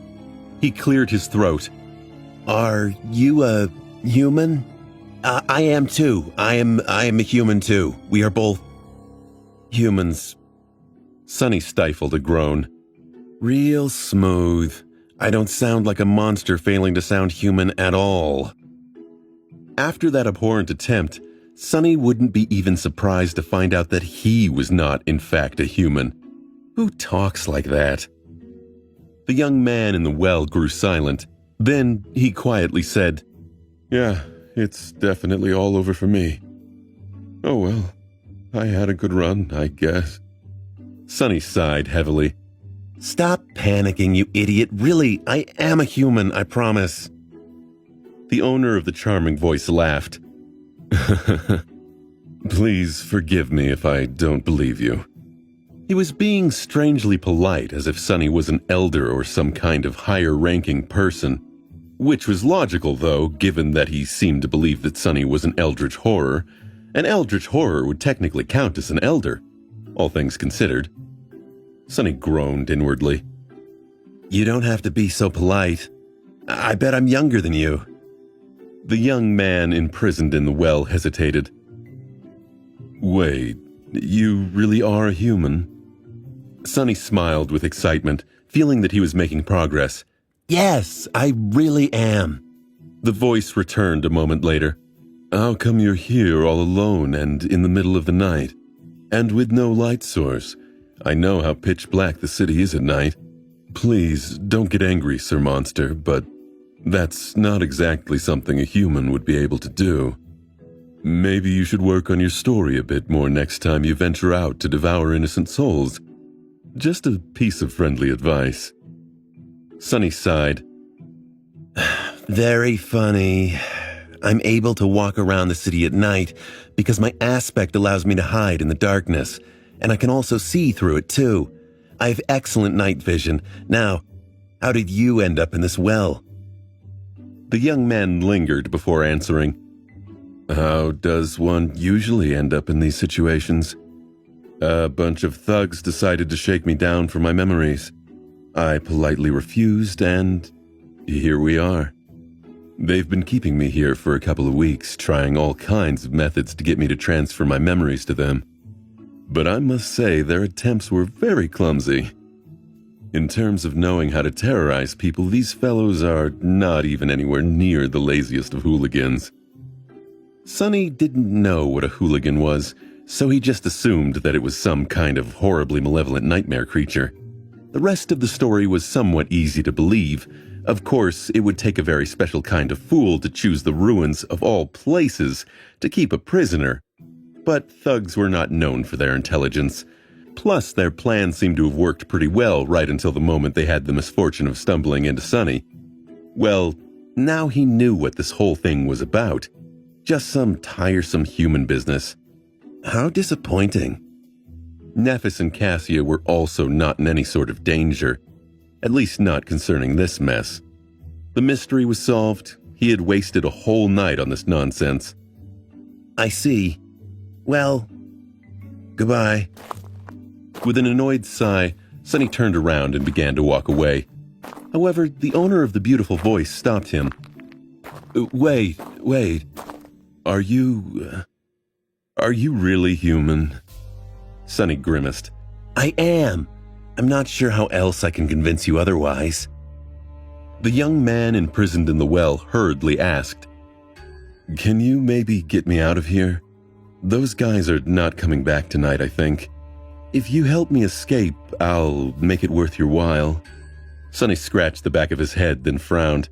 He cleared his throat. Are you a human? I am too. I am a human too. We are both humans. Sonny stifled a groan. Real smooth. I don't sound like a monster failing to sound human at all. After that abhorrent attempt, Sonny wouldn't be even surprised to find out that he was not, in fact, a human. Who talks like that? The young man in the well grew silent. Then he quietly said, "Yeah, it's definitely all over for me. Oh well, I had a good run, I guess." Sonny sighed heavily. Stop panicking, you idiot. Really, I am a human, I promise. The owner of the charming voice laughed. "Please forgive me if I don't believe you." He was being strangely polite, as if Sonny was an elder or some kind of higher-ranking person. Which was logical, though, given that he seemed to believe that Sonny was an eldritch horror. An eldritch horror would technically count as an elder, all things considered. Sonny groaned inwardly. You don't have to be so polite. I bet I'm younger than you. The young man imprisoned in the well hesitated. "Wait, you really are a human?" Sonny smiled with excitement, feeling that he was making progress. Yes, I really am. The voice returned a moment later. "How come you're here all alone and in the middle of the night? And with no light source? I know how pitch black the city is at night. Please, don't get angry, Sir Monster, but that's not exactly something a human would be able to do. Maybe you should work on your story a bit more next time you venture out to devour innocent souls. Just a piece of friendly advice." Sonny sighed. Very funny. I'm able to walk around the city at night because my aspect allows me to hide in the darkness, and I can also see through it too. I have excellent night vision. Now, how did you end up in this well?" The young man lingered before answering. "How does one usually end up in these situations? A bunch of thugs decided to shake me down for my memories. I politely refused, and here we are. They've been keeping me here for a couple of weeks, trying all kinds of methods to get me to transfer my memories to them. But I must say their attempts were very clumsy. In terms of knowing how to terrorize people, these fellows are not even anywhere near the laziest of hooligans." Sonny didn't know what a hooligan was, so he just assumed that it was some kind of horribly malevolent nightmare creature. The rest of the story was somewhat easy to believe. Of course, it would take a very special kind of fool to choose the ruins of all places to keep a prisoner. But thugs were not known for their intelligence. Plus, their plan seemed to have worked pretty well right until the moment they had the misfortune of stumbling into Sonny. Well, now he knew what this whole thing was about. Just some tiresome human business. How disappointing. Nephis and Cassia were also not in any sort of danger, at least not concerning this mess. The mystery was solved. He had wasted a whole night on this nonsense. "I see. Well, goodbye." With an annoyed sigh, Sonny turned around and began to walk away. However, the owner of the beautiful voice stopped him. Wait. Are you really human?" Sonny grimaced. "I am. I'm not sure how else I can convince you otherwise." The young man imprisoned in the well hurriedly asked, "Can you maybe get me out of here? Those guys are not coming back tonight, I think. If you help me escape, I'll make it worth your while." Sonny scratched the back of his head, then frowned.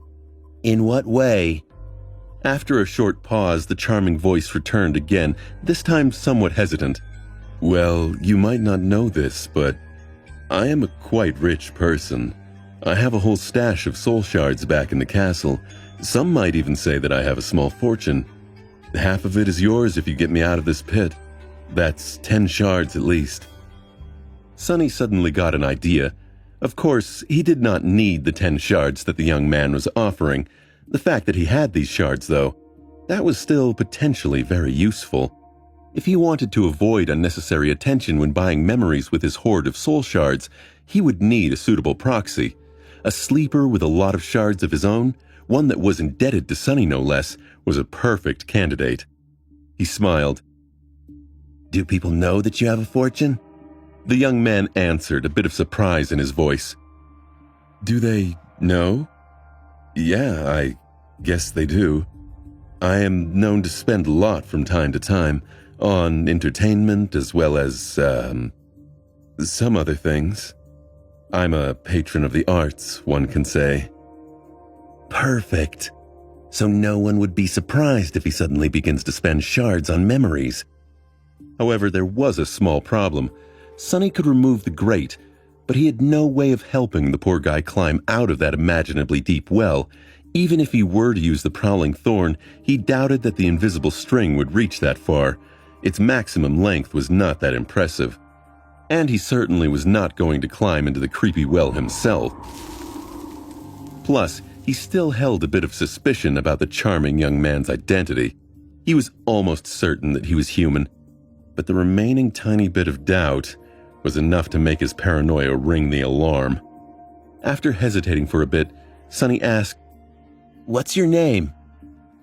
"In what way?" After a short pause, the charming voice returned again, this time somewhat hesitant. "Well, you might not know this, but I am a quite rich person. I have a whole stash of soul shards back in the castle. Some might even say that I have a small fortune. Half of it is yours if you get me out of this pit. That's 10 shards at least." Sonny suddenly got an idea. Of course, he did not need the 10 shards that the young man was offering. The fact that he had these shards, though, that was still potentially very useful. If he wanted to avoid unnecessary attention when buying memories with his hoard of soul shards, he would need a suitable proxy. A sleeper with a lot of shards of his own, one that was indebted to Sonny no less, was a perfect candidate. He smiled. "Do people know that you have a fortune?" The young man answered, a bit of surprise in his voice. "Do they know? Yeah, I guess they do. I am known to spend a lot from time to time on entertainment as well as, some other things. I'm a patron of the arts, one can say." "Perfect. So no one would be surprised if he suddenly begins to spend shards on memories." However, there was a small problem. Sonny could remove the grate, but he had no way of helping the poor guy climb out of that imaginably deep well. Even if he were to use the prowling thorn, he doubted that the invisible string would reach that far. Its maximum length was not that impressive. And he certainly was not going to climb into the creepy well himself. Plus, he still held a bit of suspicion about the charming young man's identity. He was almost certain that he was human, but the remaining tiny bit of doubt was enough to make his paranoia ring the alarm. After hesitating for a bit, Sonny asked, "What's your name?"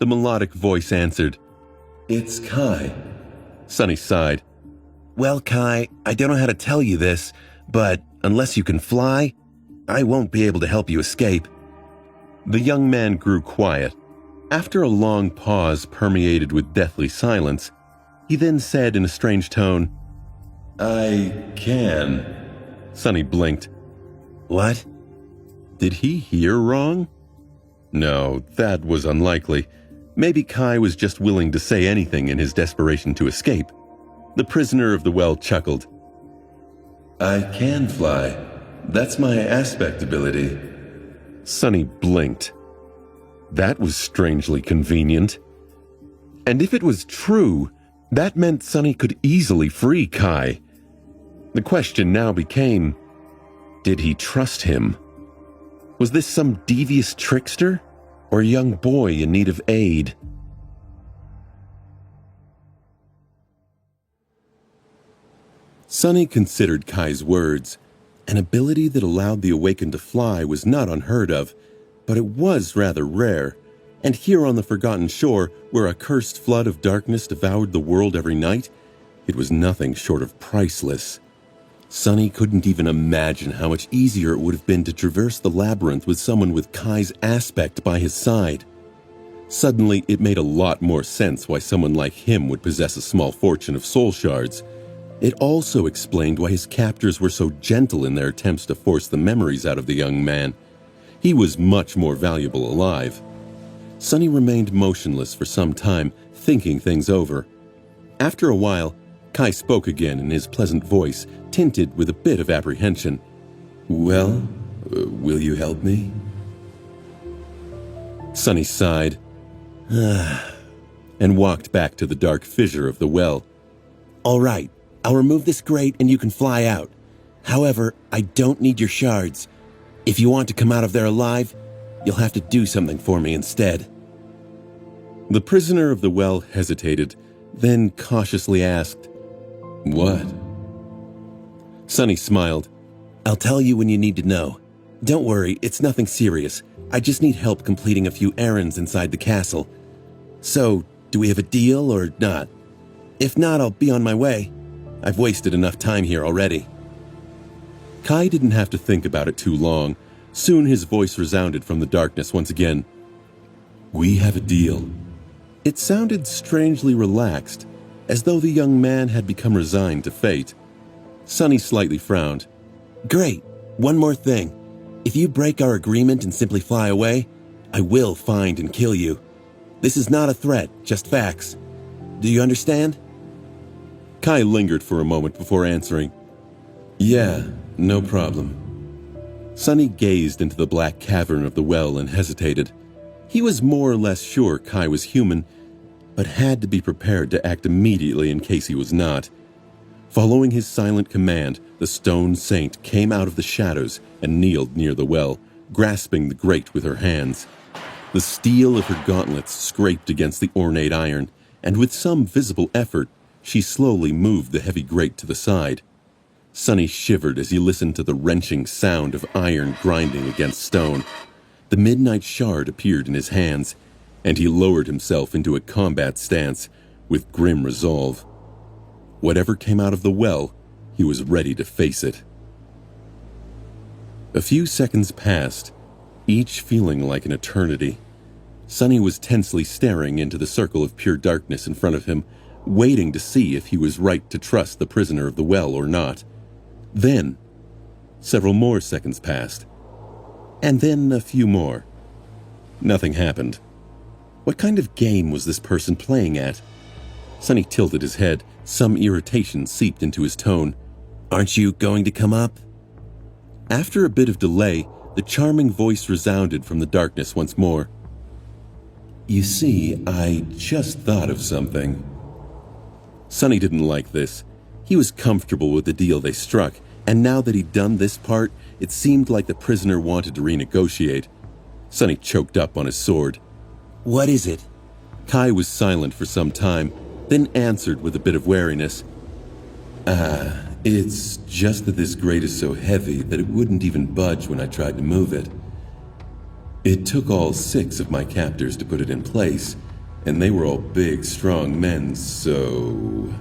The melodic voice answered, "It's Kai." Sonny sighed. "Well, Kai, I don't know how to tell you this, but unless you can fly, I won't be able to help you escape." The young man grew quiet. After a long pause permeated with deathly silence, he then said in a strange tone, "I can." Sonny blinked. "What?" Did he hear wrong? No, that was unlikely. Maybe Kai was just willing to say anything in his desperation to escape. The prisoner of the well chuckled. "I can fly. That's my aspect ability." Sonny blinked. That was strangely convenient. And if it was true, that meant Sonny could easily free Kai. The question now became, did he trust him? Was this some devious trickster, or a young boy in need of aid? Sonny considered Kai's words. An ability that allowed the Awakened to fly was not unheard of, but it was rather rare. And here on the Forgotten Shore, where a cursed flood of darkness devoured the world every night, it was nothing short of priceless. Sonny couldn't even imagine how much easier it would have been to traverse the labyrinth with someone with Kai's aspect by his side. Suddenly, it made a lot more sense why someone like him would possess a small fortune of soul shards. It also explained why his captors were so gentle in their attempts to force the memories out of the young man. He was much more valuable alive. Sonny remained motionless for some time, thinking things over. After a while, Kai spoke again in his pleasant voice, tinted with a bit of apprehension. Well, will you help me? Sonny sighed and walked back to the dark fissure of the well. All right, I'll remove this grate and you can fly out. However, I don't need your shards. If you want to come out of there alive, you'll have to do something for me instead. The prisoner of the well hesitated, then cautiously asked, What? Sonny smiled. I'll tell you when you need to know. Don't worry, it's nothing serious. I just need help completing a few errands inside the castle. So, do we have a deal or not? If not, I'll be on my way. I've wasted enough time here already. Kai didn't have to think about it too long. Soon his voice resounded from the darkness once again. We have a deal. It sounded strangely relaxed, as though the young man had become resigned to fate. Sonny slightly frowned. Great. One more thing. If you break our agreement and simply fly away, I will find and kill you. This is not a threat, just facts. Do you understand? Kai lingered for a moment before answering. Yeah, no problem. Sonny gazed into the black cavern of the well and hesitated. He was more or less sure Kai was human, but had to be prepared to act immediately in case he was not. Following his silent command, the stone saint came out of the shadows and kneeled near the well, grasping the grate with her hands. The steel of her gauntlets scraped against the ornate iron, and with some visible effort, she slowly moved the heavy grate to the side. Sonny shivered as he listened to the wrenching sound of iron grinding against stone. The midnight shard appeared in his hands, and he lowered himself into a combat stance with grim resolve. Whatever came out of the well, he was ready to face it. A few seconds passed, each feeling like an eternity. Sonny was tensely staring into the circle of pure darkness in front of him, waiting to see if he was right to trust the prisoner of the well or not. Then, several more seconds passed, and then a few more. Nothing happened. What kind of game was this person playing at? Sonny tilted his head. Some irritation seeped into his tone. Aren't you going to come up? After a bit of delay, the charming voice resounded from the darkness once more. You see, I just thought of something. Sonny didn't like this. He was comfortable with the deal they struck, and now that he'd done this part, it seemed like the prisoner wanted to renegotiate. Sonny choked up on his sword. What is it? Kai was silent for some time, then answered with a bit of wariness. It's just that this grate is so heavy that it wouldn't even budge when I tried to move it. It took all 6 of my captors to put it in place, and they were all big, strong men, so...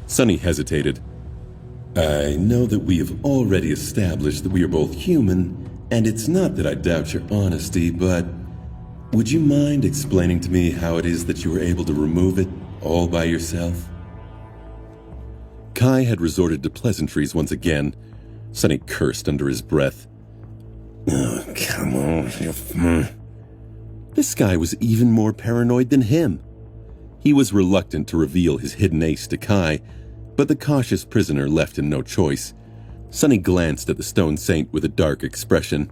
Sonny hesitated. I know that we have already established that we are both human, and it's not that I doubt your honesty, but would you mind explaining to me how it is that you were able to remove it all by yourself? Kai had resorted to pleasantries once again. Sonny cursed under his breath. Oh, come on. This guy was even more paranoid than him. He was reluctant to reveal his hidden ace to Kai, but the cautious prisoner left him no choice. Sonny glanced at the stone saint with a dark expression.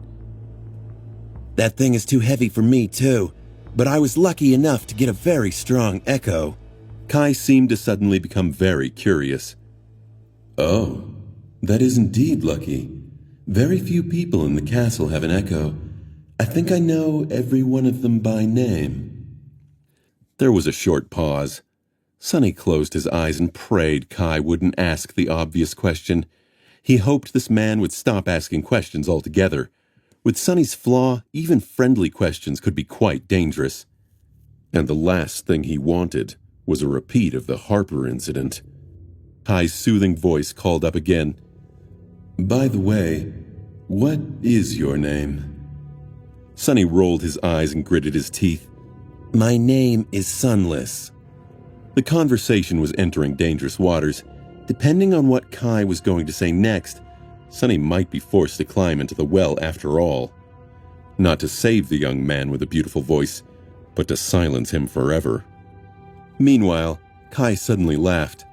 That thing is too heavy for me, too. but I was lucky enough to get a very strong echo." Kai seemed to suddenly become very curious. "Oh, that is indeed lucky. Very few people in the castle have an echo. I think I know every one of them by name." There was a short pause. Sonny closed his eyes and prayed Kai wouldn't ask the obvious question. He hoped this man would stop asking questions altogether. With Sonny's flaw, even friendly questions could be quite dangerous. And the last thing he wanted was a repeat of the Harper incident. Kai's soothing voice called up again. "By the way, what is your name?" Sonny rolled his eyes and gritted his teeth. "My name is Sunless." The conversation was entering dangerous waters. Depending on what Kai was going to say next, Sonny might be forced to climb into the well after all. Not to save the young man with a beautiful voice, but to silence him forever. Meanwhile, Kai suddenly laughed.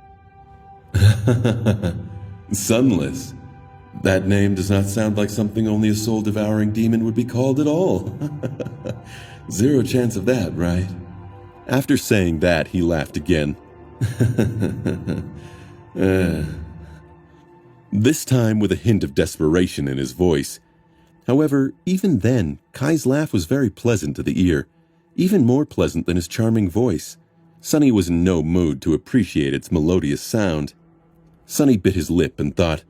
"Sunless. That name does not sound like something only a soul-devouring demon would be called at all. Zero chance of that, right?" After saying that, he laughed again. This time with a hint of desperation in his voice. However, even then, Kai's laugh was very pleasant to the ear, even more pleasant than his charming voice. Sonny was in no mood to appreciate its melodious sound. Sonny bit his lip and thought,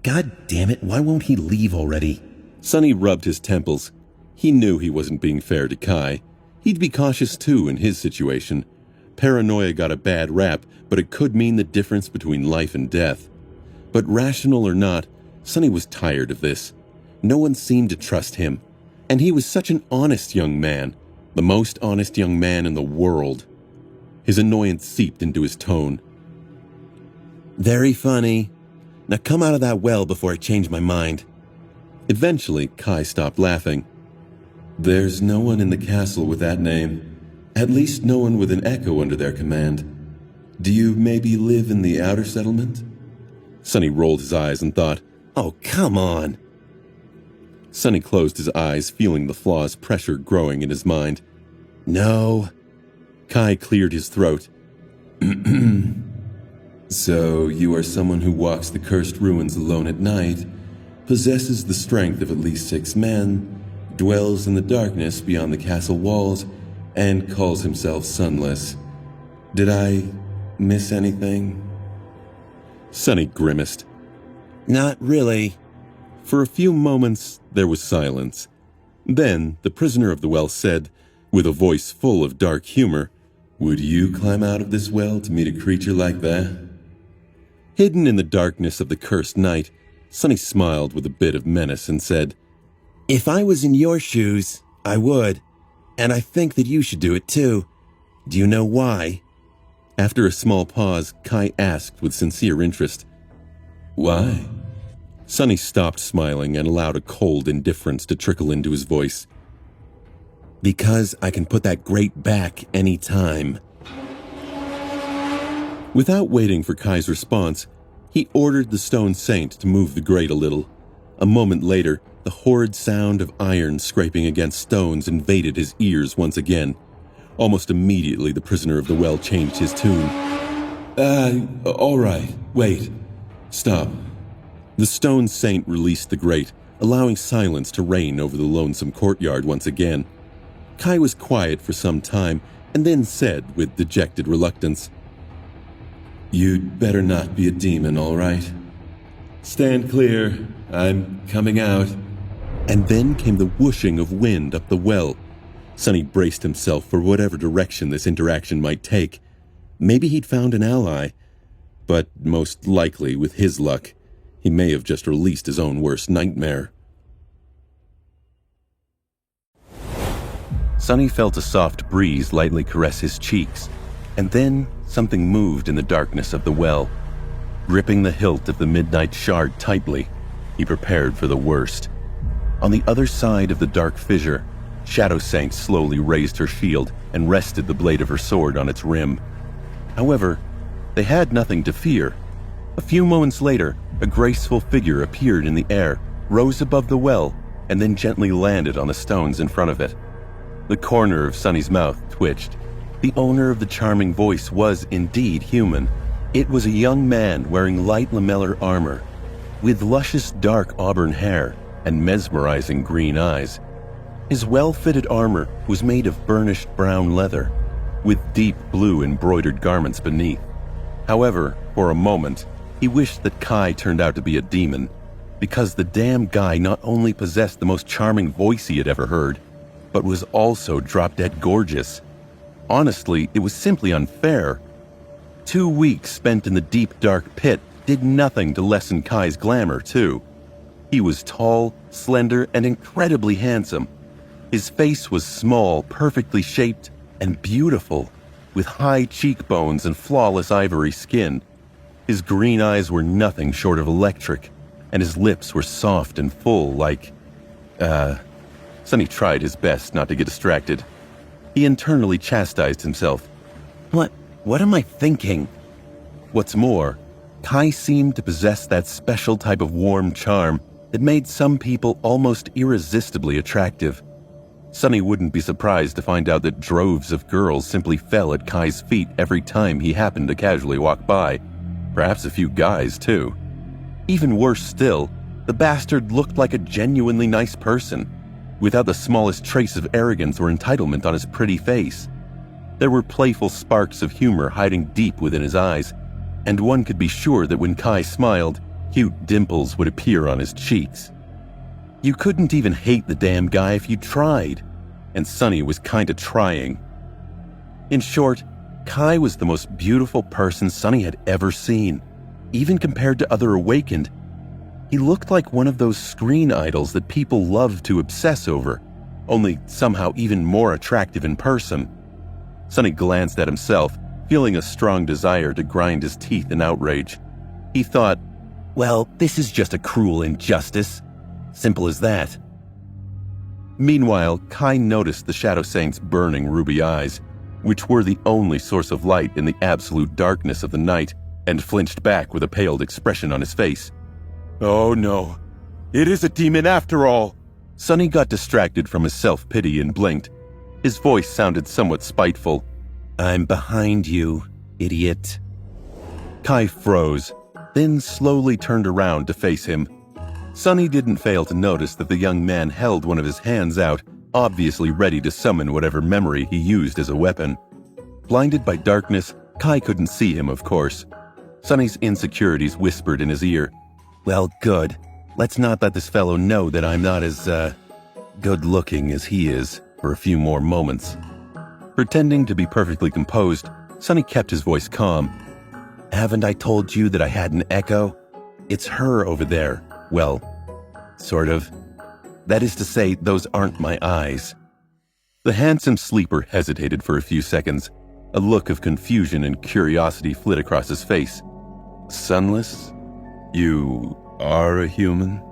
"God damn it, why won't he leave already?" Sonny rubbed his temples. He knew he wasn't being fair to Kai. He'd be cautious too in his situation. Paranoia got a bad rap, but it could mean the difference between life and death. But rational or not, Sonny was tired of this. No one seemed to trust him. And he was such an honest young man, the most honest young man in the world. His annoyance seeped into his tone. "Very funny. Now come out of that well before I change my mind." Eventually, Kai stopped laughing. "There's no one in the castle with that name. At least no one with an echo under their command. Do you maybe live in the outer settlement?" Sonny rolled his eyes and thought, "Oh, come on." Sonny closed his eyes, feeling the flaw's pressure growing in his mind. "No." Kai cleared his throat. "So you are someone who walks the cursed ruins alone at night, possesses the strength of at least 6 men, dwells in the darkness beyond the castle walls, and calls himself Sunless. Did I miss anything?" Sonny grimaced. "Not really." For a few moments, there was silence. Then, the prisoner of the well said, with a voice full of dark humor, "Would you climb out of this well to meet a creature like that?" Hidden in the darkness of the cursed night, Sonny smiled with a bit of menace and said, "If I was in your shoes, I would. And I think that you should do it too. Do you know why?" After a small pause, Kai asked with sincere interest, "Why?" Sonny stopped smiling and allowed a cold indifference to trickle into his voice. "Because I can put that grate back any time." Without waiting for Kai's response, he ordered the stone saint to move the grate a little. A moment later, the horrid sound of iron scraping against stones invaded his ears once again. Almost immediately, the prisoner of the well changed his tune. All right. Wait. Stop." The stone saint released the grate, allowing silence to reign over the lonesome courtyard once again. Kai was quiet for some time, and then said with dejected reluctance, "You'd better not be a demon, all right? Stand clear. I'm coming out." And then came the whooshing of wind up the well. Sonny braced himself for whatever direction this interaction might take. Maybe he'd found an ally, but most likely, with his luck, he may have just released his own worst nightmare. Sonny felt a soft breeze lightly caress his cheeks, and then something moved in the darkness of the well. Gripping the hilt of the midnight shard tightly, he prepared for the worst. On the other side of the dark fissure, Shadow Saint slowly raised her shield and rested the blade of her sword on its rim. However, they had nothing to fear. A few moments later, a graceful figure appeared in the air, rose above the well, and then gently landed on the stones in front of it. The corner of Sonny's mouth twitched. The owner of the charming voice was indeed human. It was a young man wearing light lamellar armor, with luscious dark auburn hair and mesmerizing green eyes. His well-fitted armor was made of burnished brown leather, with deep blue embroidered garments beneath. However, for a moment, he wished that Kai turned out to be a demon, because the damn guy not only possessed the most charming voice he had ever heard, but was also drop-dead gorgeous. Honestly, it was simply unfair. 2 weeks spent in the deep dark pit did nothing to lessen Kai's glamour, too. He was tall, slender, and incredibly handsome. His face was small, perfectly shaped, and beautiful, with high cheekbones and flawless ivory skin. His green eyes were nothing short of electric, and his lips were soft and full like... Sonny tried his best not to get distracted. He internally chastised himself. What am I thinking? What's more, Kai seemed to possess that special type of warm charm that made some people almost irresistibly attractive. Sonny wouldn't be surprised to find out that droves of girls simply fell at Kai's feet every time he happened to casually walk by. Perhaps a few guys, too. Even worse still, the bastard looked like a genuinely nice person, without the smallest trace of arrogance or entitlement on his pretty face. There were playful sparks of humor hiding deep within his eyes, and one could be sure that when Kai smiled, cute dimples would appear on his cheeks. You couldn't even hate the damn guy if you tried, and Sonny was kinda trying. In short, Kai was the most beautiful person Sonny had ever seen. Even compared to other Awakened, he looked like one of those screen idols that people love to obsess over, only somehow even more attractive in person. Sonny glanced at himself, feeling a strong desire to grind his teeth in outrage. He thought, well, this is just a cruel injustice. Simple as that. Meanwhile, Kai noticed the Shadow Saint's burning ruby eyes, which were the only source of light in the absolute darkness of the night, and flinched back with a paled expression on his face. Oh no, it is a demon after all! Sonny got distracted from his self-pity and blinked. His voice sounded somewhat spiteful. I'm behind you, idiot. Kai froze, then slowly turned around to face him. Sonny didn't fail to notice that the young man held one of his hands out, obviously ready to summon whatever memory he used as a weapon. Blinded by darkness, Kai couldn't see him, of course. Sonny's insecurities whispered in his ear. Well, good. Let's not let this fellow know that I'm not as, good-looking as he is for a few more moments. Pretending to be perfectly composed, Sonny kept his voice calm. Haven't I told you that I had an echo? It's her over there. Well, sort of. That is to say, those aren't my eyes. The handsome sleeper hesitated for a few seconds. A look of confusion and curiosity flit across his face. Sunless? You are a human?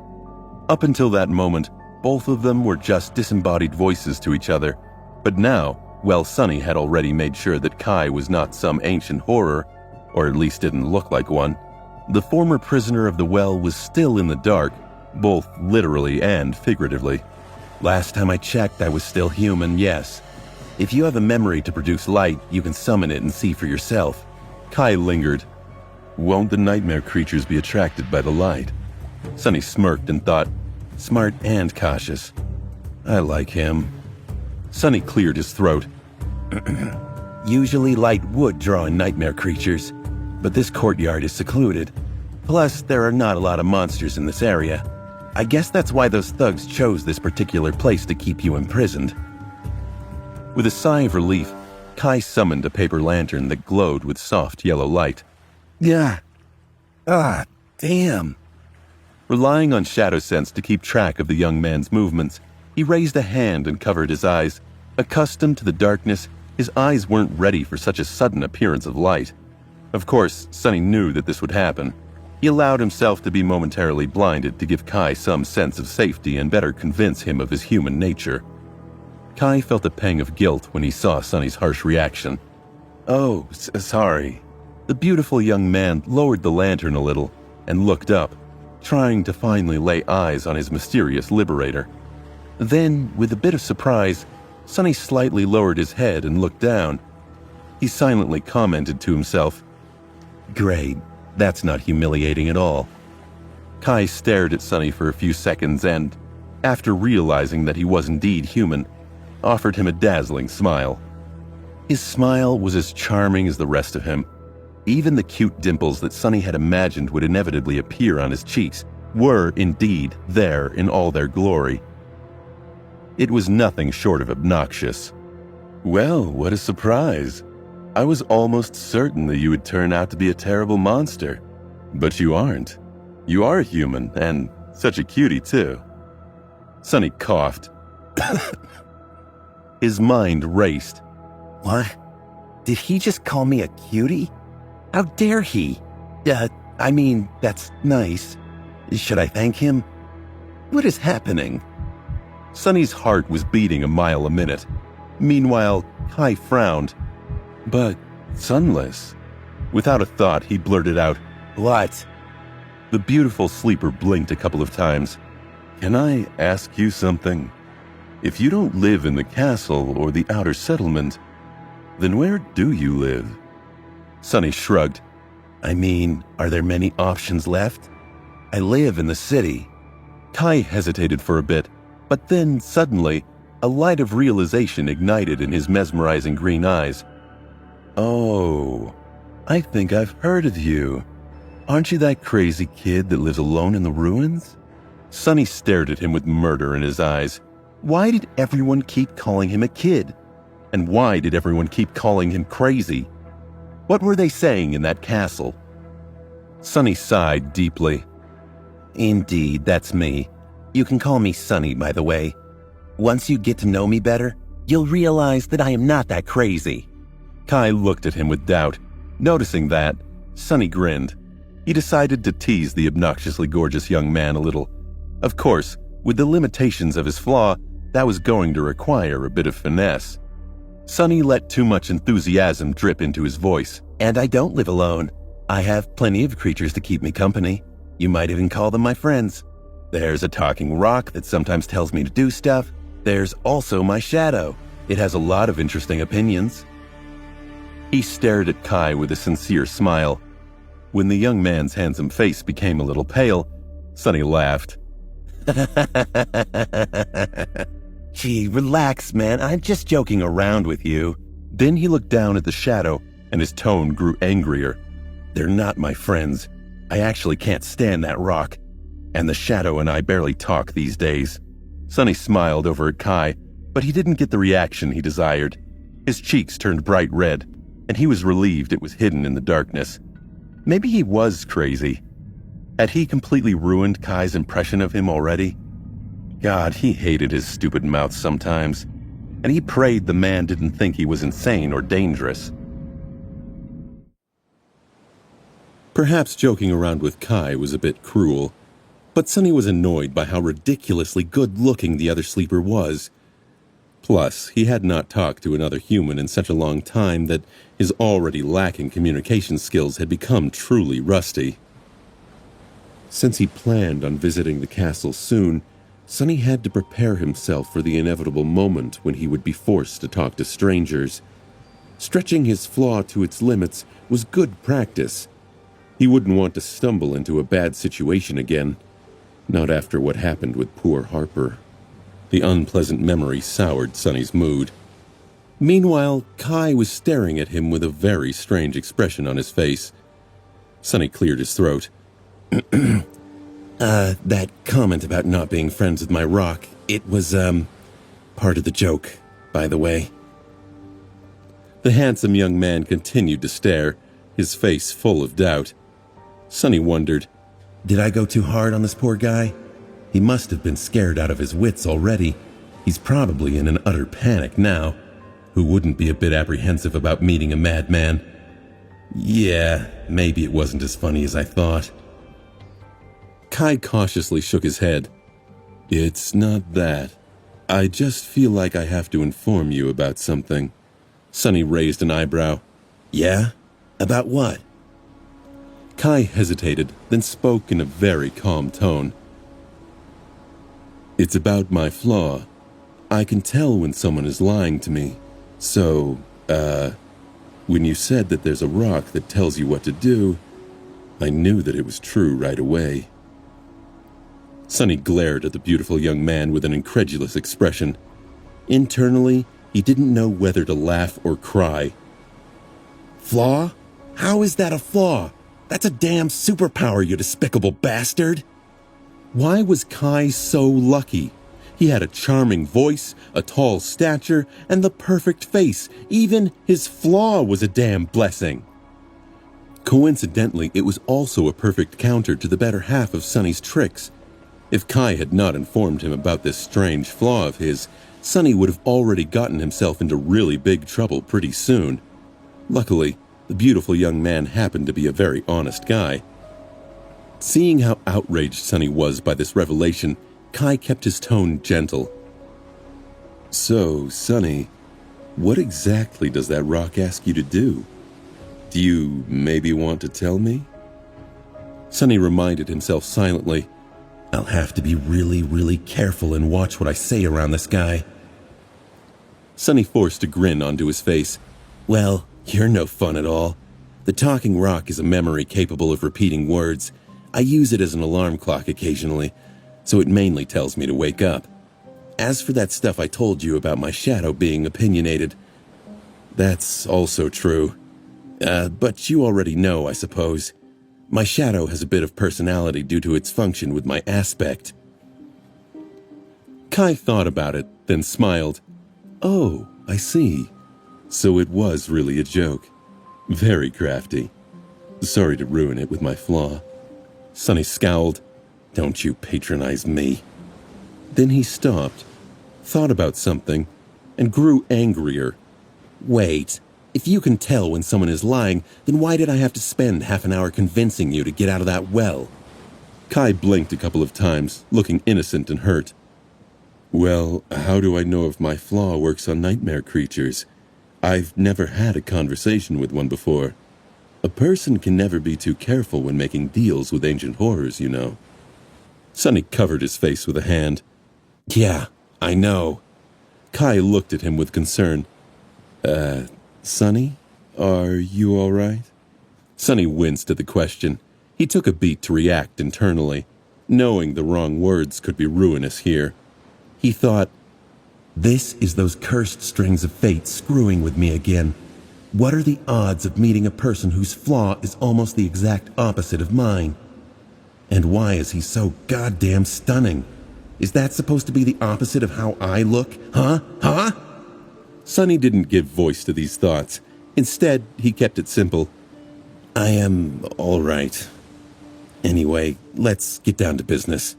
Up until that moment, both of them were just disembodied voices to each other. But now, well, Sonny had already made sure that Kai was not some ancient horror, or at least didn't look like one. The former prisoner of the well was still in the dark, both literally and figuratively. Last time I checked, I was still human, yes. If you have a memory to produce light, you can summon it and see for yourself. Kai lingered. Won't the nightmare creatures be attracted by the light? Sonny smirked and thought, smart and cautious. I like him. Sonny cleared his throat. Usually light would draw in nightmare creatures, but this courtyard is secluded. Plus, there are not a lot of monsters in this area. I guess that's why those thugs chose this particular place to keep you imprisoned. With a sigh of relief, Kai summoned a paper lantern that glowed with soft yellow light. Yeah. Damn. Relying on shadow sense to keep track of the young man's movements, he raised a hand and covered his eyes. Accustomed to the darkness, his eyes weren't ready for such a sudden appearance of light. Of course, Sonny knew that this would happen. He allowed himself to be momentarily blinded to give Kai some sense of safety and better convince him of his human nature. Kai felt a pang of guilt when he saw Sonny's harsh reaction. Oh, sorry. The beautiful young man lowered the lantern a little and looked up, trying to finally lay eyes on his mysterious liberator. Then, with a bit of surprise, Sonny slightly lowered his head and looked down. He silently commented to himself, "Great, that's not humiliating at all." Kai stared at Sonny for a few seconds and, after realizing that he was indeed human, offered him a dazzling smile. His smile was as charming as the rest of him. Even the cute dimples that Sonny had imagined would inevitably appear on his cheeks were indeed there in all their glory. It was nothing short of obnoxious. "Well, what a surprise. I was almost certain that you would turn out to be a terrible monster. But you aren't. You are human, and such a cutie, too." Sonny coughed. His mind raced. What? Did he just call me a cutie? How dare he? That's nice. Should I thank him? What is happening? Sonny's heart was beating a mile a minute. Meanwhile, Kai frowned. "But sunless." Without a thought, he blurted out, What? The beautiful sleeper blinked a couple of times. "Can I ask you something? If you don't live in the castle or the outer settlement, then where do you live?" Sonny shrugged. Are there many options left? I live in the city. Kai hesitated for a bit, but then suddenly, a light of realization ignited in his mesmerizing green eyes. "Oh, I think I've heard of you. Aren't you that crazy kid that lives alone in the ruins?" Sonny stared at him with murder in his eyes. Why did everyone keep calling him a kid? And why did everyone keep calling him crazy? What were they saying in that castle? Sonny sighed deeply. Indeed, that's me. You can call me Sonny, by the way. Once you get to know me better, you'll realize that I am not that crazy. Kai looked at him with doubt. Noticing that, Sonny grinned. He decided to tease the obnoxiously gorgeous young man a little. Of course, with the limitations of his flaw, that was going to require a bit of finesse. Sonny let too much enthusiasm drip into his voice. And I don't live alone. I have plenty of creatures to keep me company. You might even call them my friends. There's a talking rock that sometimes tells me to do stuff. There's also my shadow. It has a lot of interesting opinions. He stared at Kai with a sincere smile. When the young man's handsome face became a little pale, Sonny laughed. Gee, relax, man. I'm just joking around with you. Then he looked down at the shadow, and his tone grew angrier. They're not my friends. I actually can't stand that rock. And the shadow and I barely talk these days. Sonny smiled over at Kai, but he didn't get the reaction he desired. His cheeks turned bright red, and he was relieved it was hidden in the darkness. Maybe he was crazy. Had he completely ruined Kai's impression of him already? God, he hated his stupid mouth sometimes, and he prayed the man didn't think he was insane or dangerous. Perhaps joking around with Kai was a bit cruel, but Sonny was annoyed by how ridiculously good-looking the other sleeper was. Plus, he had not talked to another human in such a long time that his already lacking communication skills had become truly rusty. Since he planned on visiting the castle soon, Sonny had to prepare himself for the inevitable moment when he would be forced to talk to strangers. Stretching his flaw to its limits was good practice. He wouldn't want to stumble into a bad situation again, not after what happened with poor Harper. The unpleasant memory soured Sonny's mood. Meanwhile, Kai was staring at him with a very strange expression on his face. Sonny cleared his throat. That comment about not being friends with my rock, it was, part of the joke, by the way. The handsome young man continued to stare, his face full of doubt. Sonny wondered, did I go too hard on this poor guy? He must have been scared out of his wits already. He's probably in an utter panic now. Who wouldn't be a bit apprehensive about meeting a madman? Yeah, maybe it wasn't as funny as I thought. Kai cautiously shook his head. It's not that. I just feel like I have to inform you about something. Sonny raised an eyebrow. Yeah? About what? Kai hesitated, then spoke in a very calm tone. It's about my flaw. I can tell when someone is lying to me. So, when you said that there's a rock that tells you what to do, I knew that it was true right away." Sonny glared at the beautiful young man with an incredulous expression. Internally, he didn't know whether to laugh or cry. "Flaw? How is that a flaw? That's a damn superpower, you despicable bastard!" Why was Kai so lucky? He had a charming voice, a tall stature, and the perfect face. Even his flaw was a damn blessing. Coincidentally, it was also a perfect counter to the better half of Sonny's tricks. If Kai had not informed him about this strange flaw of his, Sonny would have already gotten himself into really big trouble pretty soon. Luckily, the beautiful young man happened to be a very honest guy. Seeing how outraged Sonny was by this revelation, Kai kept his tone gentle. "So, Sonny, what exactly does that rock ask you to do? Do you maybe want to tell me?" Sonny reminded himself silently. "I'll have to be really, really careful and watch what I say around this guy." Sonny forced a grin onto his face. "Well, you're no fun at all. The talking rock is a memory capable of repeating words. I use it as an alarm clock occasionally, so it mainly tells me to wake up. As for that stuff I told you about my shadow being opinionated, that's also true. But you already know, I suppose. My shadow has a bit of personality due to its function with my aspect." Kai thought about it, then smiled. "Oh, I see. So it was really a joke. Very crafty. Sorry to ruin it with my flaw." Sonny scowled. "Don't you patronize me." Then he stopped, thought about something, and grew angrier. "Wait. If you can tell when someone is lying, then why did I have to spend half an hour convincing you to get out of that well?" Kai blinked a couple of times, looking innocent and hurt. "Well, how do I know if my flaw works on nightmare creatures? I've never had a conversation with one before. A person can never be too careful when making deals with ancient horrors, you know." Sonny covered his face with a hand. "Yeah, I know." Kai looked at him with concern. Sonny, are you all right?" Sonny winced at the question. He took a beat to react internally, knowing the wrong words could be ruinous here. He thought, "This is those cursed strings of fate screwing with me again. What are the odds of meeting a person whose flaw is almost the exact opposite of mine? And why is he so goddamn stunning? Is that supposed to be the opposite of how I look? Huh? Sonny didn't give voice to these thoughts. Instead, he kept it simple. "I am all right. Anyway, let's get down to business."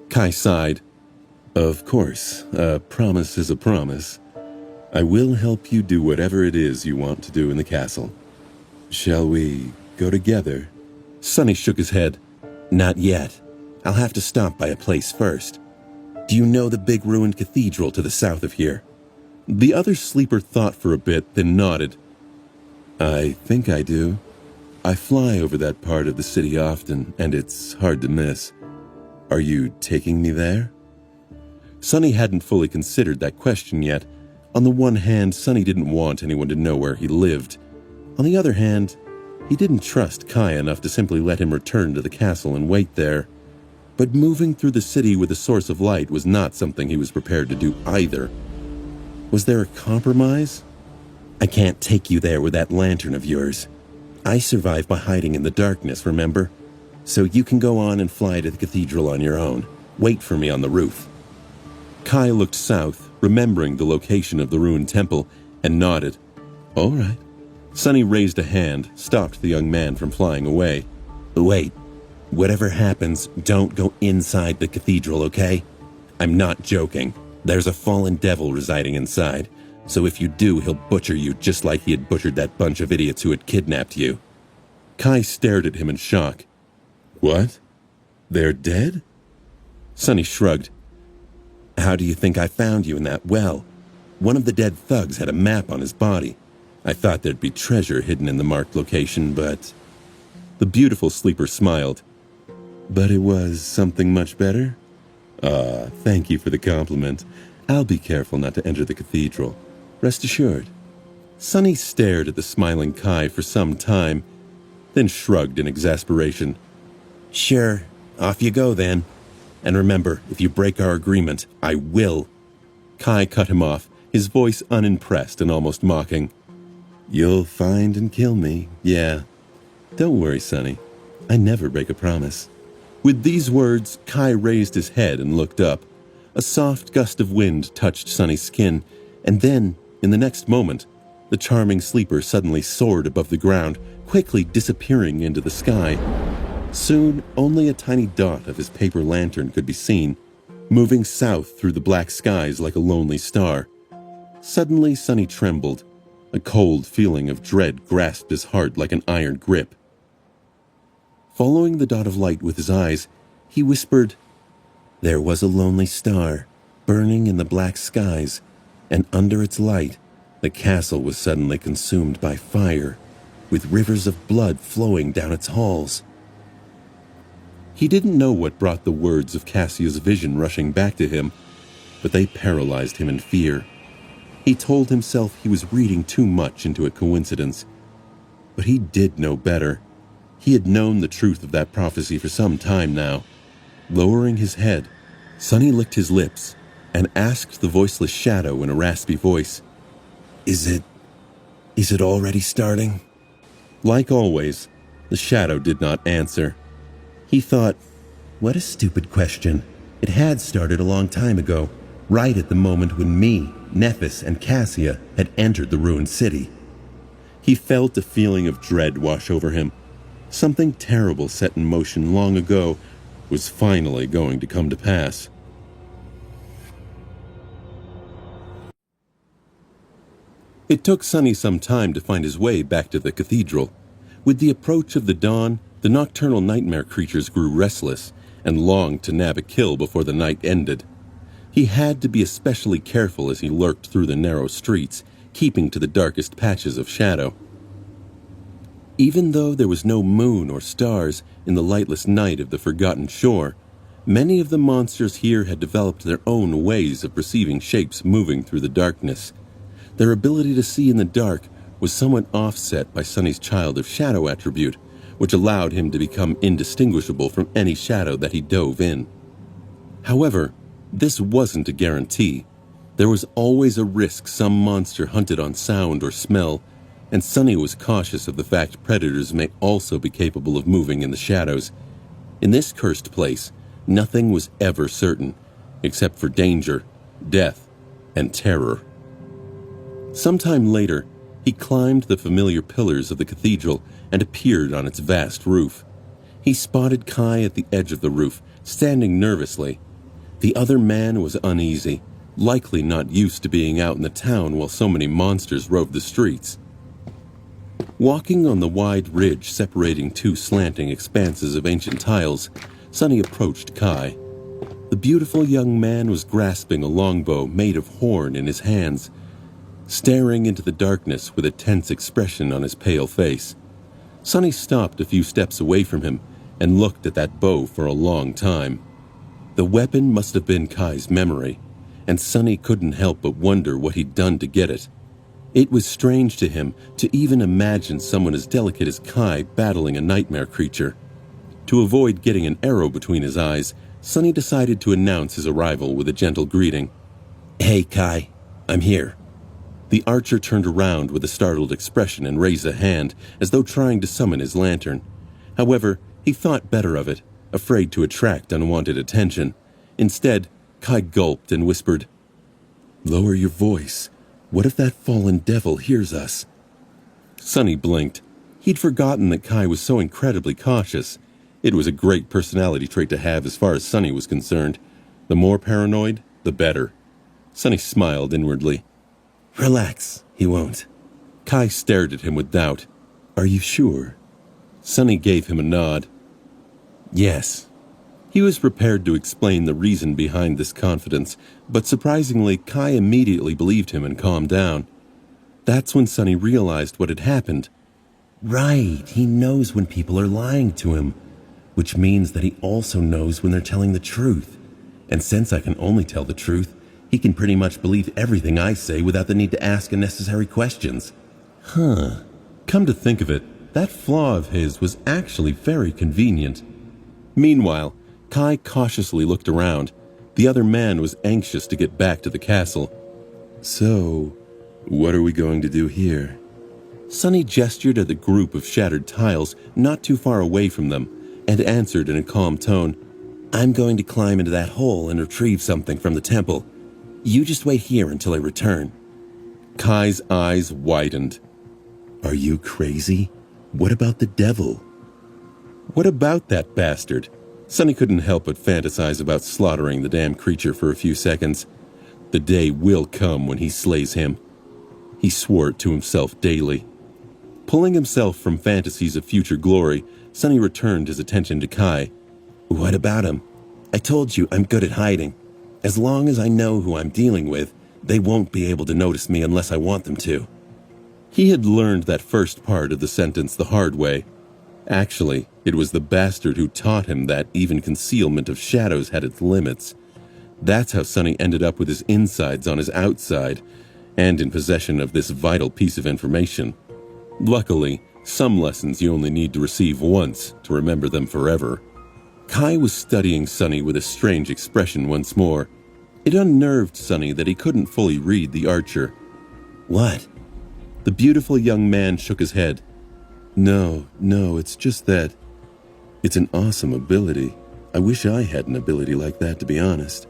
Kai sighed. "Of course, a promise is a promise. I will help you do whatever it is you want to do in the castle. Shall we go together?" Sonny shook his head. "Not yet. I'll have to stop by a place first. Do you know the big ruined cathedral to the south of here?" The other sleeper thought for a bit, then nodded. "I think I do. I fly over that part of the city often, and it's hard to miss. Are you taking me there?" Sonny hadn't fully considered that question yet. On the one hand, Sonny didn't want anyone to know where he lived. On the other hand, he didn't trust Kai enough to simply let him return to the castle and wait there. But moving through the city with a source of light was not something he was prepared to do either. Was there a compromise? "I can't take you there with that lantern of yours. I survive by hiding in the darkness, remember? So you can go on and fly to the cathedral on your own. Wait for me on the roof." Kai looked south, remembering the location of the ruined temple, and nodded. "All right." Sonny raised a hand, stopped the young man from flying away. "Wait. Whatever happens, don't go inside the cathedral, okay? I'm not joking. There's a fallen devil residing inside, so if you do, he'll butcher you just like he had butchered that bunch of idiots who had kidnapped you." Kai stared at him in shock. "What? They're dead?" Sonny shrugged. "How do you think I found you in that well? One of the dead thugs had a map on his body. I thought there'd be treasure hidden in the marked location, but..." The beautiful sleeper smiled. "But it was something much better? Thank you for the compliment. I'll be careful not to enter the cathedral. Rest assured. Sonny stared at the smiling Kai for some time, then shrugged in exasperation. Sure, off you go then. And remember, if you break our agreement, I will. Kai cut him off, his voice unimpressed and almost mocking. You'll find and kill me, yeah. Don't worry, Sonny. I never break a promise. With these words, Kai raised his head and looked up. A soft gust of wind touched Sonny's skin, and then, in the next moment, the charming sleeper suddenly soared above the ground, quickly disappearing into the sky. Soon, only a tiny dot of his paper lantern could be seen, moving south through the black skies like a lonely star. Suddenly, Sonny trembled. A cold feeling of dread grasped his heart like an iron grip. Following the dot of light with his eyes, he whispered, There was a lonely star, burning in the black skies, and under its light, the castle was suddenly consumed by fire, with rivers of blood flowing down its halls. He didn't know what brought the words of Cassia's vision rushing back to him, but they paralyzed him in fear. He told himself he was reading too much into a coincidence. But he did know better. He had known the truth of that prophecy for some time now. Lowering his head, Sonny licked his lips and asked the voiceless shadow in a raspy voice, Is it already starting? Like always, the shadow did not answer. He thought, what a stupid question. It had started a long time ago, right at the moment when me, Nephis, and Cassia had entered the ruined city. He felt a feeling of dread wash over him. Something terrible set in motion long ago was finally going to come to pass. It took Sonny some time to find his way back to the cathedral. With the approach of the dawn, the nocturnal nightmare creatures grew restless and longed to nab a kill before the night ended. He had to be especially careful as he lurked through the narrow streets, keeping to the darkest patches of shadow. Even though there was no moon or stars in the lightless night of the forgotten shore, many of the monsters here had developed their own ways of perceiving shapes moving through the darkness. Their ability to see in the dark was somewhat offset by Sonny's Child of Shadow attribute, which allowed him to become indistinguishable from any shadow that he dove in. However, this wasn't a guarantee. There was always a risk some monster hunted on sound or smell, and Sonny was cautious of the fact predators may also be capable of moving in the shadows. In this cursed place, nothing was ever certain, except for danger, death, and terror. Sometime later, he climbed the familiar pillars of the cathedral and appeared on its vast roof. He spotted Kai at the edge of the roof, standing nervously. The other man was uneasy, likely not used to being out in the town while so many monsters roved the streets. Walking on the wide ridge separating two slanting expanses of ancient tiles, Sonny approached Kai. The beautiful young man was grasping a longbow made of horn in his hands, staring into the darkness with a tense expression on his pale face. Sonny stopped a few steps away from him and looked at that bow for a long time. The weapon must have been Kai's memory, and Sonny couldn't help but wonder what he'd done to get it. It was strange to him to even imagine someone as delicate as Kai battling a nightmare creature. To avoid getting an arrow between his eyes, Sonny decided to announce his arrival with a gentle greeting. Hey, Kai, I'm here. The archer turned around with a startled expression and raised a hand, as though trying to summon his lantern. However, he thought better of it, afraid to attract unwanted attention. Instead, Kai gulped and whispered, Lower your voice. What if that fallen devil hears us? Sonny blinked. He'd forgotten that Kai was so incredibly cautious. It was a great personality trait to have as far as Sonny was concerned. The more paranoid, the better. Sonny smiled inwardly. Relax, he won't. Kai stared at him with doubt. Are you sure? Sonny gave him a nod. Yes. He was prepared to explain the reason behind this confidence, but surprisingly, Kai immediately believed him and calmed down. That's when Sonny realized what had happened. Right, he knows when people are lying to him, which means that he also knows when they're telling the truth. And since I can only tell the truth, He can pretty much believe everything I say without the need to ask unnecessary questions. Come to think of it, that flaw of his was actually very convenient. Meanwhile, Kai cautiously looked around. The other man was anxious to get back to the castle. So, what are we going to do here? Sunny gestured at the group of shattered tiles not too far away from them and answered in a calm tone, I'm going to climb into that hole and retrieve something from the temple. You just wait here until I return. Kai's eyes widened. Are you crazy? What about the devil? What about that bastard? Sunny couldn't help but fantasize about slaughtering the damn creature for a few seconds. The day will come when he slays him. He swore it to himself daily. Pulling himself from fantasies of future glory, Sunny returned his attention to Kai. What about him? I told you I'm good at hiding. As long as I know who I'm dealing with, they won't be able to notice me unless I want them to. He had learned that first part of the sentence the hard way. Actually, it was the bastard who taught him that even concealment of shadows had its limits. That's how Sunny ended up with his insides on his outside, and in possession of this vital piece of information. Luckily, some lessons you only need to receive once to remember them forever. Kai was studying Sunny with a strange expression once more. It unnerved Sunny that he couldn't fully read the archer. What? The beautiful young man shook his head. No, it's just that. It's an awesome ability. I wish I had an ability like that, to be honest.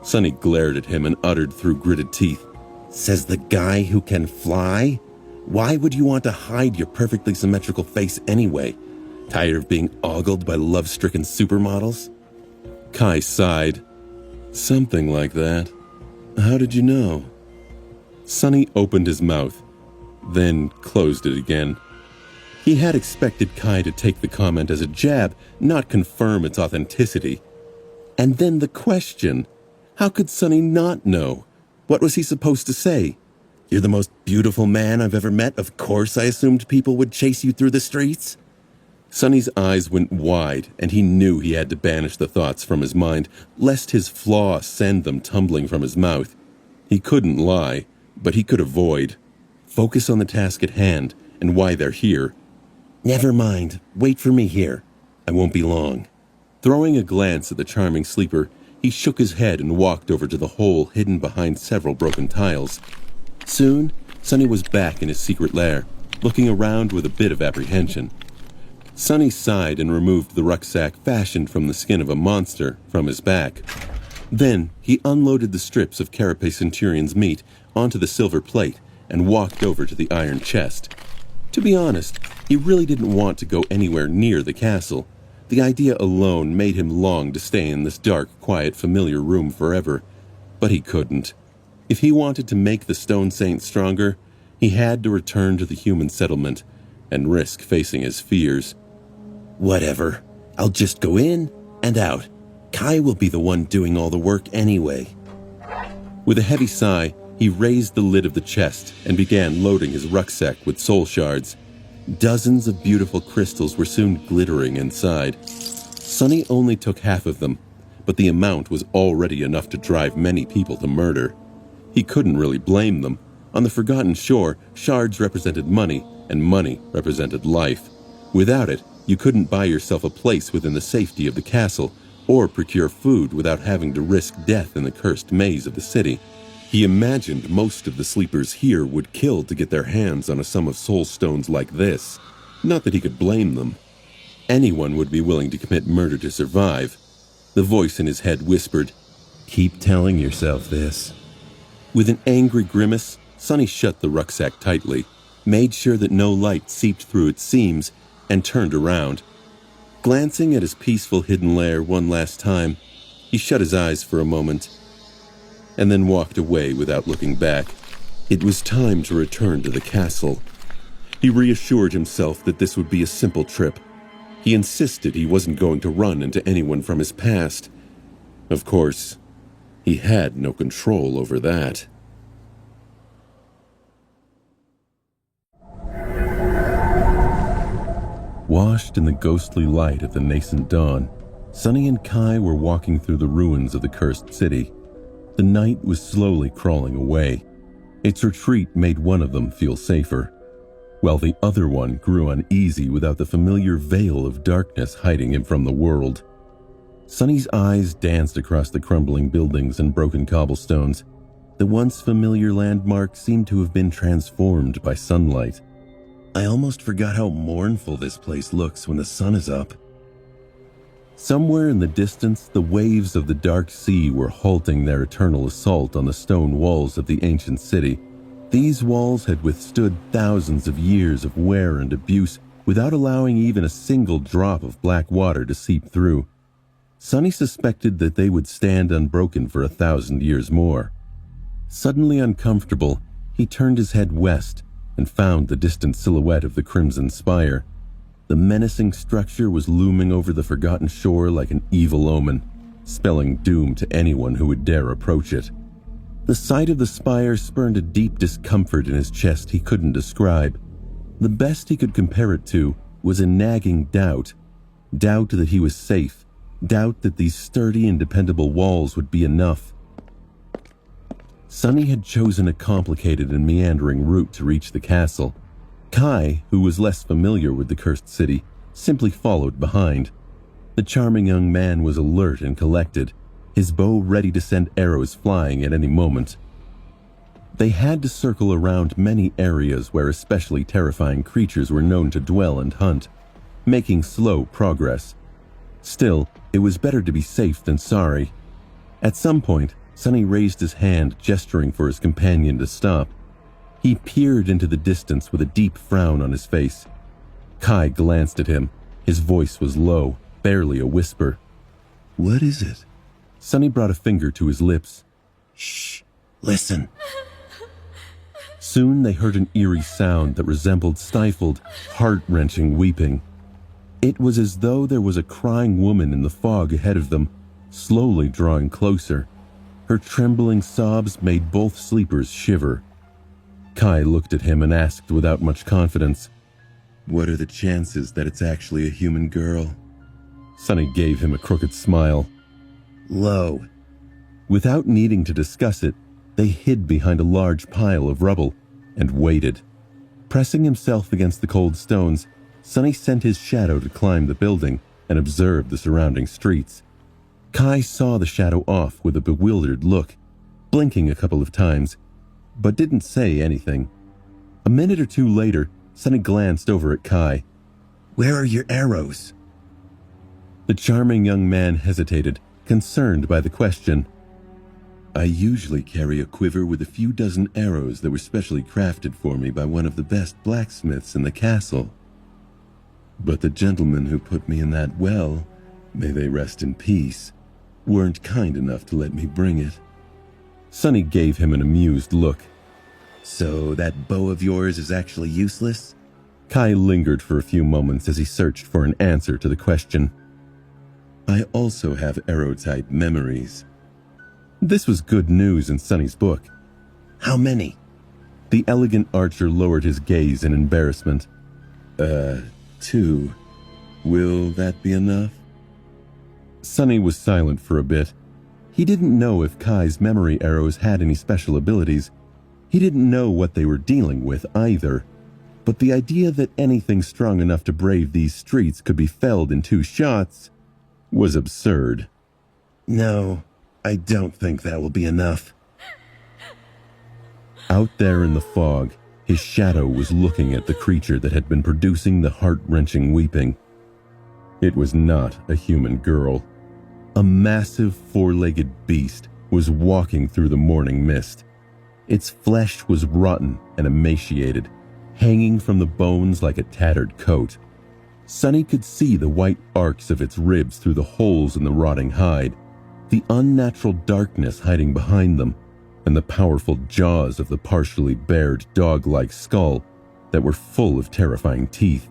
Sunny glared at him and uttered through gritted teeth. Says the guy who can fly? Why would you want to hide your perfectly symmetrical face anyway? Tired of being ogled by love-stricken supermodels? Kai sighed. Something like that. How did you know? Sunny opened his mouth, then closed it again. He had expected Kai to take the comment as a jab, not confirm its authenticity. And then the question. How could Sunny not know? What was he supposed to say? You're the most beautiful man I've ever met. Of course I assumed people would chase you through the streets. Sunny's eyes went wide, and he knew he had to banish the thoughts from his mind, lest his flaw send them tumbling from his mouth. He couldn't lie, but he could avoid. Focus on the task at hand, and why they're here. Never mind. Wait for me here. I won't be long. Throwing a glance at the charming sleeper, he shook his head and walked over to the hole hidden behind several broken tiles. Soon, Sunny was back in his secret lair, looking around with a bit of apprehension. Sunny sighed and removed the rucksack fashioned from the skin of a monster from his back. Then he unloaded the strips of Carapace Centurion's meat onto the silver plate and walked over to the iron chest. To be honest, he really didn't want to go anywhere near the castle. The idea alone made him long to stay in this dark, quiet, familiar room forever. But he couldn't. If he wanted to make the Stone Saint stronger, he had to return to the human settlement and risk facing his fears. Whatever. I'll just go in and out. Kai will be the one doing all the work anyway. With a heavy sigh, he raised the lid of the chest and began loading his rucksack with soul shards. Dozens of beautiful crystals were soon glittering inside. Sunny only took half of them, but the amount was already enough to drive many people to murder. He couldn't really blame them. On the Forgotten Shore, shards represented money, and money represented life. Without it, you couldn't buy yourself a place within the safety of the castle, or procure food without having to risk death in the cursed maze of the city. He imagined most of the sleepers here would kill to get their hands on a sum of soul stones like this. Not that he could blame them. Anyone would be willing to commit murder to survive. The voice in his head whispered, "Keep telling yourself this." With an angry grimace, Sunny shut the rucksack tightly, made sure that no light seeped through its seams, and turned around. Glancing at his peaceful hidden lair one last time, he shut his eyes for a moment, and then walked away without looking back. It was time to return to the castle. He reassured himself that this would be a simple trip. He insisted he wasn't going to run into anyone from his past. Of course, he had no control over that. Washed in the ghostly light of the nascent dawn, Sunny and Kai were walking through the ruins of the cursed city. The night was slowly crawling away. Its retreat made one of them feel safer, while the other one grew uneasy without the familiar veil of darkness hiding him from the world. Sonny's eyes danced across the crumbling buildings and broken cobblestones. The once familiar landmark seemed to have been transformed by sunlight. I almost forgot how mournful this place looks when the sun is up. Somewhere in the distance, the waves of the dark sea were halting their eternal assault on the stone walls of the ancient city. These walls had withstood thousands of years of wear and abuse without allowing even a single drop of black water to seep through. Sonny suspected that they would stand unbroken for 1,000 years more. Suddenly uncomfortable, he turned his head west and found the distant silhouette of the Crimson Spire. The menacing structure was looming over the forgotten shore like an evil omen, spelling doom to anyone who would dare approach it. The sight of the spire spurned a deep discomfort in his chest he couldn't describe. The best he could compare it to was a nagging doubt. Doubt that he was safe. Doubt that these sturdy and dependable walls would be enough. Sonny had chosen a complicated and meandering route to reach the castle. Kai, who was less familiar with the cursed city, simply followed behind. The charming young man was alert and collected, his bow ready to send arrows flying at any moment. They had to circle around many areas where especially terrifying creatures were known to dwell and hunt, making slow progress. Still, it was better to be safe than sorry. At some point, Sonny raised his hand, gesturing for his companion to stop. He peered into the distance with a deep frown on his face. Kai glanced at him. His voice was low, barely a whisper. What is it? Sonny brought a finger to his lips. Shh, listen. Soon they heard an eerie sound that resembled stifled, heart-wrenching weeping. It was as though there was a crying woman in the fog ahead of them, slowly drawing closer. Her trembling sobs made both sleepers shiver. Kai looked at him and asked without much confidence, What are the chances that it's actually a human girl? Sonny gave him a crooked smile. Low. Without needing to discuss it, they hid behind a large pile of rubble and waited. Pressing himself against the cold stones, Sonny sent his shadow to climb the building and observe the surrounding streets. Kai saw the shadow off with a bewildered look, blinking a couple of times, but didn't say anything. A minute or two later, Sonny glanced over at Kai. Where are your arrows? The charming young man hesitated, concerned by the question. I usually carry a quiver with a few dozen arrows that were specially crafted for me by one of the best blacksmiths in the castle. But the gentlemen who put me in that well, may they rest in peace, weren't kind enough to let me bring it. Sonny gave him an amused look. So that bow of yours is actually useless? Kai lingered for a few moments as he searched for an answer to the question. I also have arrow-type memories. This was good news in Sonny's book. How many? The elegant archer lowered his gaze in embarrassment. 2. Will that be enough? Sonny was silent for a bit. He didn't know if Kai's memory arrows had any special abilities. He didn't know what they were dealing with either. But the idea that anything strong enough to brave these streets could be felled in 2 shots was absurd. No, I don't think that will be enough. Out there in the fog, his shadow was looking at the creature that had been producing the heart-wrenching weeping. It was not a human girl. A massive 4-legged beast was walking through the morning mist. Its flesh was rotten and emaciated, hanging from the bones like a tattered coat. Sonny could see the white arcs of its ribs through the holes in the rotting hide, the unnatural darkness hiding behind them, and the powerful jaws of the partially bared dog-like skull that were full of terrifying teeth.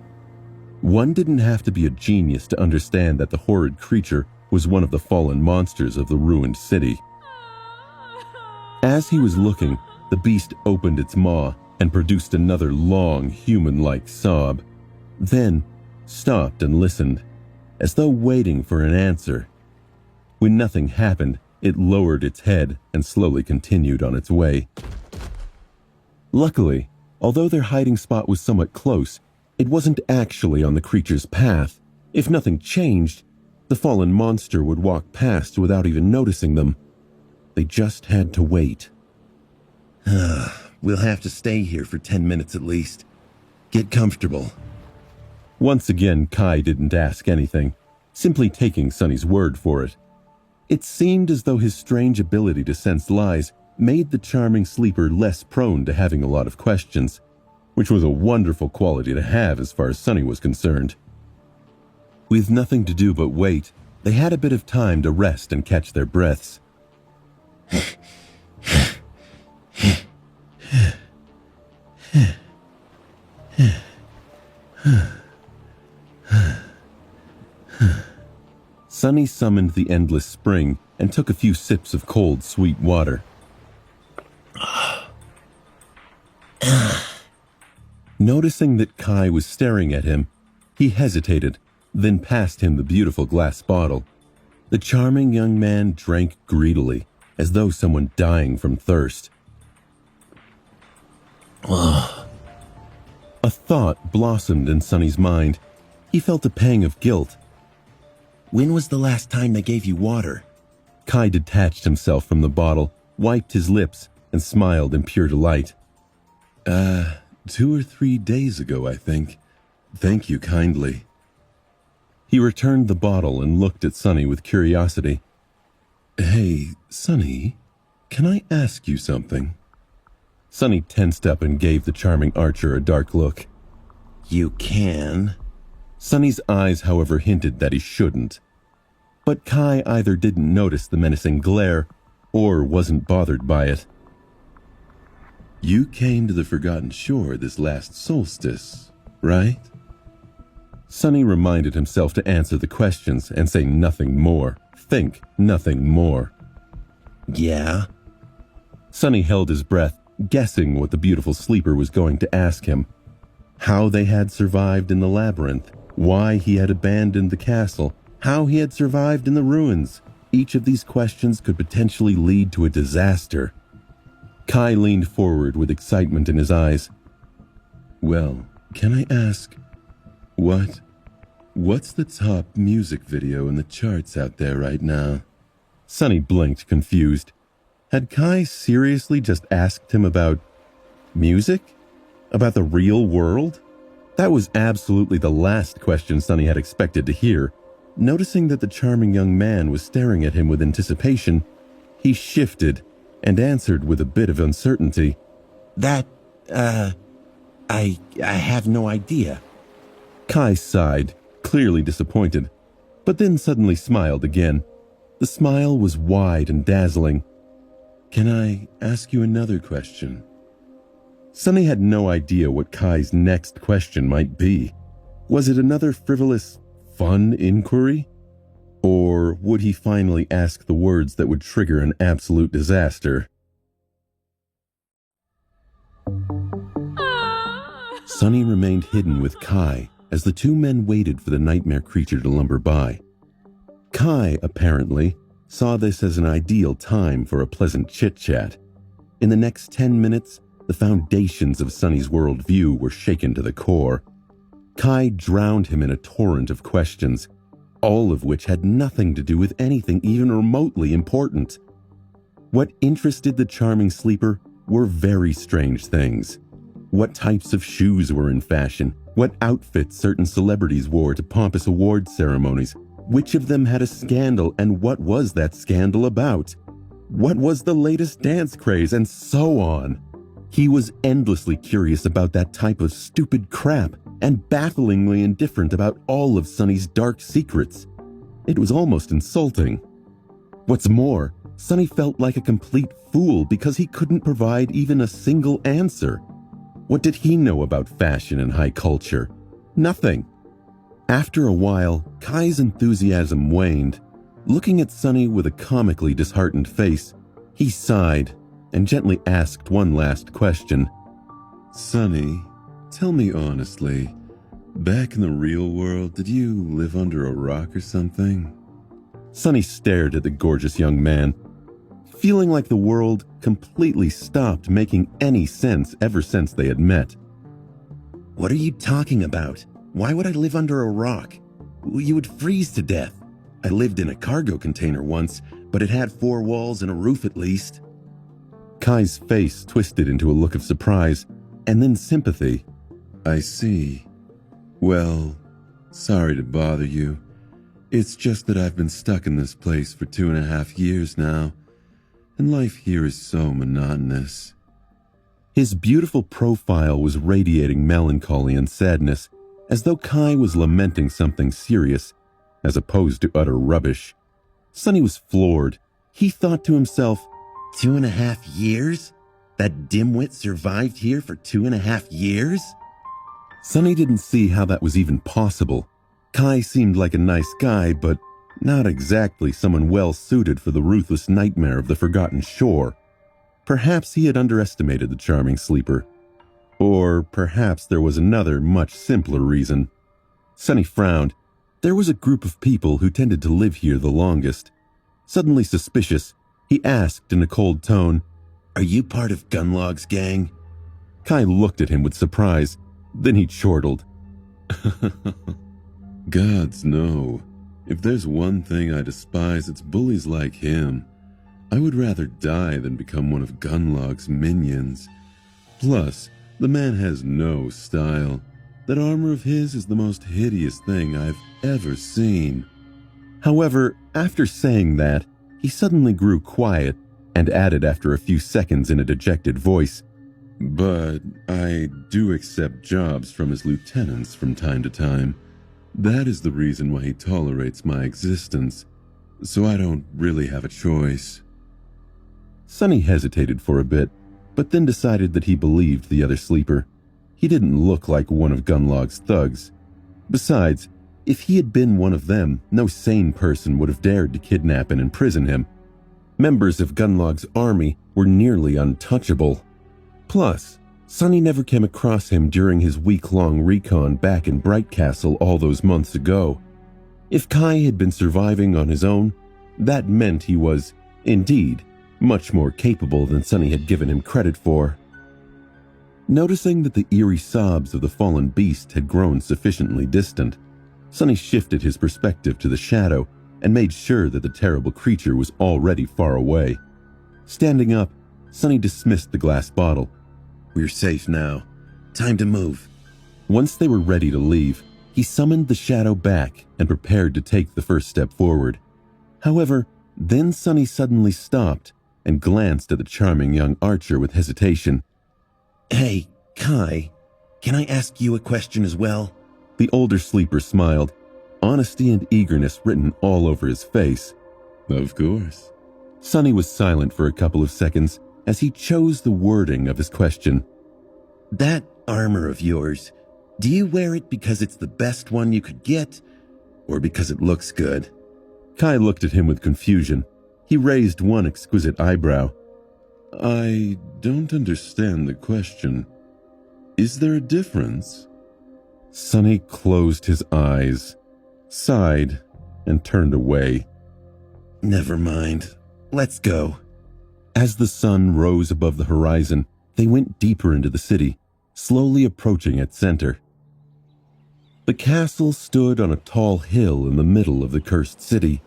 One didn't have to be a genius to understand that the horrid creature was one of the fallen monsters of the ruined city. As he was looking, the beast opened its maw and produced another long, human-like sob, then stopped and listened, as though waiting for an answer. When nothing happened, It lowered its head and slowly continued on its way. Luckily, although their hiding spot was somewhat close, it wasn't actually on the creature's path. If nothing changed, the fallen monster would walk past without even noticing them. They just had to wait. We'll have to stay here for 10 minutes at least. Get comfortable. Once again, Kai didn't ask anything, simply taking Sonny's word for it. It seemed as though his strange ability to sense lies made the charming sleeper less prone to having a lot of questions, which was a wonderful quality to have as far as Sonny was concerned. With nothing to do but wait, they had a bit of time to rest and catch their breaths. Sonny summoned the endless spring and took a few sips of cold, sweet water. Noticing that Kai was staring at him, he hesitated, then passed him the beautiful glass bottle. The charming young man drank greedily, as though someone dying from thirst. A thought blossomed in Sonny's mind. He felt a pang of guilt. When was the last time they gave you water? Kai detached himself from the bottle, wiped his lips, and smiled in pure delight. 2 or 3 days ago, I think. Thank you kindly. He returned the bottle and looked at Sonny with curiosity. Hey, Sonny, can I ask you something? Sonny tensed up and gave the charming archer a dark look. You can. Sonny's eyes, however, hinted that he shouldn't. But Kai either didn't notice the menacing glare or wasn't bothered by it. You came to the Forgotten Shore this last solstice, right? Sonny reminded himself to answer the questions and say nothing more. Think nothing more. Yeah? Sonny held his breath, guessing what the beautiful sleeper was going to ask him. How they had survived in the labyrinth, why he had abandoned the castle, how he had survived in the ruins. Each of these questions could potentially lead to a disaster. Kai leaned forward with excitement in his eyes. Well, can I ask, what's the top music video in the charts out there right now? Sonny blinked, confused. Had Kai seriously just asked him about music? About the real world? That was absolutely the last question Sonny had expected to hear. Noticing that the charming young man was staring at him with anticipation, he shifted and answered with a bit of uncertainty. I have no idea. Kai sighed, clearly disappointed, but then suddenly smiled again. The smile was wide and dazzling. Can I ask you another question? Sonny had no idea what Kai's next question might be. Was it another frivolous, fun inquiry? Or would he finally ask the words that would trigger an absolute disaster? Sonny remained hidden with Kai as the two men waited for the nightmare creature to lumber by. Kai, apparently, saw this as an ideal time for a pleasant chit-chat. In the next 10 minutes, the foundations of Sonny's worldview were shaken to the core. Kai drowned him in a torrent of questions, all of which had nothing to do with anything even remotely important. What interested the charming sleeper were very strange things. What types of shoes were in fashion, what outfits certain celebrities wore to pompous award ceremonies, which of them had a scandal, and what was that scandal about? What was the latest dance craze, and so on. He was endlessly curious about that type of stupid crap and bafflingly indifferent about all of Sonny's dark secrets. It was almost insulting. What's more, Sonny felt like a complete fool because he couldn't provide even a single answer. What did he know about fashion and high culture? Nothing. After a while, Kai's enthusiasm waned. Looking at Sonny with a comically disheartened face, he sighed and gently asked one last question. Sonny, tell me honestly, back in the real world, did you live under a rock or something? Sonny stared at the gorgeous young man, feeling like the world completely stopped making any sense ever since they had met. What are you talking about? Why would I live under a rock? You would freeze to death. I lived in a cargo container once, but it had 4 walls and a roof at least. Kai's face twisted into a look of surprise and then sympathy. I see. Well, sorry to bother you. It's just that I've been stuck in this place for 2.5 years now, and life here is so monotonous. His beautiful profile was radiating melancholy and sadness, as though Kai was lamenting something serious, as opposed to utter rubbish. Sonny was floored. He thought to himself, 2.5 years? That dimwit survived here for 2.5 years? Sonny didn't see how that was even possible. Kai seemed like a nice guy, but not exactly someone well suited for the ruthless nightmare of the Forgotten Shore. Perhaps he had underestimated the charming sleeper. Or perhaps there was another, much simpler reason. Sonny frowned. There was a group of people who tended to live here the longest. Suddenly suspicious, he asked in a cold tone, Are you part of Gunlog's gang? Kai looked at him with surprise. Then he chortled. Gods, no. If there's one thing I despise, it's bullies like him. I would rather die than become one of Gunlog's minions. Plus, the man has no style. That armor of his is the most hideous thing I've ever seen. However, after saying that, he suddenly grew quiet and added after a few seconds in a dejected voice, But I do accept jobs from his lieutenants from time to time. That is the reason why he tolerates my existence, so I don't really have a choice. Sonny hesitated for a bit, but then decided that he believed the other sleeper. He didn't look like one of Gunlog's thugs. Besides, if he had been one of them, no sane person would have dared to kidnap and imprison him. Members of Gunlog's army were nearly untouchable. Plus, Sonny never came across him during his week-long recon back in Bright Castle all those months ago. If Kai had been surviving on his own, that meant he was, indeed, much more capable than Sonny had given him credit for. Noticing that the eerie sobs of the fallen beast had grown sufficiently distant, Sonny shifted his perspective to the shadow and made sure that the terrible creature was already far away. Standing up, Sonny dismissed the glass bottle. We're safe now. Time to move. Once they were ready to leave, he summoned the shadow back and prepared to take the first step forward. However, then Sonny suddenly stopped and glanced at the charming young archer with hesitation. Hey, Kai, can I ask you a question as well? The older sleeper smiled, honesty and eagerness written all over his face. Of course. Sonny was silent for a couple of seconds as he chose the wording of his question. That armor of yours, do you wear it because it's the best one you could get, or because it looks good? Kai looked at him with confusion. He raised one exquisite eyebrow. I don't understand the question. Is there a difference? Sonny closed his eyes, sighed, and turned away. Never mind. Let's go. As the sun rose above the horizon, they went deeper into the city, slowly approaching its center. The castle stood on a tall hill in the middle of the cursed city.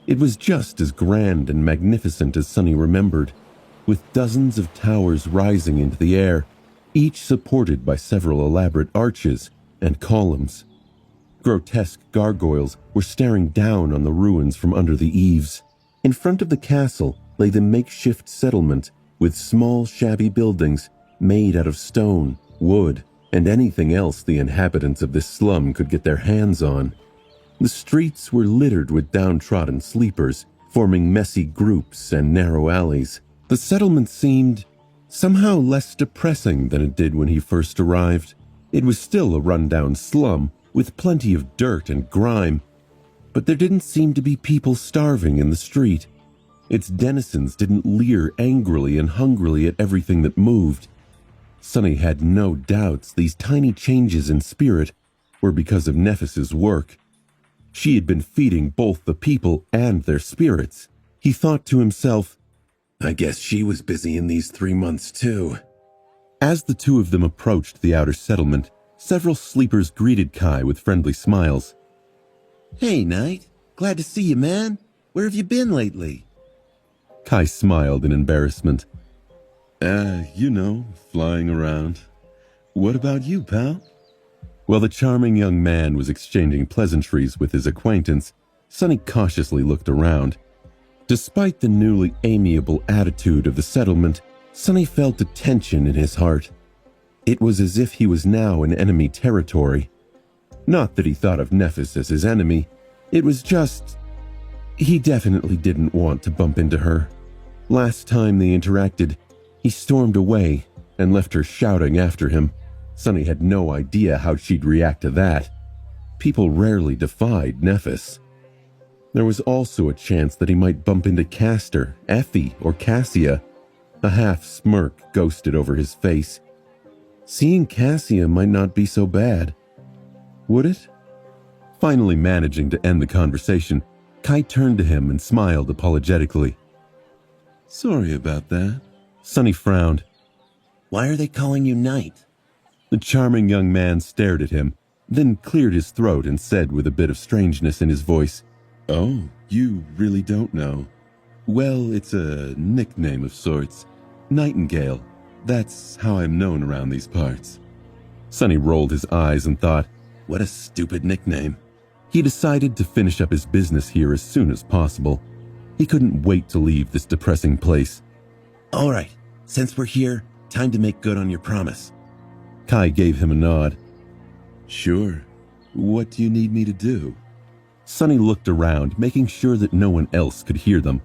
It was just as grand and magnificent as Sonny remembered, with dozens of towers rising into the air, each supported by several elaborate arches and columns. Grotesque gargoyles were staring down on the ruins from under the eaves. In front of the castle lay the makeshift settlement with small shabby buildings made out of stone, wood, and anything else the inhabitants of this slum could get their hands on. The streets were littered with downtrodden sleepers, forming messy groups and narrow alleys. The settlement seemed somehow less depressing than it did when he first arrived. It was still a rundown slum with plenty of dirt and grime, but there didn't seem to be people starving in the street. Its denizens didn't leer angrily and hungrily at everything that moved. Sonny had no doubts these tiny changes in spirit were because of Nephis's work. She had been feeding both the people and their spirits. He thought to himself, I guess she was busy in these 3 months too. As the two of them approached the outer settlement, several sleepers greeted Kai with friendly smiles. Hey, Knight. Glad to see you, man. Where have you been lately? Kai smiled in embarrassment. Flying around. What about you, pal? While the charming young man was exchanging pleasantries with his acquaintance, Sonny cautiously looked around. Despite the newly amiable attitude of the settlement, Sonny felt a tension in his heart. It was as if he was now in enemy territory. Not that he thought of Nephis as his enemy. It was just... he definitely didn't want to bump into her. Last time they interacted, he stormed away and left her shouting after him. Sonny had no idea how she'd react to that. People rarely defied Nephis. There was also a chance that he might bump into Castor, Effie, or Cassia. A half smirk ghosted over his face. Seeing Cassia might not be so bad. Would it? Finally managing to end the conversation, Kai turned to him and smiled apologetically. Sorry about that. Sonny frowned. Why are they calling you Knight? The charming young man stared at him, then cleared his throat and said with a bit of strangeness in his voice, Oh, you really don't know. Well, it's a nickname of sorts. Nightingale. That's how I'm known around these parts. Sonny rolled his eyes and thought, what a stupid nickname. He decided to finish up his business here as soon as possible. He couldn't wait to leave this depressing place. All right, since we're here, time to make good on your promise. Kai gave him a nod. Sure. What do you need me to do? Sonny looked around, making sure that no one else could hear them.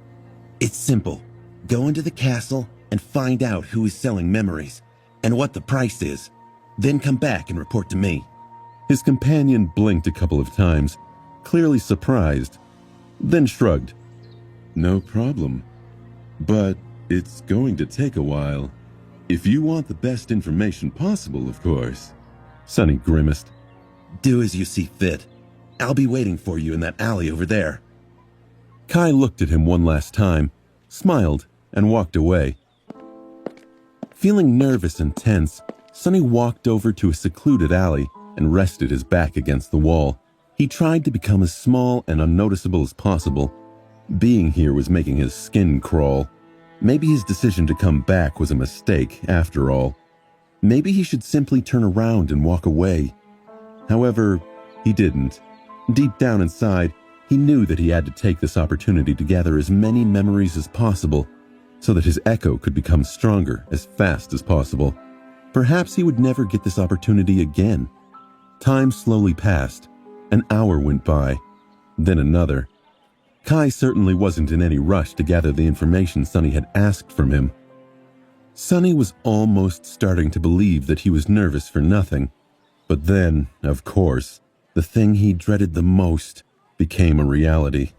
It's simple. Go into the castle and find out who is selling memories and what the price is. Then come back and report to me. His companion blinked a couple of times, clearly surprised, then shrugged. No problem. But it's going to take a while. If you want the best information possible, of course. Sonny grimaced. Do as you see fit. I'll be waiting for you in that alley over there. Kai looked at him one last time, smiled, and walked away. Feeling nervous and tense, Sonny walked over to a secluded alley and rested his back against the wall. He tried to become as small and unnoticeable as possible. Being here was making his skin crawl. Maybe his decision to come back was a mistake, after all. Maybe he should simply turn around and walk away. However, he didn't. Deep down inside, he knew that he had to take this opportunity to gather as many memories as possible, so that his echo could become stronger as fast as possible. Perhaps he would never get this opportunity again. Time slowly passed. An hour went by, then another. Kai certainly wasn't in any rush to gather the information Sonny had asked from him. Sonny was almost starting to believe that he was nervous for nothing. But then, of course, the thing he dreaded the most became a reality.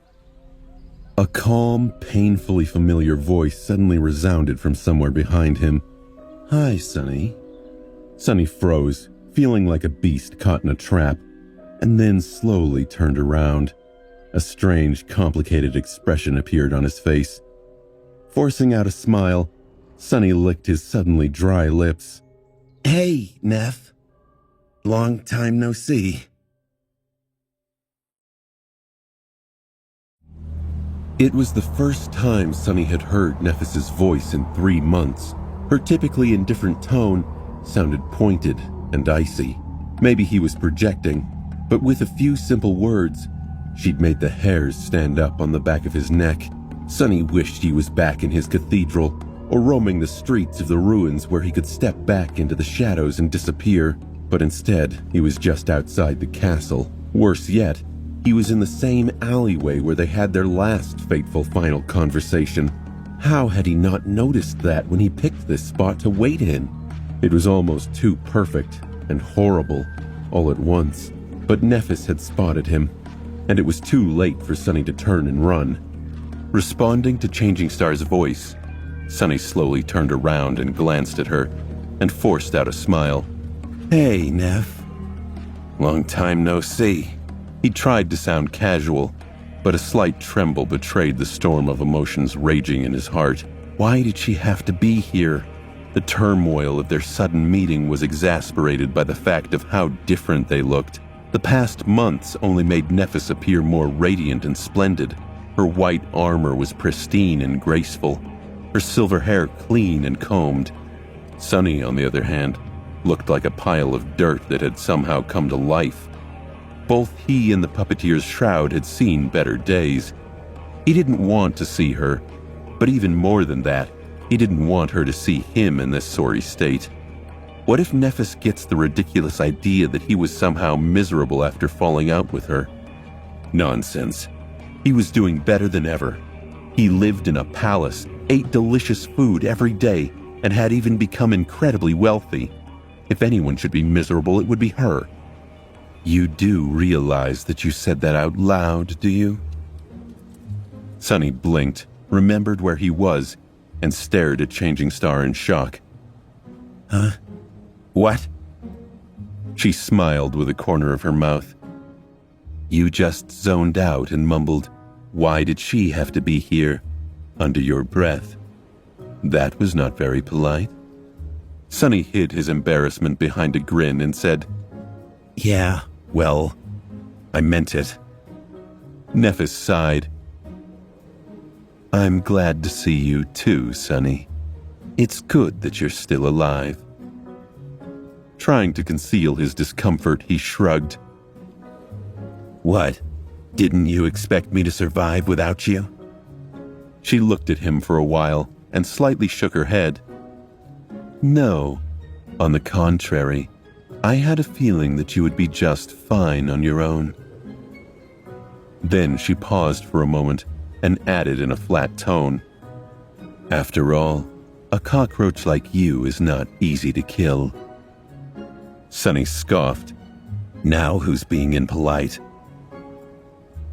A calm, painfully familiar voice suddenly resounded from somewhere behind him. Hi, Sonny. Sonny froze, feeling like a beast caught in a trap, and then slowly turned around. A strange, complicated expression appeared on his face. Forcing out a smile, Sonny licked his suddenly dry lips. Hey, Neph. Long time no see. It was the first time Sonny had heard Nephis's voice in 3 months. Her typically indifferent tone sounded pointed and icy. Maybe he was projecting, but with a few simple words, she'd made the hairs stand up on the back of his neck. Sonny wished he was back in his cathedral, or roaming the streets of the ruins where he could step back into the shadows and disappear. But instead, he was just outside the castle. Worse yet, he was in the same alleyway where they had their last fateful final conversation. How had he not noticed that when he picked this spot to wait in? It was almost too perfect and horrible all at once. But Nephis had spotted him, and it was too late for Sonny to turn and run. Responding to Changing Star's voice, Sonny slowly turned around and glanced at her, and forced out a smile. Hey, Neph. Long time no see. He tried to sound casual, but a slight tremble betrayed the storm of emotions raging in his heart. Why did she have to be here? The turmoil of their sudden meeting was exasperated by the fact of how different they looked. The past months only made Nephis appear more radiant and splendid. Her white armor was pristine and graceful, her silver hair clean and combed. Sunny, on the other hand, looked like a pile of dirt that had somehow come to life. Both he and the puppeteer's shroud had seen better days. He didn't want to see her, but even more than that, he didn't want her to see him in this sorry state. What if Nephis gets the ridiculous idea that he was somehow miserable after falling out with her? Nonsense. He was doing better than ever. He lived in a palace, ate delicious food every day, and had even become incredibly wealthy. If anyone should be miserable, it would be her. You do realize that you said that out loud, do you? Sunny blinked, remembered where he was, and stared at Changing Star in shock. Huh? What? She smiled with a corner of her mouth. You just zoned out and mumbled, "Why did she have to be here?" under your breath. That was not very polite. Sunny hid his embarrassment behind a grin and said, "Yeah, well, I meant it." Nephis sighed. "I'm glad to see you too, Sunny. It's good that you're still alive." Trying to conceal his discomfort, he shrugged. "What? Didn't you expect me to survive without you?" She looked at him for a while and slightly shook her head. "No. On the contrary, I had a feeling that you would be just fine on your own." Then she paused for a moment and added in a flat tone, "After all, a cockroach like you is not easy to kill." Sunny scoffed. "Now who's being impolite?"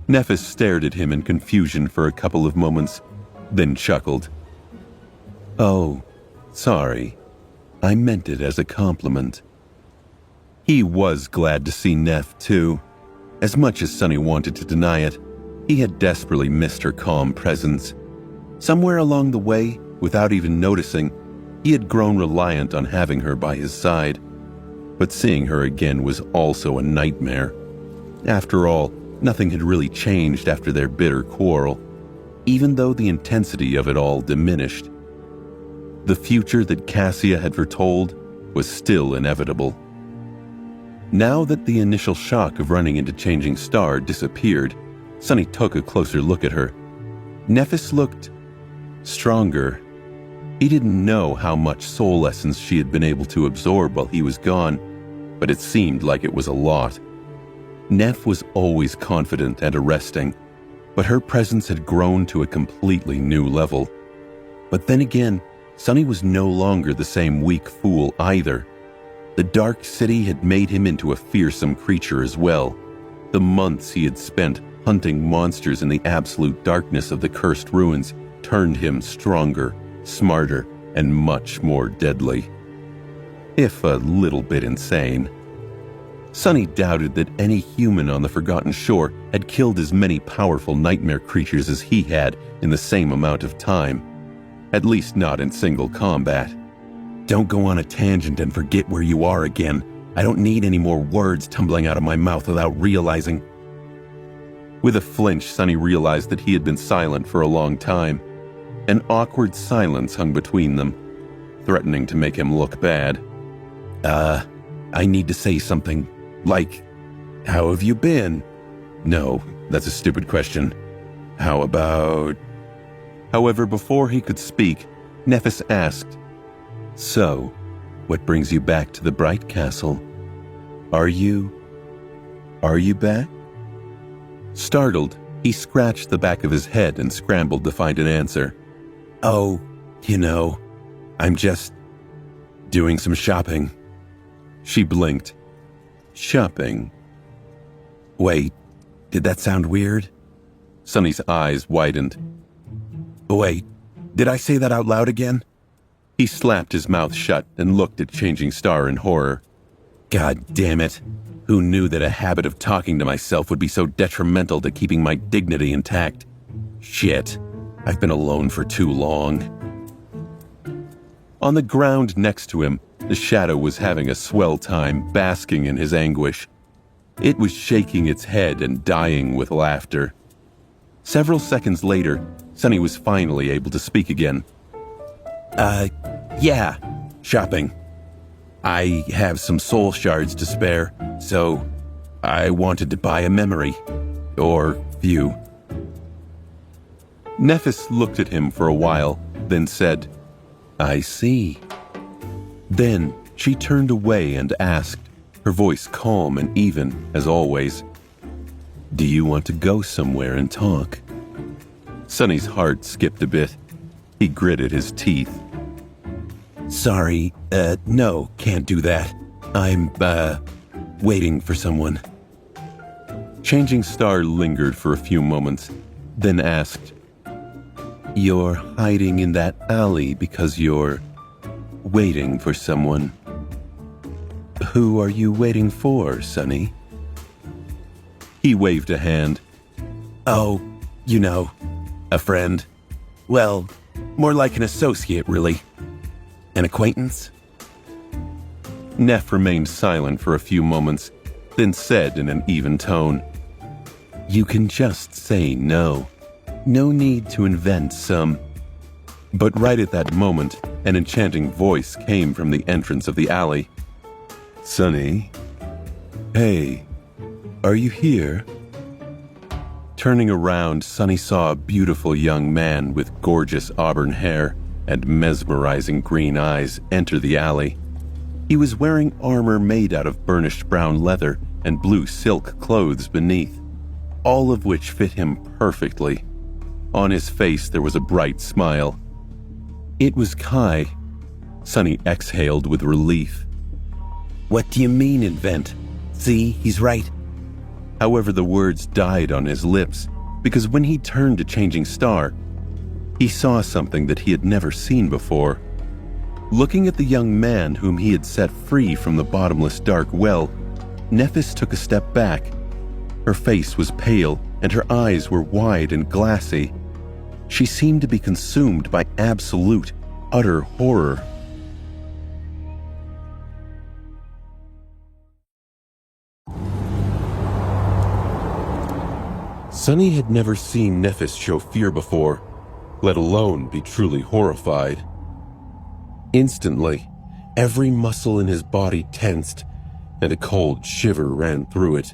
Nephis stared at him in confusion for a couple of moments, then chuckled. "Oh, sorry. I meant it as a compliment." He was glad to see Neph, too. As much as Sunny wanted to deny it, he had desperately missed her calm presence. Somewhere along the way, without even noticing, he had grown reliant on having her by his side. But seeing her again was also a nightmare. After all, nothing had really changed after their bitter quarrel, even though the intensity of it all diminished. The future that Cassia had foretold was still inevitable. Now that the initial shock of running into Changing Star disappeared, Sunny took a closer look at her. Nephis looked stronger. He didn't know how much soul essence she had been able to absorb while he was gone, but it seemed like it was a lot. Neph was always confident and arresting, but her presence had grown to a completely new level. But then again, Sunny was no longer the same weak fool either. The Dark City had made him into a fearsome creature as well. The months he had spent hunting monsters in the absolute darkness of the cursed ruins turned him stronger, smarter, and much more deadly. If a little bit insane. Sunny doubted that any human on the Forgotten Shore had killed as many powerful nightmare creatures as he had in the same amount of time. At least not in single combat. Don't go on a tangent and forget where you are again. I don't need any more words tumbling out of my mouth without realizing. With a flinch, Sunny realized that he had been silent for a long time. An awkward silence hung between them, threatening to make him look bad. I need to say something, like, how have you been? No, that's a stupid question. How about... However, before he could speak, Nephis asked, "So, what brings you back to the Bright Castle? Are you back?" Startled, he scratched the back of his head and scrambled to find an answer. "Oh, I'm just doing some shopping." She blinked. "Shopping? Wait, did that sound weird?" Sunny's eyes widened. "Wait, did I say that out loud again?" He slapped his mouth shut and looked at Changing Star in horror. "God damn it. Who knew that a habit of talking to myself would be so detrimental to keeping my dignity intact? Shit, I've been alone for too long. On the ground next to him, the shadow was having a swell time basking in his anguish. It was shaking its head and dying with laughter. Several seconds later, Sonny was finally able to speak again. Yeah, shopping. I have some soul shards to spare, so I wanted to buy a memory. Or few. Nephis looked at him for a while, then said, I see. Then she turned away and asked, her voice calm and even, as always, Do you want to go somewhere and talk? Sonny's heart skipped a bit. He gritted his teeth. Sorry, no, can't do that. I'm, waiting for someone. Changing Star lingered for a few moments, then asked, You're hiding in that alley because you're waiting for someone. Who are you waiting for, Sonny? He waved a hand. Oh, you know, a friend. Well, more like an associate, really. An acquaintance? Neff remained silent for a few moments, then said in an even tone, You can just say no. No need to invent some. But right at that moment, an enchanting voice came from the entrance of the alley. Sonny? Hey, are you here? Turning around, Sonny saw a beautiful young man with gorgeous auburn hair and mesmerizing green eyes enter the alley. He was wearing armor made out of burnished brown leather and blue silk clothes beneath, all of which fit him perfectly. On his face there was a bright smile. It was Kai. Sonny exhaled with relief. What do you mean, invent? See, he's right. However, the words died on his lips, because when he turned to Changing Star, he saw something that he had never seen before. Looking at the young man whom he had set free from the bottomless dark well, Nephis took a step back. Her face was pale, and her eyes were wide and glassy. She seemed to be consumed by absolute, utter horror. Sonny had never seen Nephis show fear before, let alone be truly horrified. Instantly, every muscle in his body tensed, and a cold shiver ran through it.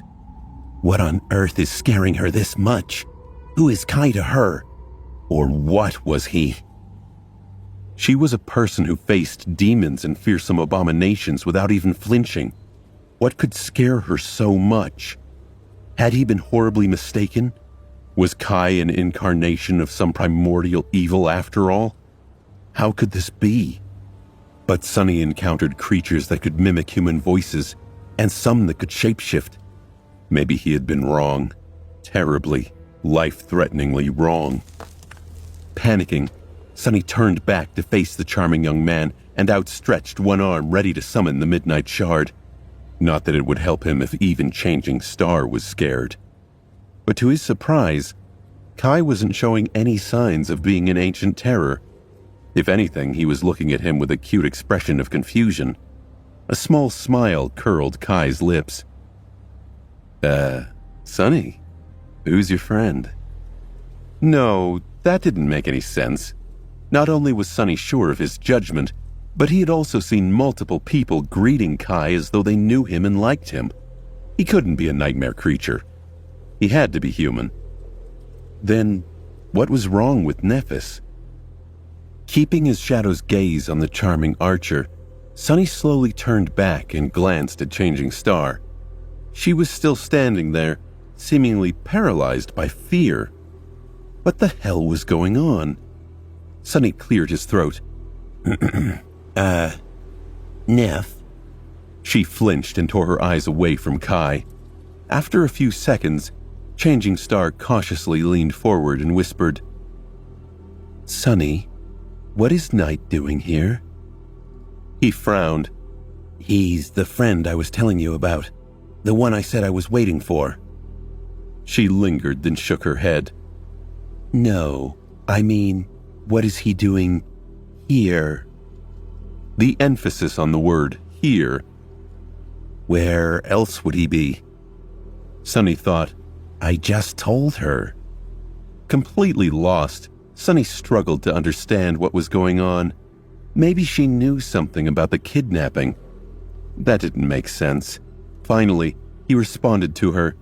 What on earth is scaring her this much? Who is Kai to her? Or what was he? She was a person who faced demons and fearsome abominations without even flinching. What could scare her so much? Had he been horribly mistaken? Was Kai an incarnation of some primordial evil after all? How could this be? But Sonny encountered creatures that could mimic human voices, and some that could shapeshift. Maybe he had been wrong. Terribly, life-threateningly wrong. Panicking, Sonny turned back to face the charming young man and outstretched one arm ready to summon the Midnight Shard. Not that it would help him if even Changing Star was scared. But to his surprise, Kai wasn't showing any signs of being an ancient terror. If anything, he was looking at him with a cute expression of confusion. A small smile curled Kai's lips. Sonny, who's your friend? No, that didn't make any sense. Not only was Sonny sure of his judgment, but he had also seen multiple people greeting Kai as though they knew him and liked him. He couldn't be a nightmare creature. He had to be human. Then, what was wrong with Nephis? Keeping his shadow's gaze on the charming archer, Sonny slowly turned back and glanced at Changing Star. She was still standing there, seemingly paralyzed by fear. What the hell was going on? Sonny cleared his throat. Neff? She flinched and tore her eyes away from Kai. After a few seconds, Changing Star cautiously leaned forward and whispered, Sonny, what is Knight doing here? He frowned. He's the friend I was telling you about. The one I said I was waiting for. She lingered, then shook her head. No, I mean, what is he doing here? The emphasis on the word here. Where else would he be? Sunny thought. I just told her. Completely lost, Sunny struggled to understand what was going on. Maybe she knew something about the kidnapping. That didn't make sense. Finally, he responded to her.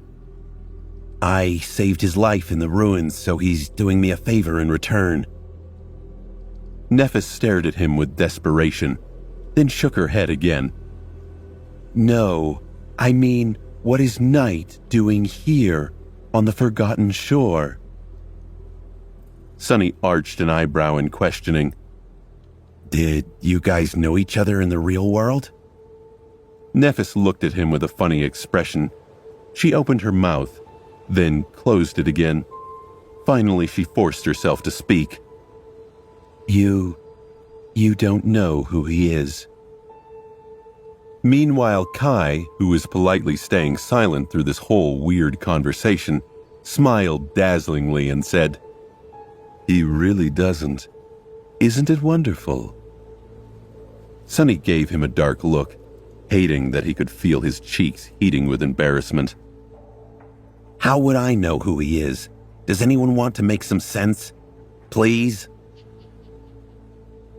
I saved his life in the ruins, so he's doing me a favor in return. Nephis stared at him with desperation, then shook her head again. No, I mean, what is Night doing here, on the Forgotten Shore? Sunny arched an eyebrow in questioning. Did you guys know each other in the real world? Nephis looked at him with a funny expression. She opened her mouth, then closed it again. Finally, she forced herself to speak. You don't know who he is. Meanwhile, Kai, who was politely staying silent through this whole weird conversation, smiled dazzlingly and said, He really doesn't. Isn't it wonderful? Sunny gave him a dark look, hating that he could feel his cheeks heating with embarrassment. How would I know who he is? Does anyone want to make some sense? Please?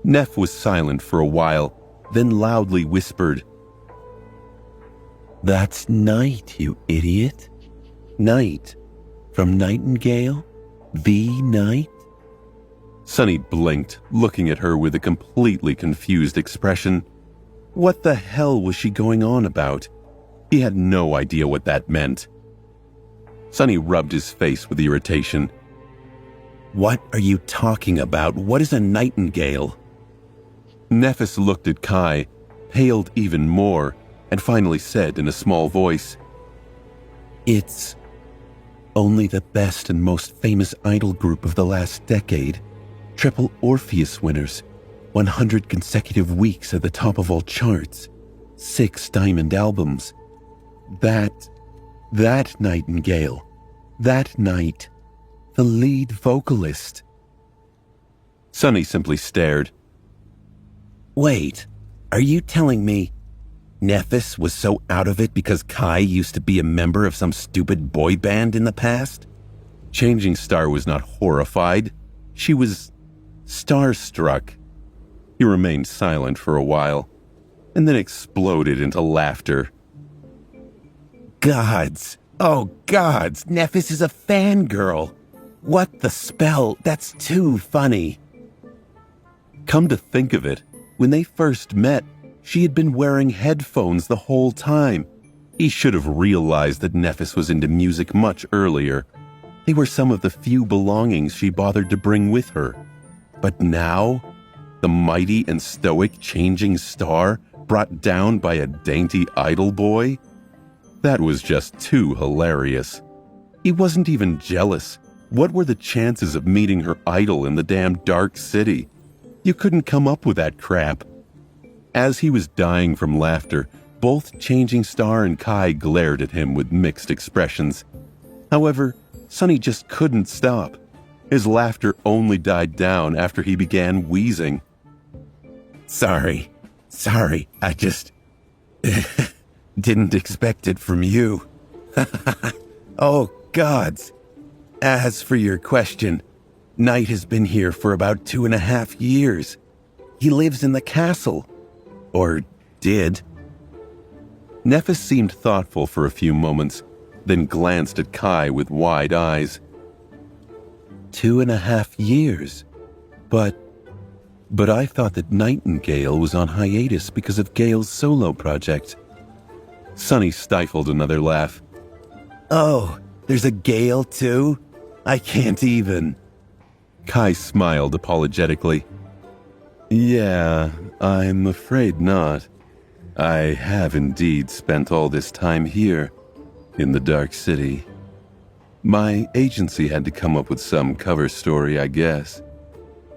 Neph was silent for a while, then loudly whispered, That's Night, you idiot. Night. From Nightingale? The Night? Sunny blinked, looking at her with a completely confused expression. What the hell was she going on about? He had no idea what that meant. Sunny rubbed his face with irritation. What are you talking about? What is a nightingale? Nephis looked at Kai, paled even more, and finally said in a small voice, It's only the best and most famous idol group of the last decade. Triple Orpheus winners, 100 consecutive weeks at the top of all charts, 6 diamond albums. That Nightingale, that Night, the lead vocalist. Sunny simply stared. Wait, are you telling me Nephis was so out of it because Kai used to be a member of some stupid boy band in the past? Changing Star was not horrified. She was starstruck. He remained silent for a while, and then exploded into laughter. Gods! Oh, gods! Nephis is a fangirl! What the spell? That's too funny. Come to think of it, when they first met, she had been wearing headphones the whole time. He should have realized that Nephis was into music much earlier. They were some of the few belongings she bothered to bring with her. But now, the mighty and stoic Changing Star brought down by a dainty idol boy? That was just too hilarious. He wasn't even jealous. What were the chances of meeting her idol in the damn dark city? You couldn't come up with that crap. As he was dying from laughter, both Changing Star and Kai glared at him with mixed expressions. However, Sunny just couldn't stop. His laughter only died down after he began wheezing. Sorry, I just didn't expect it from you. Oh, gods. As for your question, Night has been here for about 2.5 years. He lives in the castle. Or did. Nephis seemed thoughtful for a few moments, then glanced at Kai with wide eyes. 2.5 years? But I thought that Nightingale was on hiatus because of Gale's solo project. Sunny stifled another laugh. Oh, there's a Gale too? I can't even. Kai smiled apologetically. Yeah, I'm afraid not. I have indeed spent all this time here, in the Dark City. My agency had to come up with some cover story, I guess.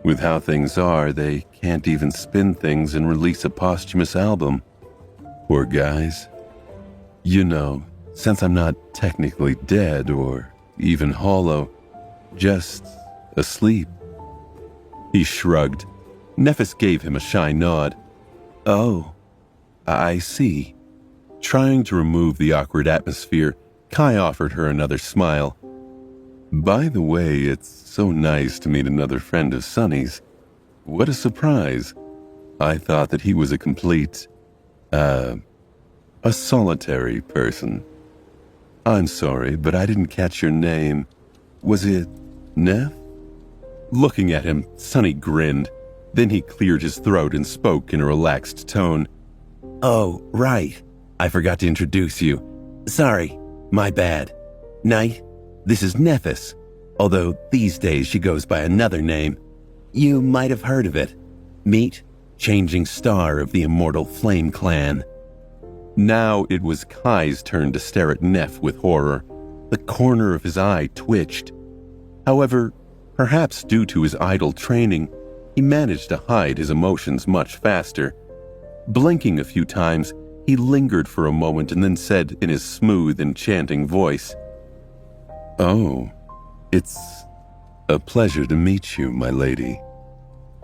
With how things are, they can't even spin things and release a posthumous album. Poor guys. You know, since I'm not technically dead or even hollow, just asleep." He shrugged. Nephis gave him a shy nod. "Oh, I see." Trying to remove the awkward atmosphere, Kai offered her another smile. "By the way, it's so nice to meet another friend of Sunny's. What a surprise. I thought that he was a complete, a solitary person. I'm sorry, but I didn't catch your name. Was it Neff?" Looking at him, Sunny grinned. Then he cleared his throat and spoke in a relaxed tone. "Oh, right. I forgot to introduce you. Sorry, my bad. Knight, this is Nephis, although these days she goes by another name. You might have heard of it. Meet Changing Star of the Immortal Flame Clan." Now it was Kai's turn to stare at Neff with horror. The corner of his eye twitched. However, perhaps due to his idle training, he managed to hide his emotions much faster. Blinking a few times, he lingered for a moment and then said in his smooth, enchanting voice, "Oh, it's a pleasure to meet you, my lady.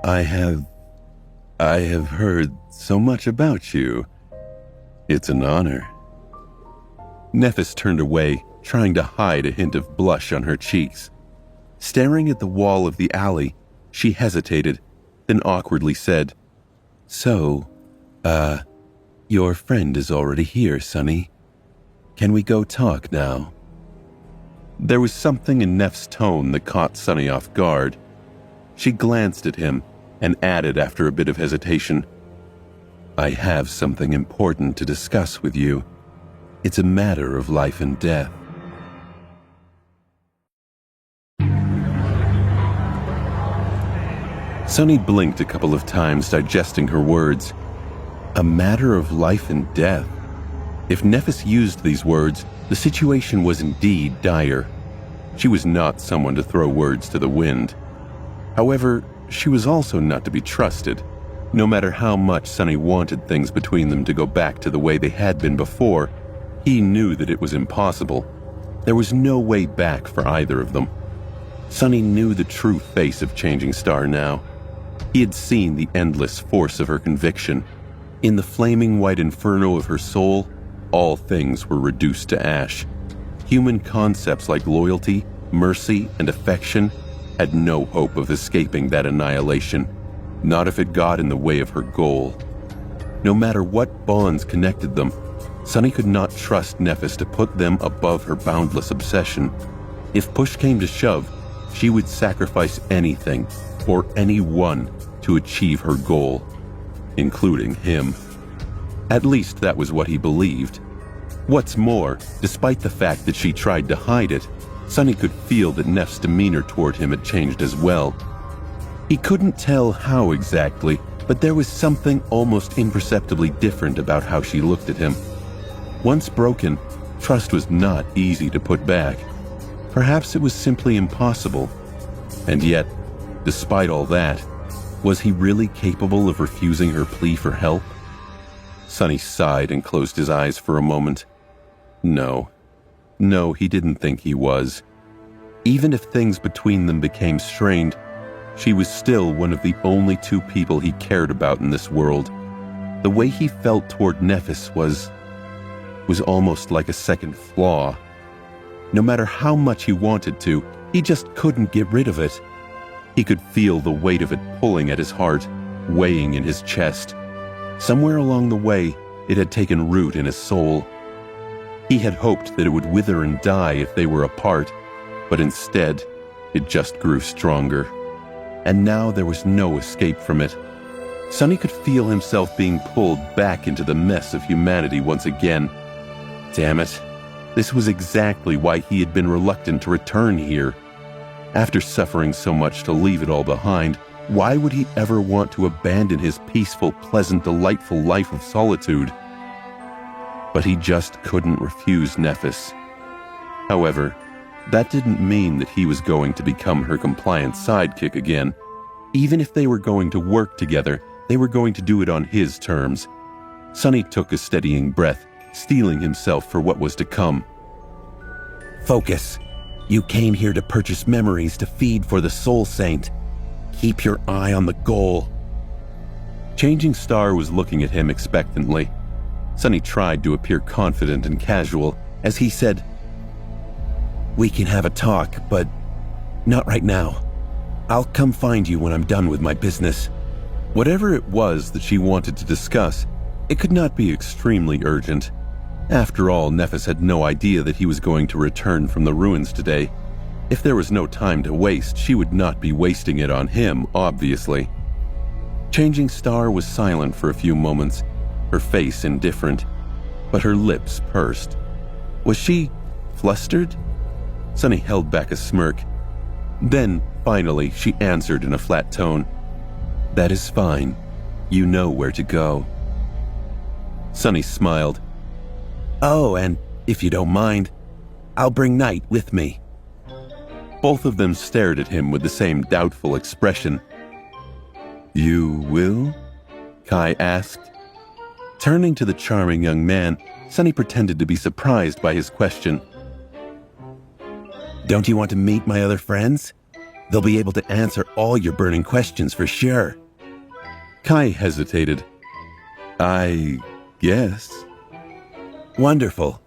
I have heard so much about you. It's an honor." Nephis turned away, trying to hide a hint of blush on her cheeks. Staring at the wall of the alley, she hesitated, then awkwardly said, "So, your friend is already here, Sunny. Can we go talk now?" There was something in Neff's tone that caught Sunny off guard. She glanced at him and added after a bit of hesitation, "I have something important to discuss with you. It's a matter of life and death." Sunny blinked a couple of times, digesting her words. A matter of life and death. If Nephis used these words, the situation was indeed dire. She was not someone to throw words to the wind. However, she was also not to be trusted. No matter how much Sunny wanted things between them to go back to the way they had been before, he knew that it was impossible. There was no way back for either of them. Sunny knew the true face of Changing Star now. He had seen the endless force of her conviction. In the flaming white inferno of her soul, all things were reduced to ash. Human concepts like loyalty, mercy, and affection had no hope of escaping that annihilation, not if it got in the way of her goal. No matter what bonds connected them, Sunny could not trust Nephis to put them above her boundless obsession. If push came to shove, she would sacrifice anything or anyone to achieve her goal, including him. At least that was what he believed. What's more, despite the fact that she tried to hide it, Sunny could feel that Neff's demeanor toward him had changed as well. He couldn't tell how exactly, but there was something almost imperceptibly different about how she looked at him. Once broken, trust was not easy to put back. Perhaps it was simply impossible. And yet, despite all that, was he really capable of refusing her plea for help? Sunny sighed and closed his eyes for a moment. No, he didn't think he was. Even if things between them became strained, she was still one of the only two people he cared about in this world. The way he felt toward Nephis was almost like a second flaw. No matter how much he wanted to, he just couldn't get rid of it. He could feel the weight of it pulling at his heart, weighing in his chest. Somewhere along the way, it had taken root in his soul. He had hoped that it would wither and die if they were apart, but instead, it just grew stronger. And now there was no escape from it. Sunny could feel himself being pulled back into the mess of humanity once again. Damn it. This was exactly why he had been reluctant to return here. After suffering so much to leave it all behind, why would he ever want to abandon his peaceful, pleasant, delightful life of solitude? But he just couldn't refuse Nephis. However, that didn't mean that he was going to become her compliant sidekick again. Even if they were going to work together, they were going to do it on his terms. Sunny took a steadying breath, steeling himself for what was to come. Focus. You came here to purchase memories to feed for the Soul Saint. Keep your eye on the goal. Changing Star was looking at him expectantly. Sonny tried to appear confident and casual as he said, We can have a talk, but not right now. I'll come find you when I'm done with my business. Whatever it was that she wanted to discuss, it could not be extremely urgent. After all, Nephis had no idea that he was going to return from the ruins today. If there was no time to waste, she would not be wasting it on him, obviously. Changing Star was silent for a few moments, her face indifferent, but her lips pursed. Was she flustered? Sonny held back a smirk. Then, finally, she answered in a flat tone, That is fine. You know where to go. Sonny smiled. Oh, and if you don't mind, I'll bring Knight with me. Both of them stared at him with the same doubtful expression. You will? Kai asked. Turning to the charming young man, Sonny pretended to be surprised by his question. Don't you want to meet my other friends? They'll be able to answer all your burning questions for sure. Kai hesitated. I guess. Wonderful.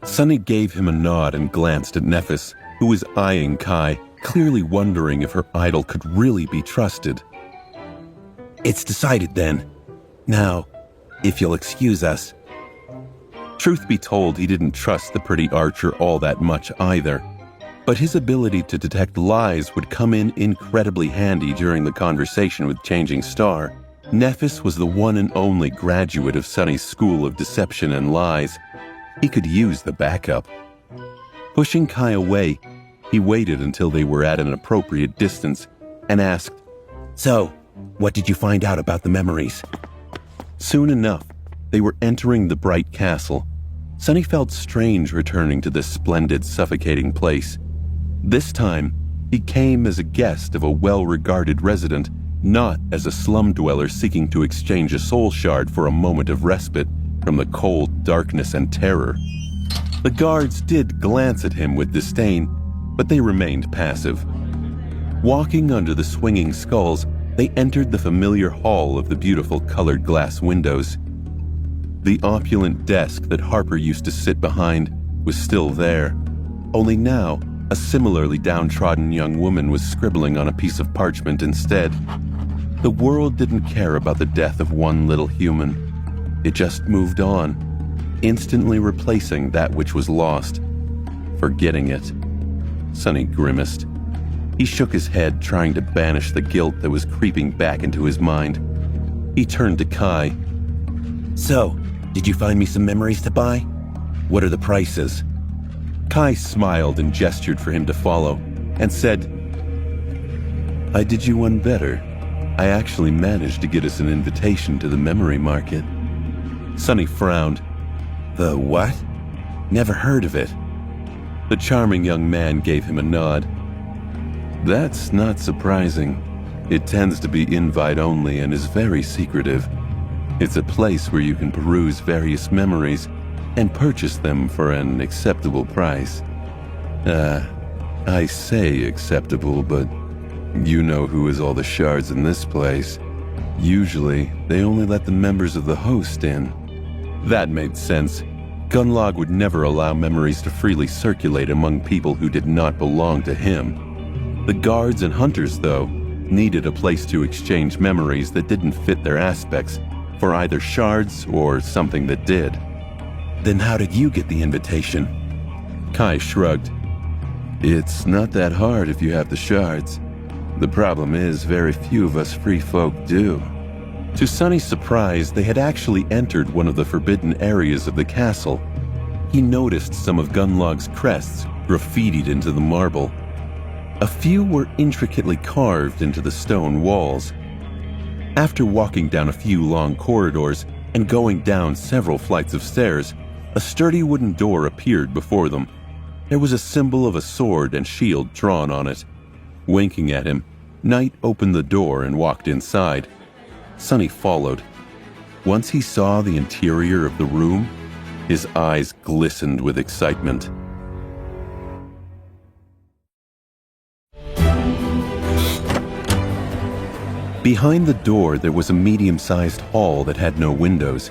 Sonny gave him a nod and glanced at Nephis, who was eyeing Kai, clearly wondering if her idol could really be trusted. It's decided then. Now, if you'll excuse us. Truth be told, he didn't trust the pretty archer all that much either, but his ability to detect lies would come in incredibly handy during the conversation with Changing Star. Nephis was the one and only graduate of Sonny's School of Deception and Lies. He could use the backup. Pushing Kai away, he waited until they were at an appropriate distance and asked, So, what did you find out about the memories? Soon enough, they were entering the bright castle. Sonny felt strange returning to this splendid, suffocating place. This time, he came as a guest of a well-regarded resident, not as a slum dweller seeking to exchange a soul shard for a moment of respite from the cold darkness and terror. The guards did glance at him with disdain, but they remained passive. Walking under the swinging skulls, they entered the familiar hall of the beautiful colored glass windows. The opulent desk that Harper used to sit behind was still there, only now a similarly downtrodden young woman was scribbling on a piece of parchment instead. The world didn't care about the death of one little human. It just moved on, instantly replacing that which was lost, forgetting it. Sonny grimaced. He shook his head, trying to banish the guilt that was creeping back into his mind. He turned to Kai. So, did you find me some memories to buy? What are the prices? Kai smiled and gestured for him to follow, and said, I did you one better. I actually managed to get us an invitation to the memory market. Sonny frowned. The what? Never heard of it. The charming young man gave him a nod. That's not surprising. It tends to be invite-only and is very secretive. It's a place where you can peruse various memories and purchase them for an acceptable price. I say acceptable, but you know who has all the shards in this place. Usually, they only let the members of the host in. That made sense. Gunlog would never allow memories to freely circulate among people who did not belong to him. The guards and hunters, though, needed a place to exchange memories that didn't fit their aspects for either shards or something that did. Then how did you get the invitation? Kai shrugged. It's not that hard if you have the shards. The problem is very few of us free folk do. To Sonny's surprise, they had actually entered one of the forbidden areas of the castle. He noticed some of Gunlog's crests graffitied into the marble. A few were intricately carved into the stone walls. After walking down a few long corridors and going down several flights of stairs, a sturdy wooden door appeared before them. There was a symbol of a sword and shield drawn on it. Winking at him, Knight opened the door and walked inside. Sonny followed. Once he saw the interior of the room, his eyes glistened with excitement. Behind the door, there was a medium-sized hall that had no windows.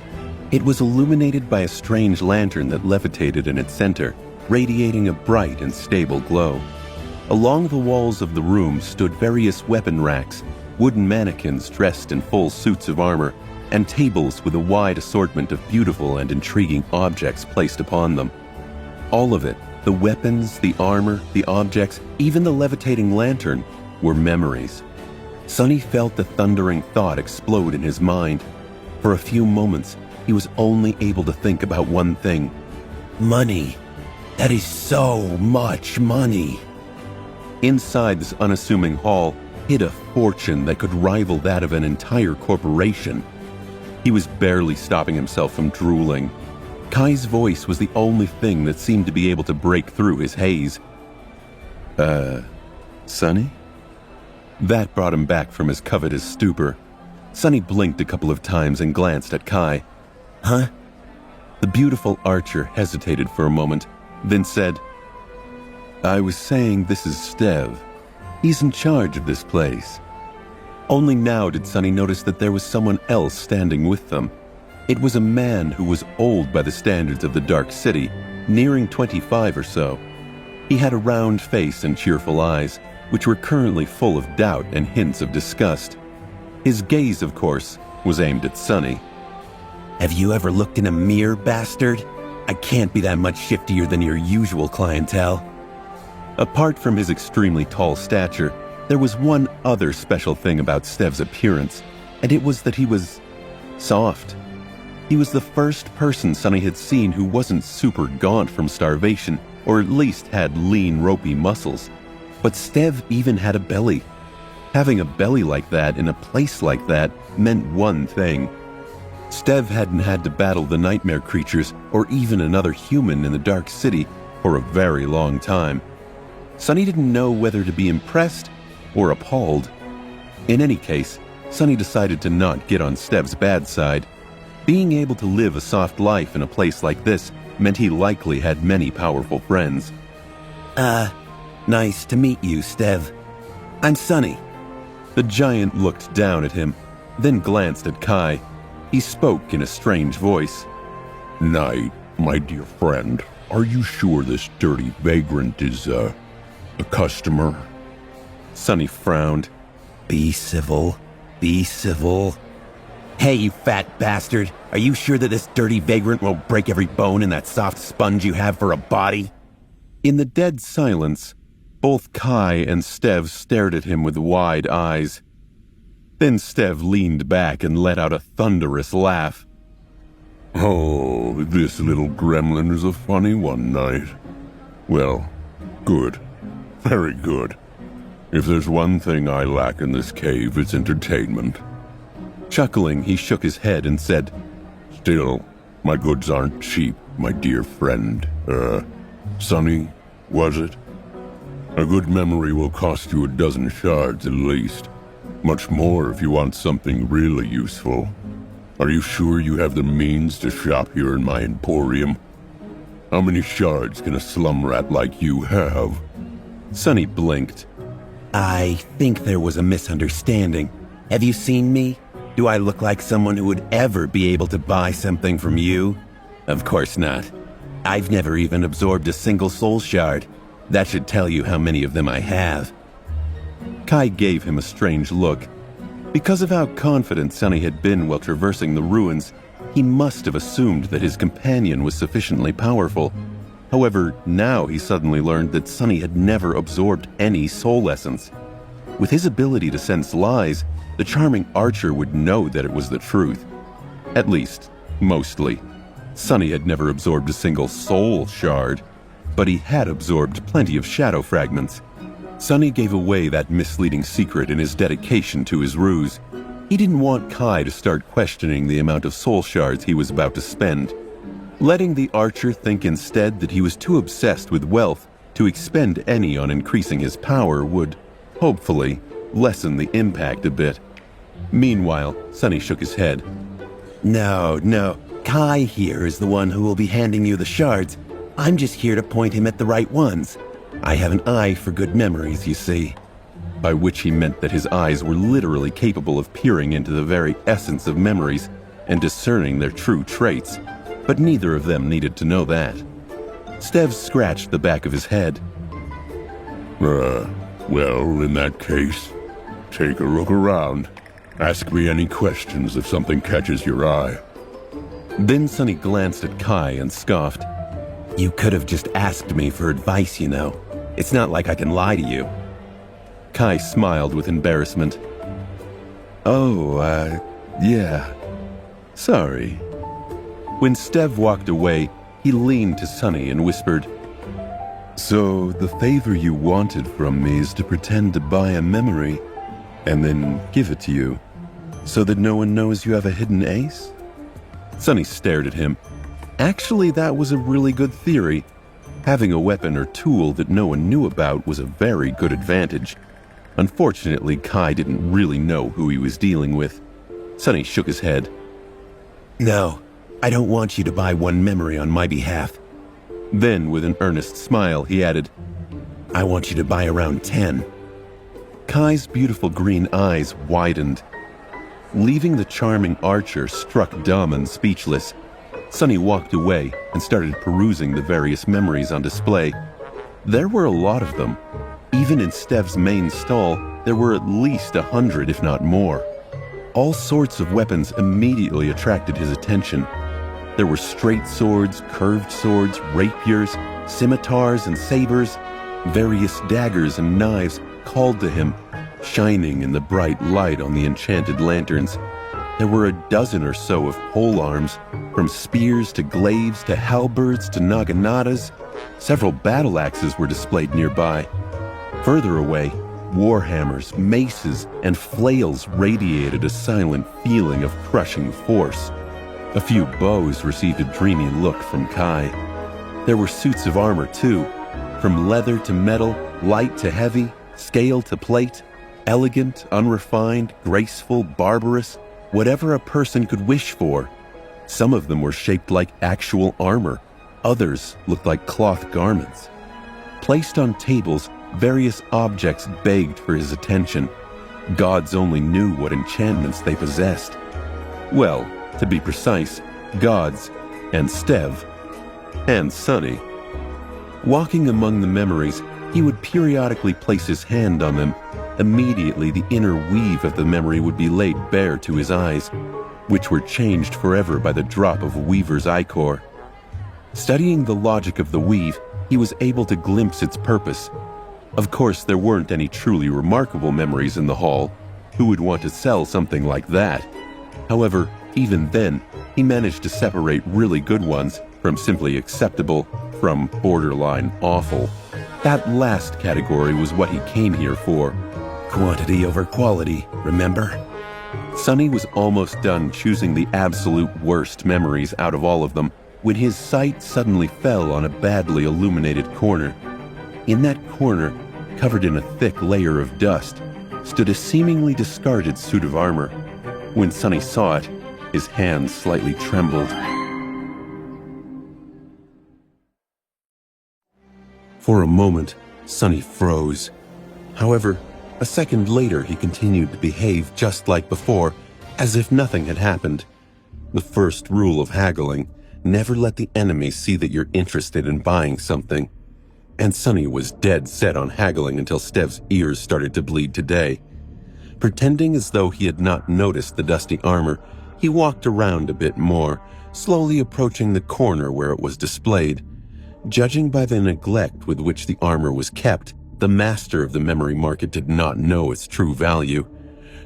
It was illuminated by a strange lantern that levitated in its center, radiating a bright and stable glow. Along the walls of the room stood various weapon racks, wooden mannequins dressed in full suits of armor, and tables with a wide assortment of beautiful and intriguing objects placed upon them. All of it, the weapons, the armor, the objects, even the levitating lantern, were memories. Sonny felt the thundering thought explode in his mind. For a few moments, he was only able to think about one thing. Money. That is so much money. Inside this unassuming hall hid a fortune that could rival that of an entire corporation. He was barely stopping himself from drooling. Kai's voice was the only thing that seemed to be able to break through his haze. Sonny? That brought him back from his covetous stupor. Sonny blinked a couple of times and glanced at Kai. Huh? The beautiful archer hesitated for a moment, then said, I was saying this is Stev. He's in charge of this place. Only now did Sonny notice that there was someone else standing with them. It was a man who was old by the standards of the Dark City, nearing 25 or so. He had a round face and cheerful eyes, which were currently full of doubt and hints of disgust. His gaze, of course, was aimed at Sonny. Have you ever looked in a mirror, bastard? I can't be that much shiftier than your usual clientele. Apart from his extremely tall stature, there was one other special thing about Stev's appearance, and it was that he was soft. He was the first person Sonny had seen who wasn't super gaunt from starvation, or at least had lean, ropey muscles. But Stev even had a belly. Having a belly like that in a place like that meant one thing. Stev hadn't had to battle the nightmare creatures or even another human in the Dark City for a very long time. Sonny didn't know whether to be impressed or appalled. In any case, Sonny decided to not get on Stev's bad side. Being able to live a soft life in a place like this meant he likely had many powerful friends. Nice to meet you, Stev. I'm Sonny. The giant looked down at him, then glanced at Kai. He spoke in a strange voice. Knight, my dear friend, are you sure this dirty vagrant is, a customer? Sonny frowned. Be civil. Be civil. Hey, you fat bastard. Are you sure that this dirty vagrant won't break every bone in that soft sponge you have for a body? In the dead silence, both Kai and Stev stared at him with wide eyes. Then Stev leaned back and let out a thunderous laugh. Oh, this little gremlin is a funny one, Knight. Well, good. Very good. If there's one thing I lack in this cave, it's entertainment. Chuckling, he shook his head and said, Still, my goods aren't cheap, my dear friend. Sonny, was it? A good memory will cost you a dozen shards at least. Much more if you want something really useful. Are you sure you have the means to shop here in my emporium? How many shards can a slum rat like you have? Sonny blinked. I think there was a misunderstanding. Have you seen me? Do I look like someone who would ever be able to buy something from you? Of course not. I've never even absorbed a single soul shard. That should tell you how many of them I have. Kai gave him a strange look. Because of how confident Sonny had been while traversing the ruins, he must have assumed that his companion was sufficiently powerful. However, now he suddenly learned that Sonny had never absorbed any soul essence. With his ability to sense lies, the charming archer would know that it was the truth. At least, mostly. Sonny had never absorbed a single soul shard, but he had absorbed plenty of shadow fragments. Sonny gave away that misleading secret in his dedication to his ruse. He didn't want Kai to start questioning the amount of soul shards he was about to spend. Letting the archer think instead that he was too obsessed with wealth to expend any on increasing his power would, hopefully, lessen the impact a bit. Meanwhile, Sonny shook his head. No. Kai here is the one who will be handing you the shards. I'm just here to point him at the right ones. I have an eye for good memories, you see. By which he meant that his eyes were literally capable of peering into the very essence of memories and discerning their true traits, but neither of them needed to know that. Stev scratched the back of his head. Well, in that case, take a look around. Ask me any questions if something catches your eye. Then Sonny glanced at Kai and scoffed. You could have just asked me for advice, you know. It's not like I can lie to you. Kai smiled with embarrassment. Yeah. Sorry. When Stev walked away, he leaned to Sonny and whispered, So the favor you wanted from me is to pretend to buy a memory and then give it to you, so that no one knows you have a hidden ace? Sonny stared at him. Actually, that was a really good theory. Having a weapon or tool that no one knew about was a very good advantage. Unfortunately, Kai didn't really know who he was dealing with. Sonny shook his head. No, I don't want you to buy one memory on my behalf. Then, with an earnest smile, he added, I want you to buy around 10. Kai's beautiful green eyes widened. Leaving the charming archer struck dumb and speechless, Sonny walked away and started perusing the various memories on display. There were a lot of them. Even in Stev's main stall, there were at least 100, if not more. All sorts of weapons immediately attracted his attention. There were straight swords, curved swords, rapiers, scimitars and sabers. Various daggers and knives called to him, shining in the bright light on the enchanted lanterns. There were a dozen or so of polearms, from spears to glaives to halberds to naganatas. Several battle axes were displayed nearby. Further away, warhammers, maces, and flails radiated a silent feeling of crushing force. A few bows received a dreamy look from Kai. There were suits of armor, too, from leather to metal, light to heavy, scale to plate, elegant, unrefined, graceful, barbarous, whatever a person could wish for. Some of them were shaped like actual armor. Others looked like cloth garments. Placed on tables, various objects begged for his attention. Gods only knew what enchantments they possessed. Well, to be precise, gods and Stev and Sonny. Walking among the memories, he would periodically place his hand on them. Immediately, the inner weave of the memory would be laid bare to his eyes, which were changed forever by the drop of a weaver's ichor. Studying the logic of the weave, he was able to glimpse its purpose. Of course, there weren't any truly remarkable memories in the hall. Who would want to sell something like that? However, even then, he managed to separate really good ones from simply acceptable, from borderline awful. That last category was what he came here for. Quantity over quality, remember? Sonny was almost done choosing the absolute worst memories out of all of them when his sight suddenly fell on a badly illuminated corner. In that corner, covered in a thick layer of dust, stood a seemingly discarded suit of armor. When Sonny saw it, his hands slightly trembled. For a moment, Sonny froze. However, a second later he continued to behave just like before, as if nothing had happened. The first rule of haggling: never let the enemy see that you're interested in buying something. And Sonny was dead set on haggling until Stev's ears started to bleed today. Pretending as though he had not noticed the dusty armor, he walked around a bit more, slowly approaching the corner where it was displayed. Judging by the neglect with which the armor was kept, the master of the memory market did not know its true value.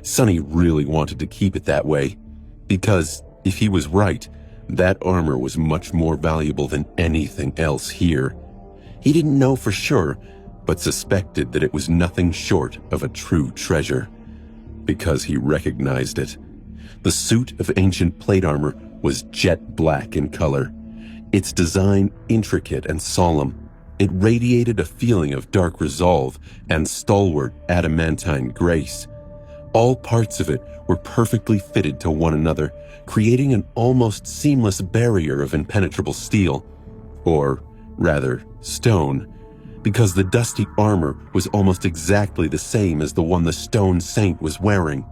Sonny really wanted to keep it that way, because, if he was right, that armor was much more valuable than anything else here. He didn't know for sure, but suspected that it was nothing short of a true treasure, because he recognized it. The suit of ancient plate armor was jet black in color, its design intricate and solemn. It radiated a feeling of dark resolve and stalwart adamantine grace. All parts of it were perfectly fitted to one another, creating an almost seamless barrier of impenetrable steel. Or, rather, stone, because the dusty armor was almost exactly the same as the one the Stone Saint was wearing.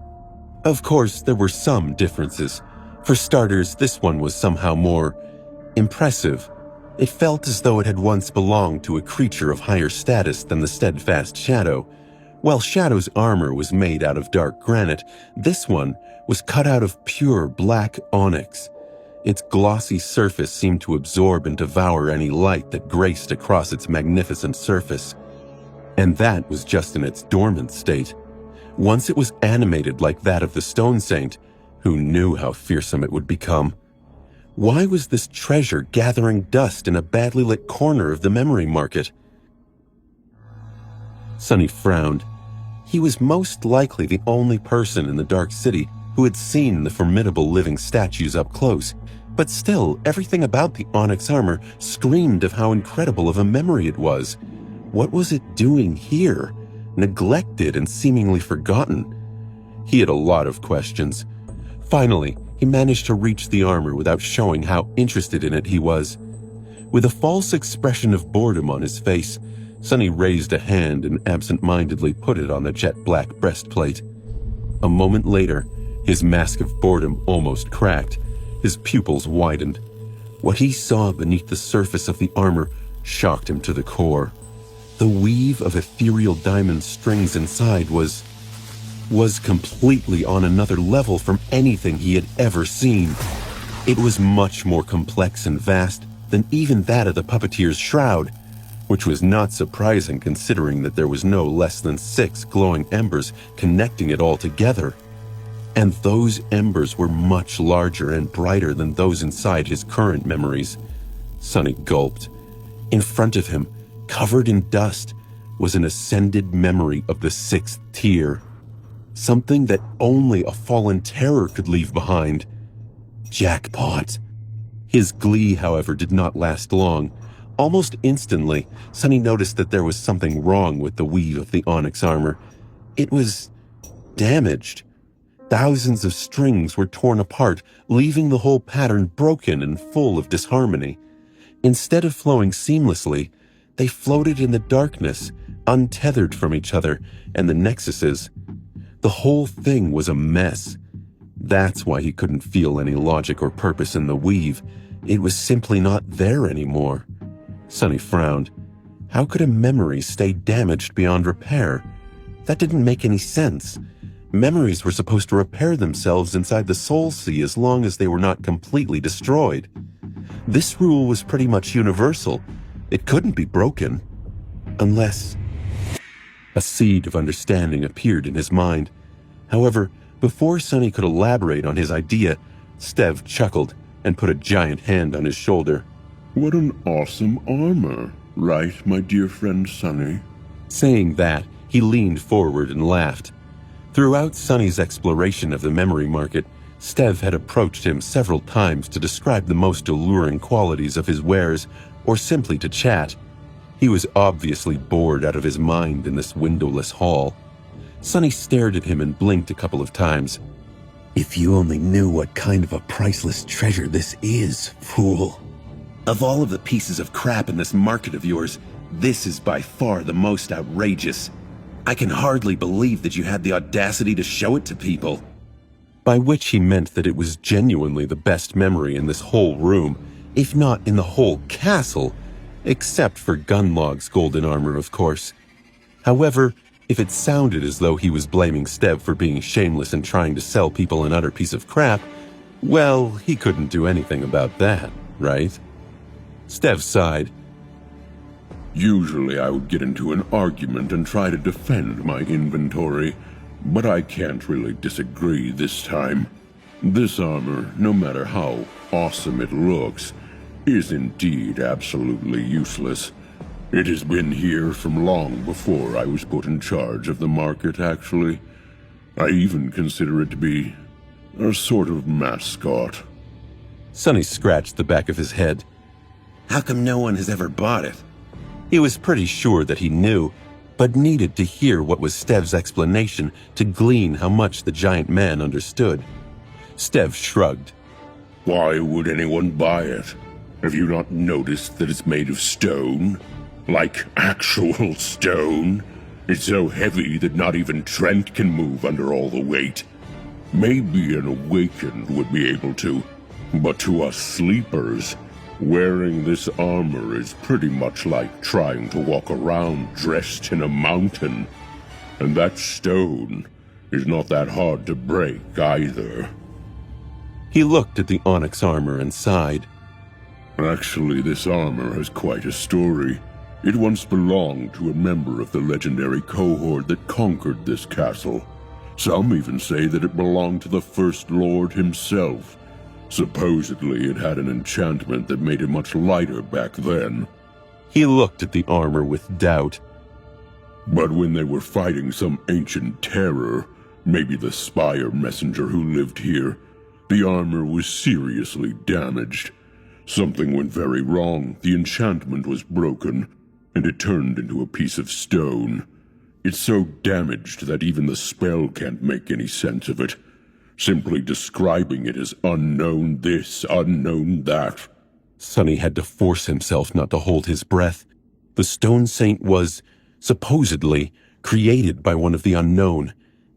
Of course, there were some differences. For starters, this one was somehow more impressive. It felt as though it had once belonged to a creature of higher status than the steadfast Shadow. While Shadow's armor was made out of dark granite, this one was cut out of pure black onyx. Its glossy surface seemed to absorb and devour any light that graced across its magnificent surface. And that was just in its dormant state. Once it was animated like that of the Stone Saint, who knew how fearsome it would become? Why was this treasure gathering dust in a badly lit corner of the memory market? Sonny frowned. He was most likely the only person in the Dark City who had seen the formidable living statues up close, but still, everything about the onyx armor screamed of how incredible of a memory it was. What was it doing here, neglected and seemingly forgotten? He had a lot of questions. Finally, he managed to reach the armor without showing how interested in it he was. With a false expression of boredom on his face, Sonny raised a hand and absent-mindedly put it on the jet-black breastplate. A moment later, his mask of boredom almost cracked. His pupils widened. What he saw beneath the surface of the armor shocked him to the core. The weave of ethereal diamond strings inside was completely on another level from anything he had ever seen. It was much more complex and vast than even that of the puppeteer's shroud, which was not surprising considering that there was no less than 6 glowing embers connecting it all together. And those embers were much larger and brighter than those inside his current memories. Sonny gulped. In front of him, covered in dust, was an ascended memory of the 6th tier. Something that only a fallen terror could leave behind. Jackpot. His glee, however, did not last long. Almost instantly, Sonny noticed that there was something wrong with the weave of the onyx armor. It was damaged. Thousands of strings were torn apart, leaving the whole pattern broken and full of disharmony. Instead of flowing seamlessly, they floated in the darkness, untethered from each other and the nexuses. The whole thing was a mess. That's why he couldn't feel any logic or purpose in the weave. It was simply not there anymore. Sonny frowned. How could a memory stay damaged beyond repair? That didn't make any sense. Memories were supposed to repair themselves inside the Soul Sea as long as they were not completely destroyed. This rule was pretty much universal. It couldn't be broken. Unless... A seed of understanding appeared in his mind. However, before Sonny could elaborate on his idea, Stev chuckled and put a giant hand on his shoulder. What an awesome armor, right, my dear friend Sonny? Saying that, he leaned forward and laughed. Throughout Sonny's exploration of the memory market, Stev had approached him several times to describe the most alluring qualities of his wares or simply to chat. He was obviously bored out of his mind in this windowless hall. Sonny stared at him and blinked a couple of times. If you only knew what kind of a priceless treasure this is, fool. Of all of the pieces of crap in this market of yours, this is by far the most outrageous. I can hardly believe that you had the audacity to show it to people. By which he meant that it was genuinely the best memory in this whole room, if not in the whole castle, except for Gunlog's golden armor, of course. However, if it sounded as though he was blaming Stev for being shameless and trying to sell people an utter piece of crap, well, he couldn't do anything about that, right? Stev sighed. Usually I would get into an argument and try to defend my inventory, but I can't really disagree this time. This armor, no matter how awesome it looks, is indeed absolutely useless. It has been here from long before I was put in charge of the market, actually. I even consider it to be a sort of mascot. Sonny scratched the back of his head. How come no one has ever bought it? He was pretty sure that he knew. but needed to hear what was Stev's explanation to glean how much the giant man understood. Stev shrugged. Why would anyone buy it? Have you not noticed that it's made of stone? Like actual stone? It's so heavy that not even Trent can move under all the weight. Maybe an awakened would be able to, but to us sleepers, wearing this armor is pretty much like trying to walk around dressed in a mountain. And that stone is not that hard to break either. He looked at the onyx armor and sighed. Actually, this armor has quite a story. It once belonged to a member of the legendary cohort that conquered this castle. Some even say that it belonged to the First Lord himself. Supposedly, it had an enchantment that made it much lighter back then. He looked at the armor with doubt. But when they were fighting some ancient terror, maybe the spire messenger who lived here, the armor was seriously damaged. Something went very wrong. The enchantment was broken, and it turned into a piece of stone. It's so damaged that even the spell can't make any sense of it. Simply describing it as unknown this, unknown that. Sonny had to force himself not to hold his breath. The Stone Saint was, supposedly, created by one of the unknown.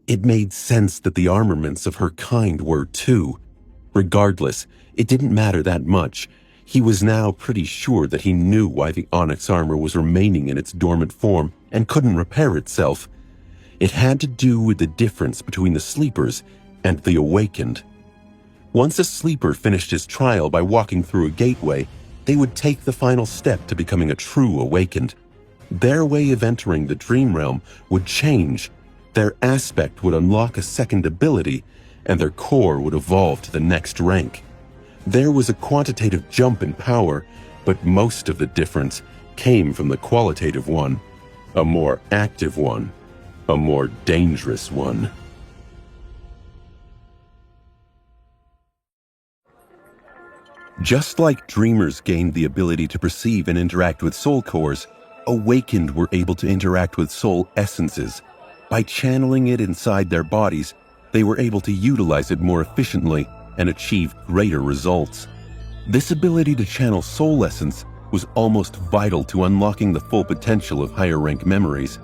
It made sense that the armaments of her kind were too. Regardless, it didn't matter that much. He was now pretty sure that he knew why the onyx armor was remaining in its dormant form and couldn't repair itself. It had to do with the difference between the sleepers and the awakened. Once a sleeper finished his trial by walking through a gateway, they would take the final step to becoming a true awakened. Their way of entering the dream realm would change. Their aspect would unlock a second ability, and their core would evolve to the next rank. There was a quantitative jump in power, but most of the difference came from the qualitative one, a more active one, a more dangerous one. Just like dreamers gained the ability to perceive and interact with soul cores, awakened were able to interact with soul essences. By channeling it inside their bodies, they were able to utilize it more efficiently and achieve greater results. This ability to channel soul essence was almost vital to unlocking the full potential of higher rank memories.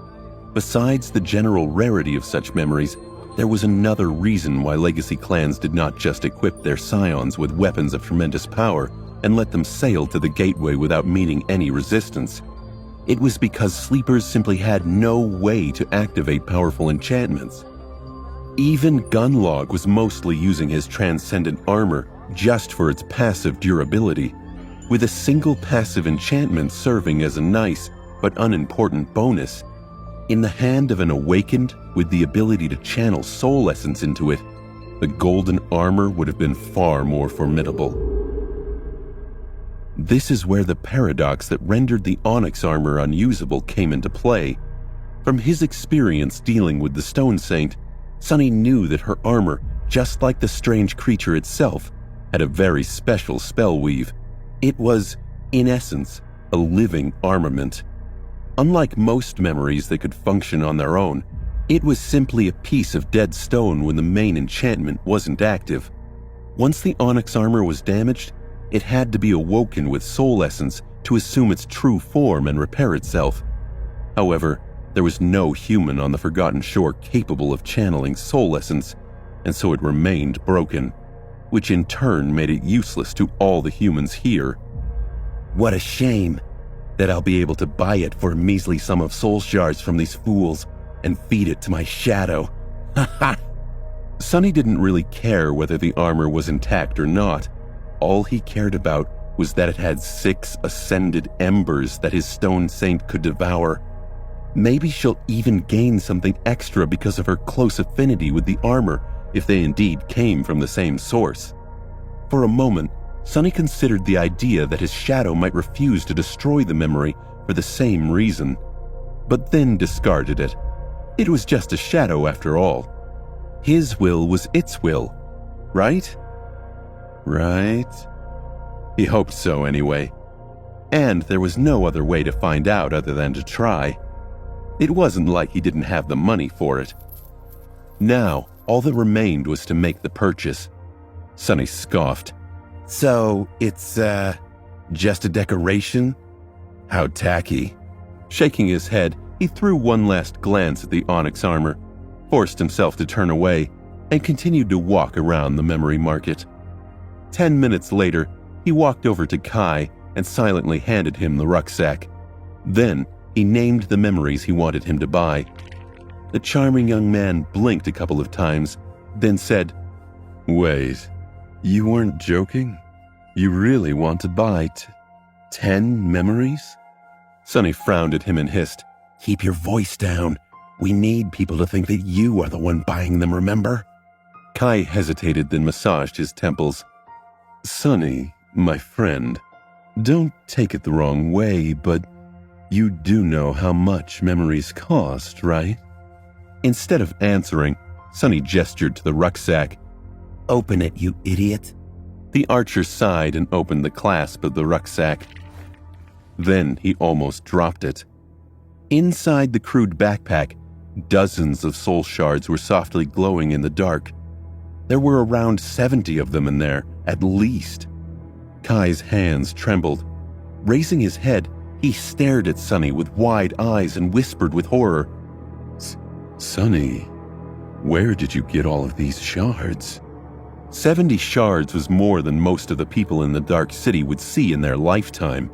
Besides the general rarity of such memories, there was another reason why legacy clans did not just equip their scions with weapons of tremendous power and let them sail to the gateway without meeting any resistance. It was because sleepers simply had no way to activate powerful enchantments. Even Gunlog was mostly using his transcendent armor just for its passive durability, with a single passive enchantment serving as a nice but unimportant bonus. In the hand of an awakened with the ability to channel soul essence into it, the golden armor would have been far more formidable. This is where the paradox that rendered the onyx armor unusable came into play. From his experience dealing with the Stone Saint, Sonny knew that her armor, just like the strange creature itself, had a very special spell weave. It was, in essence, a living armament. Unlike most memories that could function on their own, it was simply a piece of dead stone when the main enchantment wasn't active. Once the onyx armor was damaged, it had to be awoken with soul essence to assume its true form and repair itself. However, there was no human on the Forgotten Shore capable of channeling soul essence, and so it remained broken, which in turn made it useless to all the humans here. What a shame that I'll be able to buy it for a measly sum of soul shards from these fools and feed it to my shadow. Ha ha! Sonny didn't really care whether the armor was intact or not. All he cared about was that it had 6 ascended embers that his Stone Saint could devour. Maybe she'll even gain something extra because of her close affinity with the armor, if they indeed came from the same source. For a moment, Sonny considered the idea that his shadow might refuse to destroy the memory for the same reason, but then discarded it. It was just a shadow after all. His will was its will, right? Right? He hoped so anyway. And there was no other way to find out other than to try. It wasn't like he didn't have the money for it. Now, all that remained was to make the purchase. Sonny scoffed. So, it's, just a decoration? How tacky. Shaking his head, he threw one last glance at the onyx armor, forced himself to turn away, and continued to walk around the memory market. 10 minutes later, he walked over to Kai and silently handed him the rucksack. Then, he named the memories he wanted him to buy. The charming young man blinked a couple of times, then said, "Wait, you weren't joking? You really want to buy 10 memories?" Sonny frowned at him and hissed, Keep your voice down. We need people to think that you are the one buying them, remember? Kai hesitated, then massaged his temples. "Sonny, my friend, don't take it the wrong way, but you do know how much memories cost, right?" Instead of answering, Sonny gestured to the rucksack. Open it, you idiot. The archer sighed and opened the clasp of the rucksack. Then he almost dropped it. Inside the crude backpack, dozens of soul shards were softly glowing in the dark. There were around 70 of them in there, at least. Kai's hands trembled. Raising his head, he stared at Sonny with wide eyes and whispered with horror, "Sonny, where did you get all of these shards?" 70 shards was more than most of the people in the Dark City would see in their lifetime.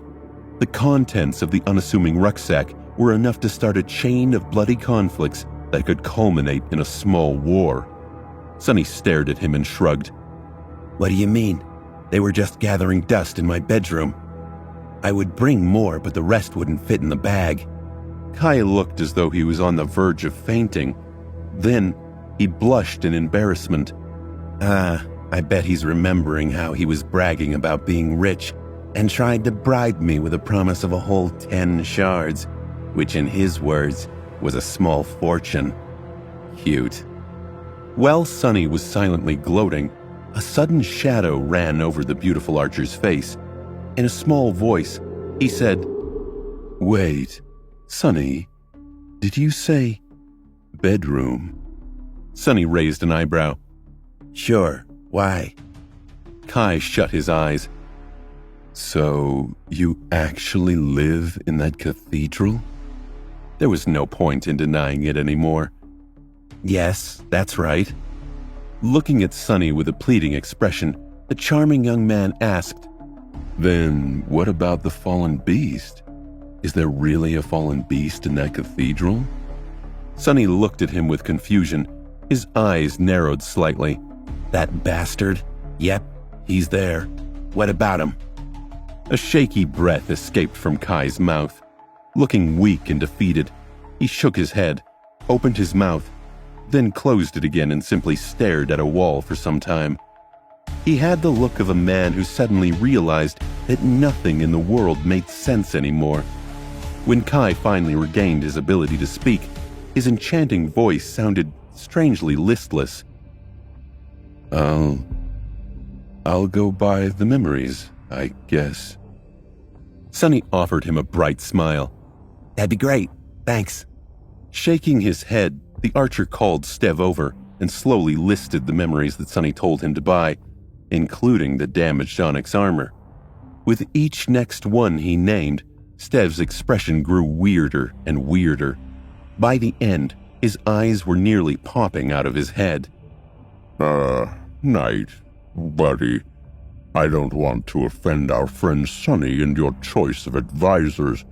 The contents of the unassuming rucksack were enough to start a chain of bloody conflicts that could culminate in a small war. Sonny stared at him and shrugged. What do you mean? They were just gathering dust in my bedroom. I would bring more, but the rest wouldn't fit in the bag. Kai looked as though he was on the verge of fainting. Then he blushed in embarrassment. I bet he's remembering how he was bragging about being rich and tried to bribe me with a promise of a whole 10 shards, which in his words was a small fortune. Cute. While Sonny was silently gloating, a sudden shadow ran over the beautiful archer's face. In a small voice, he said, "Wait, Sonny, did you say bedroom?" Sonny raised an eyebrow. Sure, why? Kai shut his eyes. "So, you actually live in that cathedral?" There was no point in denying it anymore. Yes, that's right. Looking at Sonny with a pleading expression, the charming young man asked, "Then what about the fallen beast? Is there really a fallen beast in that cathedral?" Sonny looked at him with confusion. His eyes narrowed slightly. That bastard? Yep, he's there. What about him? A shaky breath escaped from Kai's mouth. Looking weak and defeated, he shook his head, opened his mouth, then closed it again and simply stared at a wall for some time. He had the look of a man who suddenly realized that nothing in the world made sense anymore. When Kai finally regained his ability to speak, his enchanting voice sounded strangely listless. I'll go buy the memories, I guess." Sonny offered him a bright smile. That'd be great, thanks. Shaking his head, the archer called Stev over and slowly listed the memories that Sonny told him to buy, including the damaged onyx armor. With each next one he named, Stev's expression grew weirder and weirder. By the end, his eyes were nearly popping out of his head. Knight, buddy, I don't want to offend our friend Sonny in your choice of advisors,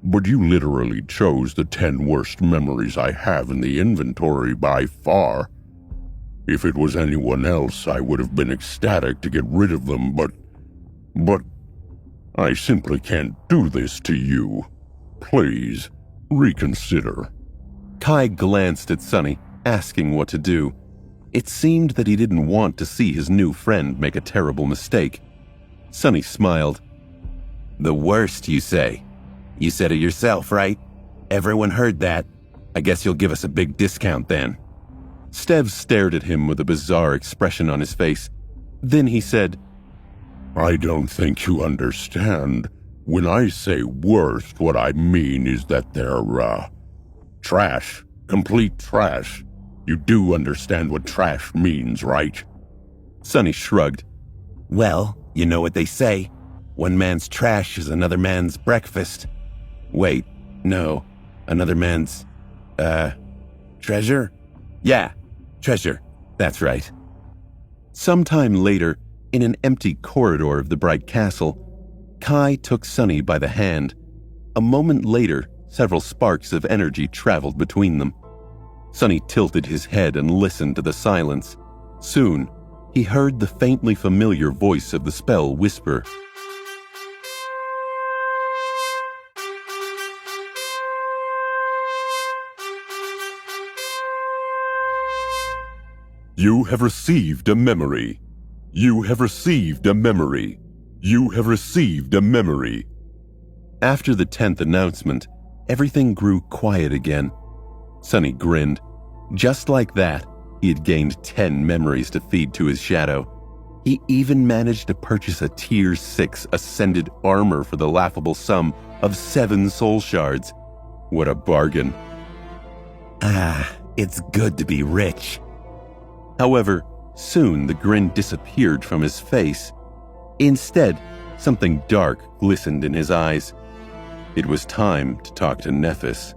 but you literally chose the 10 worst memories I have in the inventory by far. If it was anyone else, I would have been ecstatic to get rid of them, but I simply can't do this to you. Please, reconsider. Kai glanced at Sonny, asking what to do. It seemed that he didn't want to see his new friend make a terrible mistake. Sonny smiled. The worst, you say? You said it yourself, right? Everyone heard that. I guess you'll give us a big discount then. Stev stared at him with a bizarre expression on his face. Then he said, I don't think you understand. When I say worst, what I mean is that they're Trash. Complete trash. You do understand what trash means, right? Sonny shrugged. Well, you know what they say. One man's trash is another man's breakfast. Wait, no. Another man's, treasure? Yeah, treasure. That's right. Sometime later, in an empty corridor of the Bright Castle, Kai took Sonny by the hand. A moment later, several sparks of energy traveled between them. Sonny tilted his head and listened to the silence. Soon, he heard the faintly familiar voice of the spell whisper. You have received a memory. You have received a memory. You have received a memory. After the 10th announcement, everything grew quiet again. Sonny grinned. Just like that, he had gained 10 memories to feed to his shadow. He even managed to purchase a Tier 6 Ascended armor for the laughable sum of 7 soul shards. What a bargain. It's good to be rich. However, soon the grin disappeared from his face. Instead, something dark glistened in his eyes. It was time to talk to Nephis.